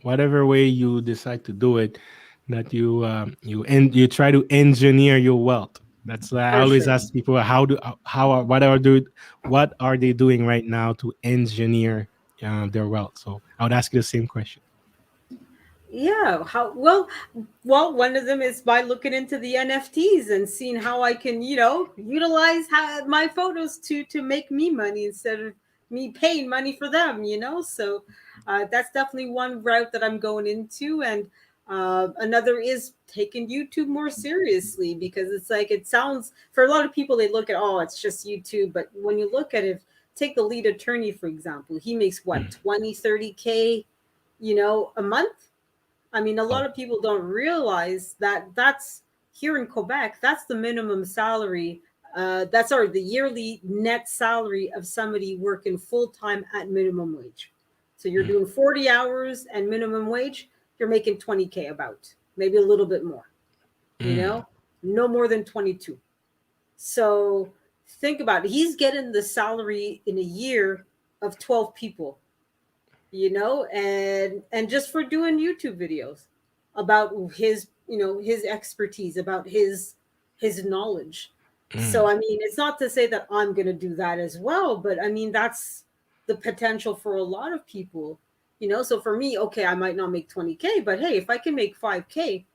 whatever way you decide to do it, that you try to engineer your wealth. That's why I for always sure. ask people what are they doing right now to engineer their wealth. So I would ask you the same question. Yeah, how well one of them is by looking into the NFTs and seeing how I can, utilize my photos to make me money instead of me paying money for them. So that's definitely one route that I'm going into, and another is taking YouTube more seriously, because it's like it sounds for a lot of people, they look at, oh, it's just YouTube, but when you look at it, take the lead attorney for example, he makes what, Mm. 20-30K, a month. I mean, a lot Oh. of people don't realize that that's here in Quebec, that's the minimum salary. That's the yearly net salary of somebody working full time at minimum wage. So you're Mm. doing 40 hours and minimum wage, you're making 20K, about maybe a little bit more, you Mm. know, no more than 22. So think about it. He's getting the salary in a year of 12 people, and just for doing YouTube videos about his expertise, about his knowledge. So Mm. I mean, it's not to say that I'm going to do that as well, but I mean, that's the potential for a lot of people. So for me, okay, I might not make 20K, but hey, if I can make 5K,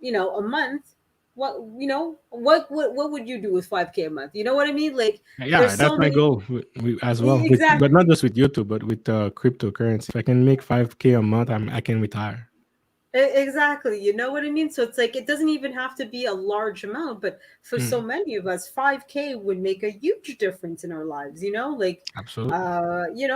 a month, what would you do with 5K a month? You know what I mean? Like, Yeah, there's that's so my many. goal as well. But Exactly. not just with YouTube, but with cryptocurrency. If I can make 5K a month, I can retire. Exactly. You know what I mean? So it's like it doesn't even have to be a large amount, but for so Mm. many of us, 5K would make a huge difference in our lives. Like Absolutely.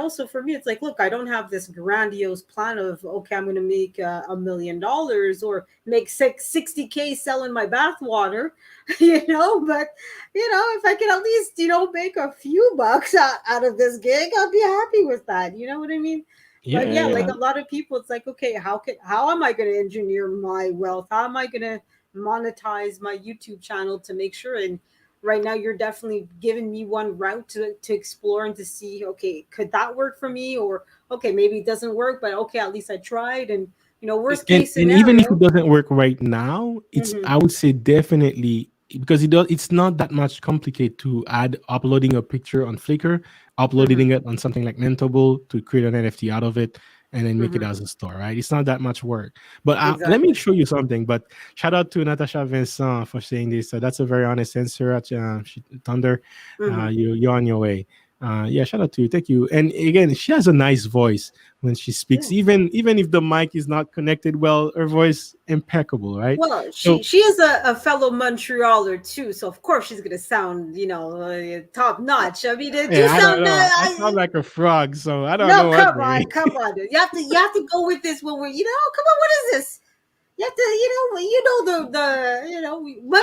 so for me it's like, look, I don't have this grandiose plan of, okay, I'm going to make $1 million or make 60K selling my bath water, but if I can at least, make a few bucks out of this gig, I'll be happy with that. You know what I mean? Yeah, But yeah, yeah, like yeah. a lot of people, it's like, okay, how am I going to engineer my wealth? How am I going to monetize my YouTube channel to make sure? And right now, you're definitely giving me one route to explore and to see, okay, could that work for me? Or okay, maybe it doesn't work, but okay, at least I tried. And worst and case and even if it scenario. doesn't work right now, it's Hmm. I would say definitely because it's not that much complicated to add uploading a picture on Flickr, Hmm. uploading it on something like Mintable to create an NFT out of it, and then make it Mhm. as a store, right? It's not that much work. But let me Exactly. show you something. But shout out to Natasha Vincent for saying this. So that's a very honest answer. Thunder, Mhm. you're on your way. Yeah, shout out to you. Thank you. And again, she has a nice voice when she speaks. Yeah. Even if the mic is not connected well, her voice impeccable, right? Well, So she is a fellow Montrealer too, so of course she's gonna sound, top notch. I mean, it do yeah, I don't sound. know. I sound like a frog, so I don't No, know what. come on, come on. You have to go with this when we're, come on. What is this? You have to,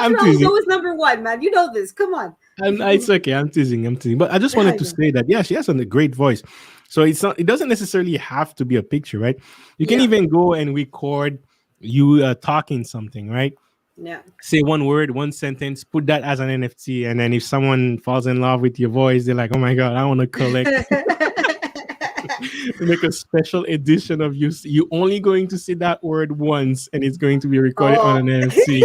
I'm Montreal is teasing. always number one, man. You know this. Come on. It's okay. I'm teasing. I'm teasing. But I just wanted I to know. say that yeah, she has a great voice. So it's not. It doesn't necessarily have to be a picture, right? You can Yeah, even go and record you talking something, right? yeah. Say one word, one sentence, put that as an NFT, and then if someone falls in love with your voice, they're like, "Oh my god, I want to collect." Make a special edition of you. You only going to see that word once, and it's going to be recorded on Oh, an NFT.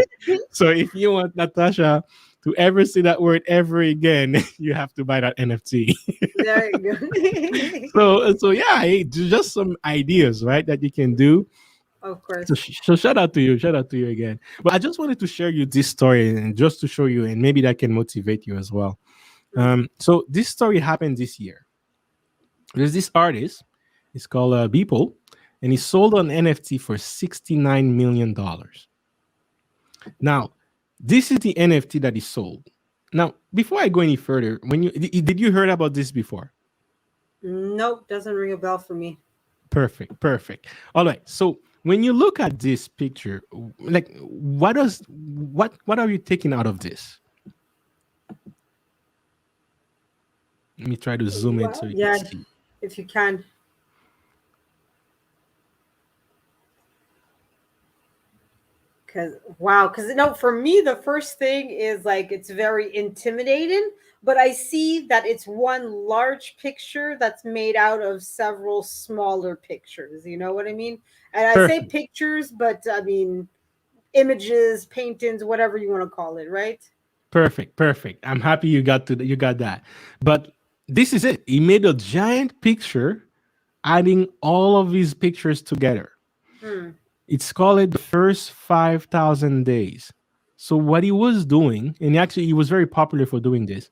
So if you want Natasha to ever see that word ever again, you have to buy that NFT. there you go. So yeah, hey, just some ideas, right, that you can do. Of So, course. so shout out to you again. But I just wanted to share you this story and just to show you, and maybe that can motivate you as well. Mhm. So this story happened this year. There's this artist. It's called Beeple, and he sold an NFT for $69 million. Now, this is the NFT that he sold. Now, before I go any further, when did you heard about this before? Nope, doesn't ring a bell for me. Perfect, perfect. All right. So when you look at this picture, like what are you taking out of this? Let me try to zoom in so Well, you can yeah, see. if you can. Cause wow, cause for me the first thing is like it's very intimidating, but I see that it's one large picture that's made out of several smaller pictures. You know what I mean? And I say Perfect, pictures, but I mean images, paintings, whatever you want to call it, right? perfect, perfect. I'm happy you got that. But this is it. He made a giant picture, adding all of these pictures together. Hmm. It's called it the first 5,000 days. So what he was doing, and actually he was very popular for doing this.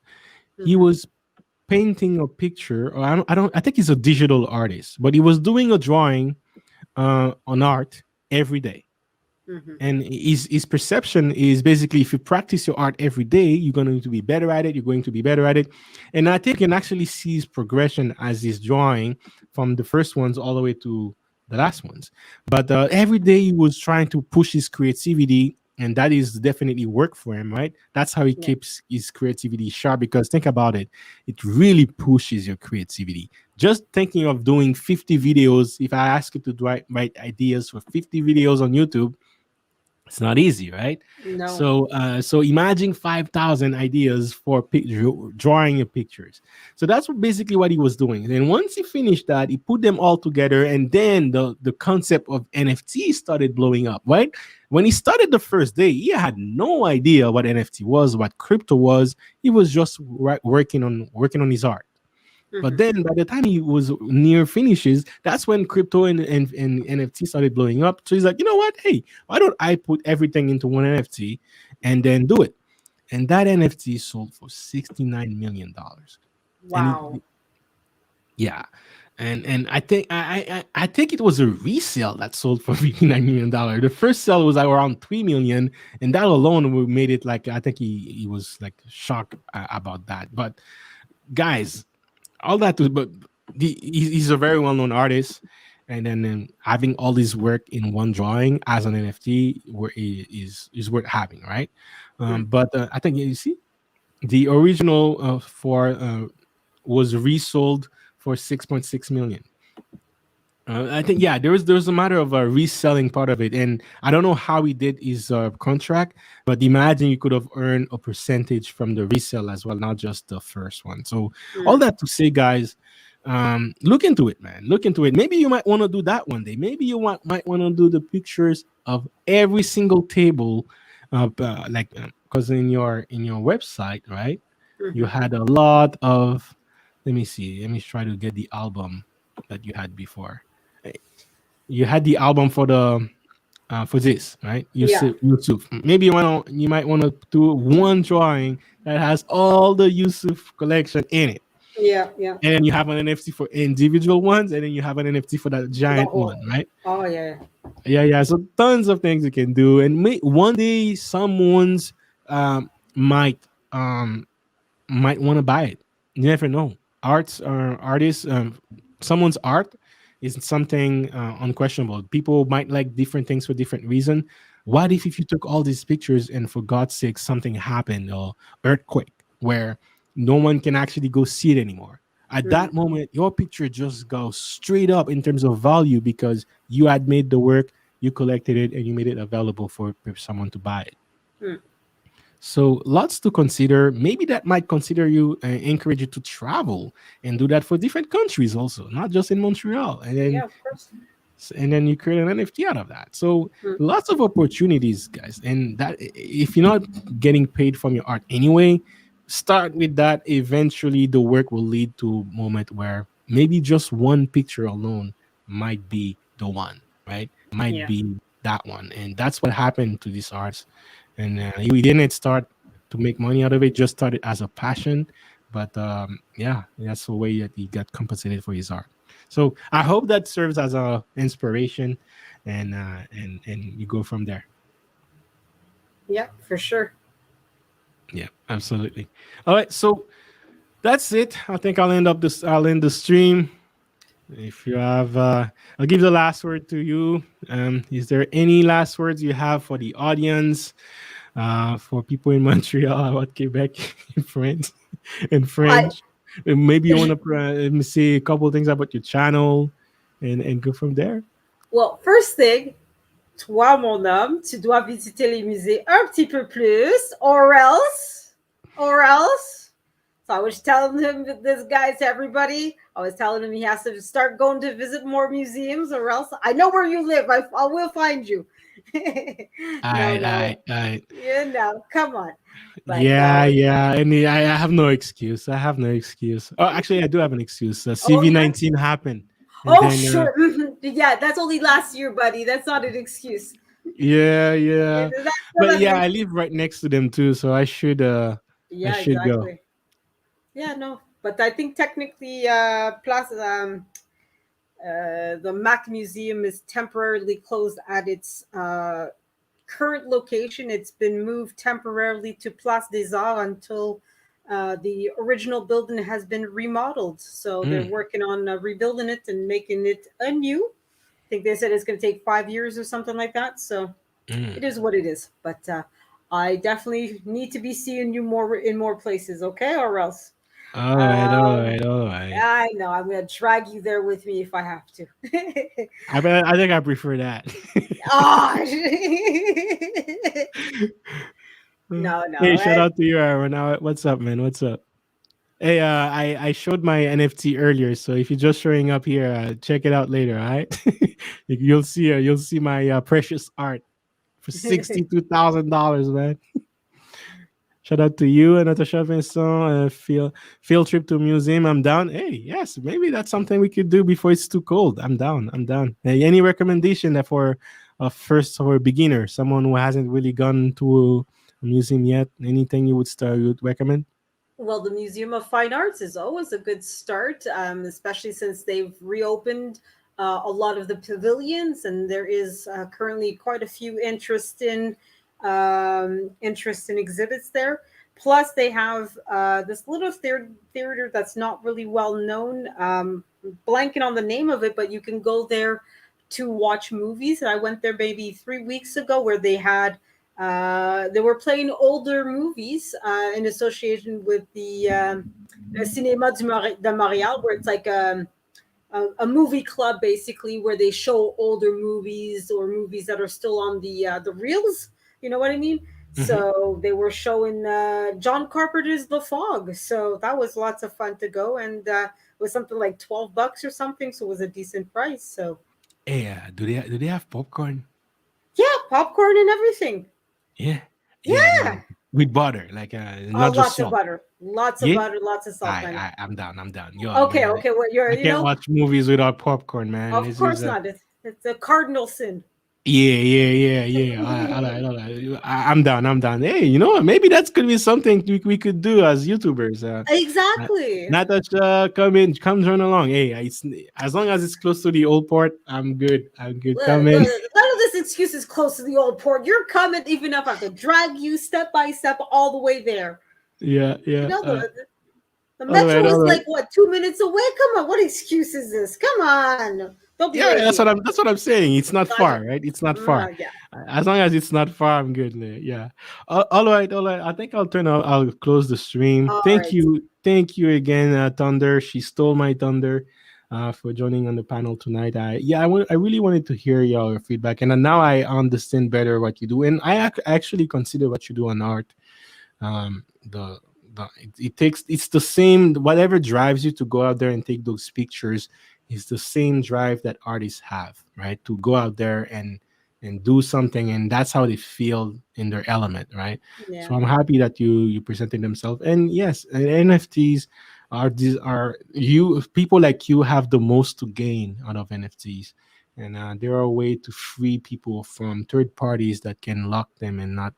He Mm-hmm. was painting a picture. Or I think he's a digital artist, but he was doing a drawing on art every day. Mm-hmm. And his perception is basically if you practice your art every day, you're going to be better at it. You're going to be better at it. And I think you can actually see his progression as he's drawing from the first ones all the way to the last ones. But every day he was trying to push his creativity, and that is definitely work for him, right? That's how he Yeah. keeps his creativity sharp. Because think about it, it really pushes your creativity. Just thinking of doing 50 videos, if I ask you to write ideas for 50 videos on YouTube, it's not easy, right? No. So imagine 5,000 ideas for drawing your pictures. So that's basically what he was doing. And once he finished that, he put them all together, and then the concept of NFT started blowing up, right? When he started the first day, he had no idea what NFT was, what crypto was. He was just working on his art. But Mm-hmm. then by the time he was near finishes, that's when crypto and NFT started blowing up. So he's like, you know what? Hey, why don't I put everything into one NFT and then do it? And that NFT sold for $69 million. And Wow. yeah. And I think it was a resale that sold for $59 million. The first sale was like around 3 million, and that alone made it like I think he was like shocked about that. But guys, all that to, but he's a very well-known artist, and then having all this work in one drawing as an NFT is worth having, right? Mm. But I think you see the original for was resold for 6.6 million. I think yeah, there was a matter of reselling part of it, and I don't know how he did his contract, but imagine you could have earned a percentage from the resale as well, not just the first one. So all Mm. that to say, guys, look into it, man. Look into it. Maybe you might want to do that one day. Maybe you might want to do the pictures of every single table, like because in your website, right? You Mm-hmm. had a lot of. Let me see. Let me try to get the album that you had before. you had the album for this, right? Yeah, Yusuf. Maybe you might want to do one drawing that has all the Yusuf collection in it, yeah, yeah. and then you have an NFT for individual ones, and then you have an NFT for that For the giant one, whole. right? Oh yeah. Yeah, yeah. So tons of things you can do, and one day someone's might might want to buy it. You never know. Artists, someone's art is something unquestionable. People might like different things for different reason. What if you took all these pictures and for God's sake something happened or earthquake where no one can actually go see it anymore? At Mm, that moment, your picture just goes straight up in terms of value because you had made the work, you collected it, and you made it available for someone to buy it. mm. So lots to consider. Maybe that might consider you encourage you to travel and do that for different countries also, not just in Montreal. Yeah, of course. And then you create an NFT out of that. So Mm, lots of opportunities, guys. And that if you're not getting paid from your art anyway, start with that. Eventually, the work will lead to a moment where maybe just one picture alone might be the one, right? Might yeah. be that one, and that's what happened to these arts. And we didn't start to make money out of it; just started as a passion. But yeah, that's the way that he got compensated for his art. So I hope that serves as a inspiration, and you go from there. Yeah, for sure. Yeah, absolutely. All right, so that's it. I think I'll end up this. I'll end the stream. If you have, I'll give the last word to you. Is there any last words you have for the audience, for people in Montreal, about Quebec, in France, in I French? And maybe you want to say a couple of things about your channel, and go from there. well, first thing, toi, mon homme, tu dois visiter les musées un petit peu plus, or else. So I was telling him this guy to everybody. I was telling him he has to start going to visit more museums, or else I know where you live. I will find you. No, no, I. you know, come on. But Yeah, no, yeah. And I have no excuse. I have no excuse. Oh, actually, I do have an excuse. oh yeah, CV-19 happened, and oh then sure, yeah. That's only last year, buddy. That's not an excuse. yeah, yeah. That's But not an yeah, I excuse. live right next to them too, so I Yeah, should go. exactly. Yeah, no, but I think technically, plus the Mac Museum is temporarily closed at its current location. It's been moved temporarily to Place des Arts until the original building has been remodeled. So they're Mm, working on rebuilding it and making it anew. I think they said it's going to take 5 years or something like that. So it mm. is what it is. But I definitely need to be seeing you more in more places, okay? Or else. All right, all Um, right, all right. I know I'm going to drag you there with me if I have to. I think I prefer that. Oh, no, Hey, no. shout out to you, Aaron. What's up, man? What's up? Hey, I showed my NFT earlier, so if you're just showing up here, check it out later. All right, you'll see my precious art for $62,000, man. Shout out to you and Natasha Vincent. Field trip to museum. I'm down. Hey, yes, maybe that's something we could do before it's too cold. I'm down. I'm down. Hey, any recommendation that for a first or a beginner, someone who hasn't really gone to a museum yet? Anything you would recommend? Well, the Museum of Fine Arts is always a good start, especially since they've reopened a lot of the pavilions, and there is currently quite a few interesting exhibits there. Plus, they have this little theater that's not really well known. Blanking on the name of it, but you can go there to watch movies. And I went there maybe 3 weeks ago, where they were playing older movies in association with the Cinéma de Montréal, where it's like a movie club basically, where they show older movies or movies that are still on the reels. You know what I mean? Mhm. So they were showing John Carpenter's The Fog. So that was lots of fun to go, and it was something like $12 or something. So it was a decent price. So Hey, do they have popcorn? yeah, popcorn and everything. Yeah, yeah, yeah. Yeah, With butter, like not just lots of salt. butter, lots of Yeah, butter, lots of salt, man. I'm down. I'm down. Yo, Okay, man, okay. Well, you're, I can't watch movies without popcorn, man. of It's just course not. It's a cardinal sin. Yeah. I'm down. I'm down. Hey, you know what? Maybe that's could be something we could do as YouTubers. Uh, Exactly. Natasha, come join along. Hey, as long as it's close to the old port, I'm good. I'm good. Come Look, in. look, none of this excuse is close to the old port. You're coming, even if I have to drag you step by step all the way there. Yeah, You yeah. know, the All right, metro all is right. like what, 2 minutes away? Come on, what excuse is this? Come on, don't be Yeah, lazy. that's what I'm saying. It's not I know. far, right? It's not far. Yeah. As long as it's not far, I'm good. Yeah. All right, all right. I think I'll close the stream. All right. Thank you again, Thunder. She stole my thunder, for joining on the panel tonight. I really wanted to hear your feedback, and now I understand better what you do, and I actually consider what you do on art. It takes it's the same whatever drives you to go out there and take those pictures is the same drive that artists have, right? To go out there and do something, and that's how they feel in their element, right? So Yeah. I'm happy that you presented themselves. And yes, and NFTs are you people like you have the most to gain out of NFTs, and there are a way to free people from third parties that can lock them and not.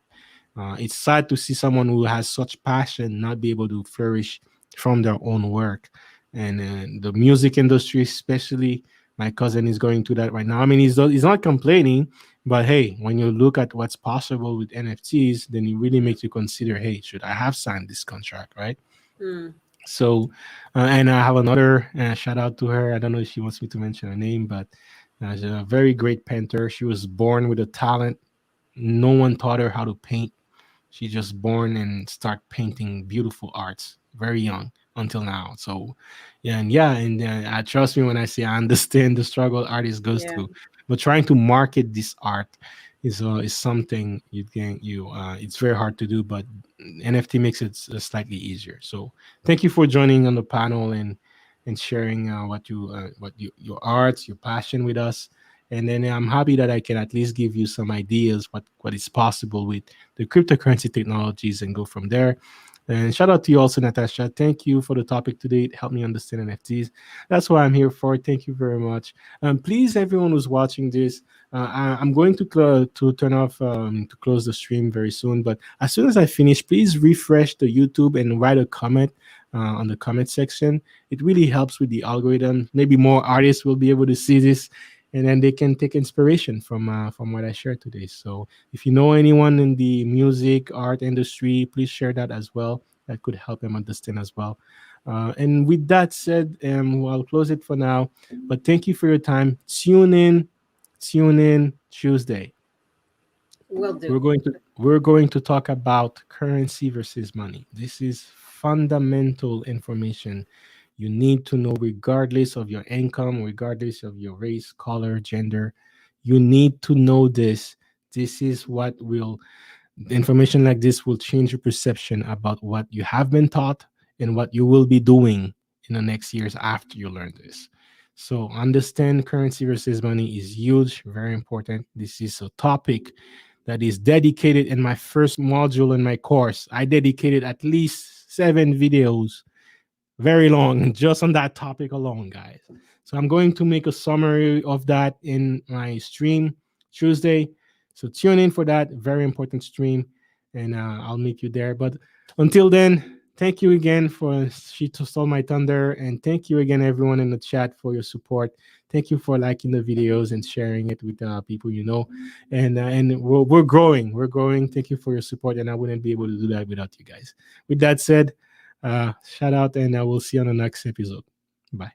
It's sad to see someone who has such passion not be able to flourish from their own work. And the music industry, especially, my cousin is going through that right now. I mean, he's not complaining, but hey, when you look at what's possible with NFTs, then it really makes you consider, hey, should I have signed this contract, right? Mm. So, and I have another shout out to her. I don't know if she wants me to mention her name, but she's a very great painter. She was born with a talent. No one taught her how to paint. She just born and start painting beautiful arts very young until now. So and trust me when I say I understand the struggle artist goes Yeah. through. But trying to market this art is something it's very hard to do. But NFT makes it slightly easier. So thank you for joining on the panel and sharing your arts, your passion with us. And then I'm happy that I can at least give you some ideas what is possible with the cryptocurrency technologies and go from there. And shout out to you also, Natasha. Thank you for the topic today. It helped me understand NFTs. That's what I'm here for. Thank you very much. Please, everyone who's watching this, I'm going to turn off to close the stream very soon. But as soon as I finish, please refresh the YouTube and write a comment on the comment section. It really helps with the algorithm. Maybe more artists will be able to see this and then they can take inspiration from what I shared today. So if you know anyone in the music art industry, please share that as well. That could help them understand as well. And with that said, I'll close it for now. But thank you for your time. Tune in Tuesday. Will do. We're going to talk about currency versus money. This is fundamental information you need to know, regardless of your income, regardless of your race, color, gender. You need to know this. This is what will information like this will change your perception about what you have been taught and what you will be doing in the next years after you learn this. So understand currency versus money is huge, very important. This is a topic that is dedicated in my first module in my course. I dedicated at least 7 videos, very long, just on that topic alone, guys. So I'm going to make a summary of that in my stream Tuesday. So tune in for that very important stream, and I'll meet you there. But until then, thank you again for She Stole My Thunder, and thank you again, everyone in the chat, for your support. Thank you for liking the videos and sharing it with people you know. And we're growing. We're growing. Thank you for your support, and I wouldn't be able to do that without you guys. With that said, shout out, and I will see you on the next episode. Bye.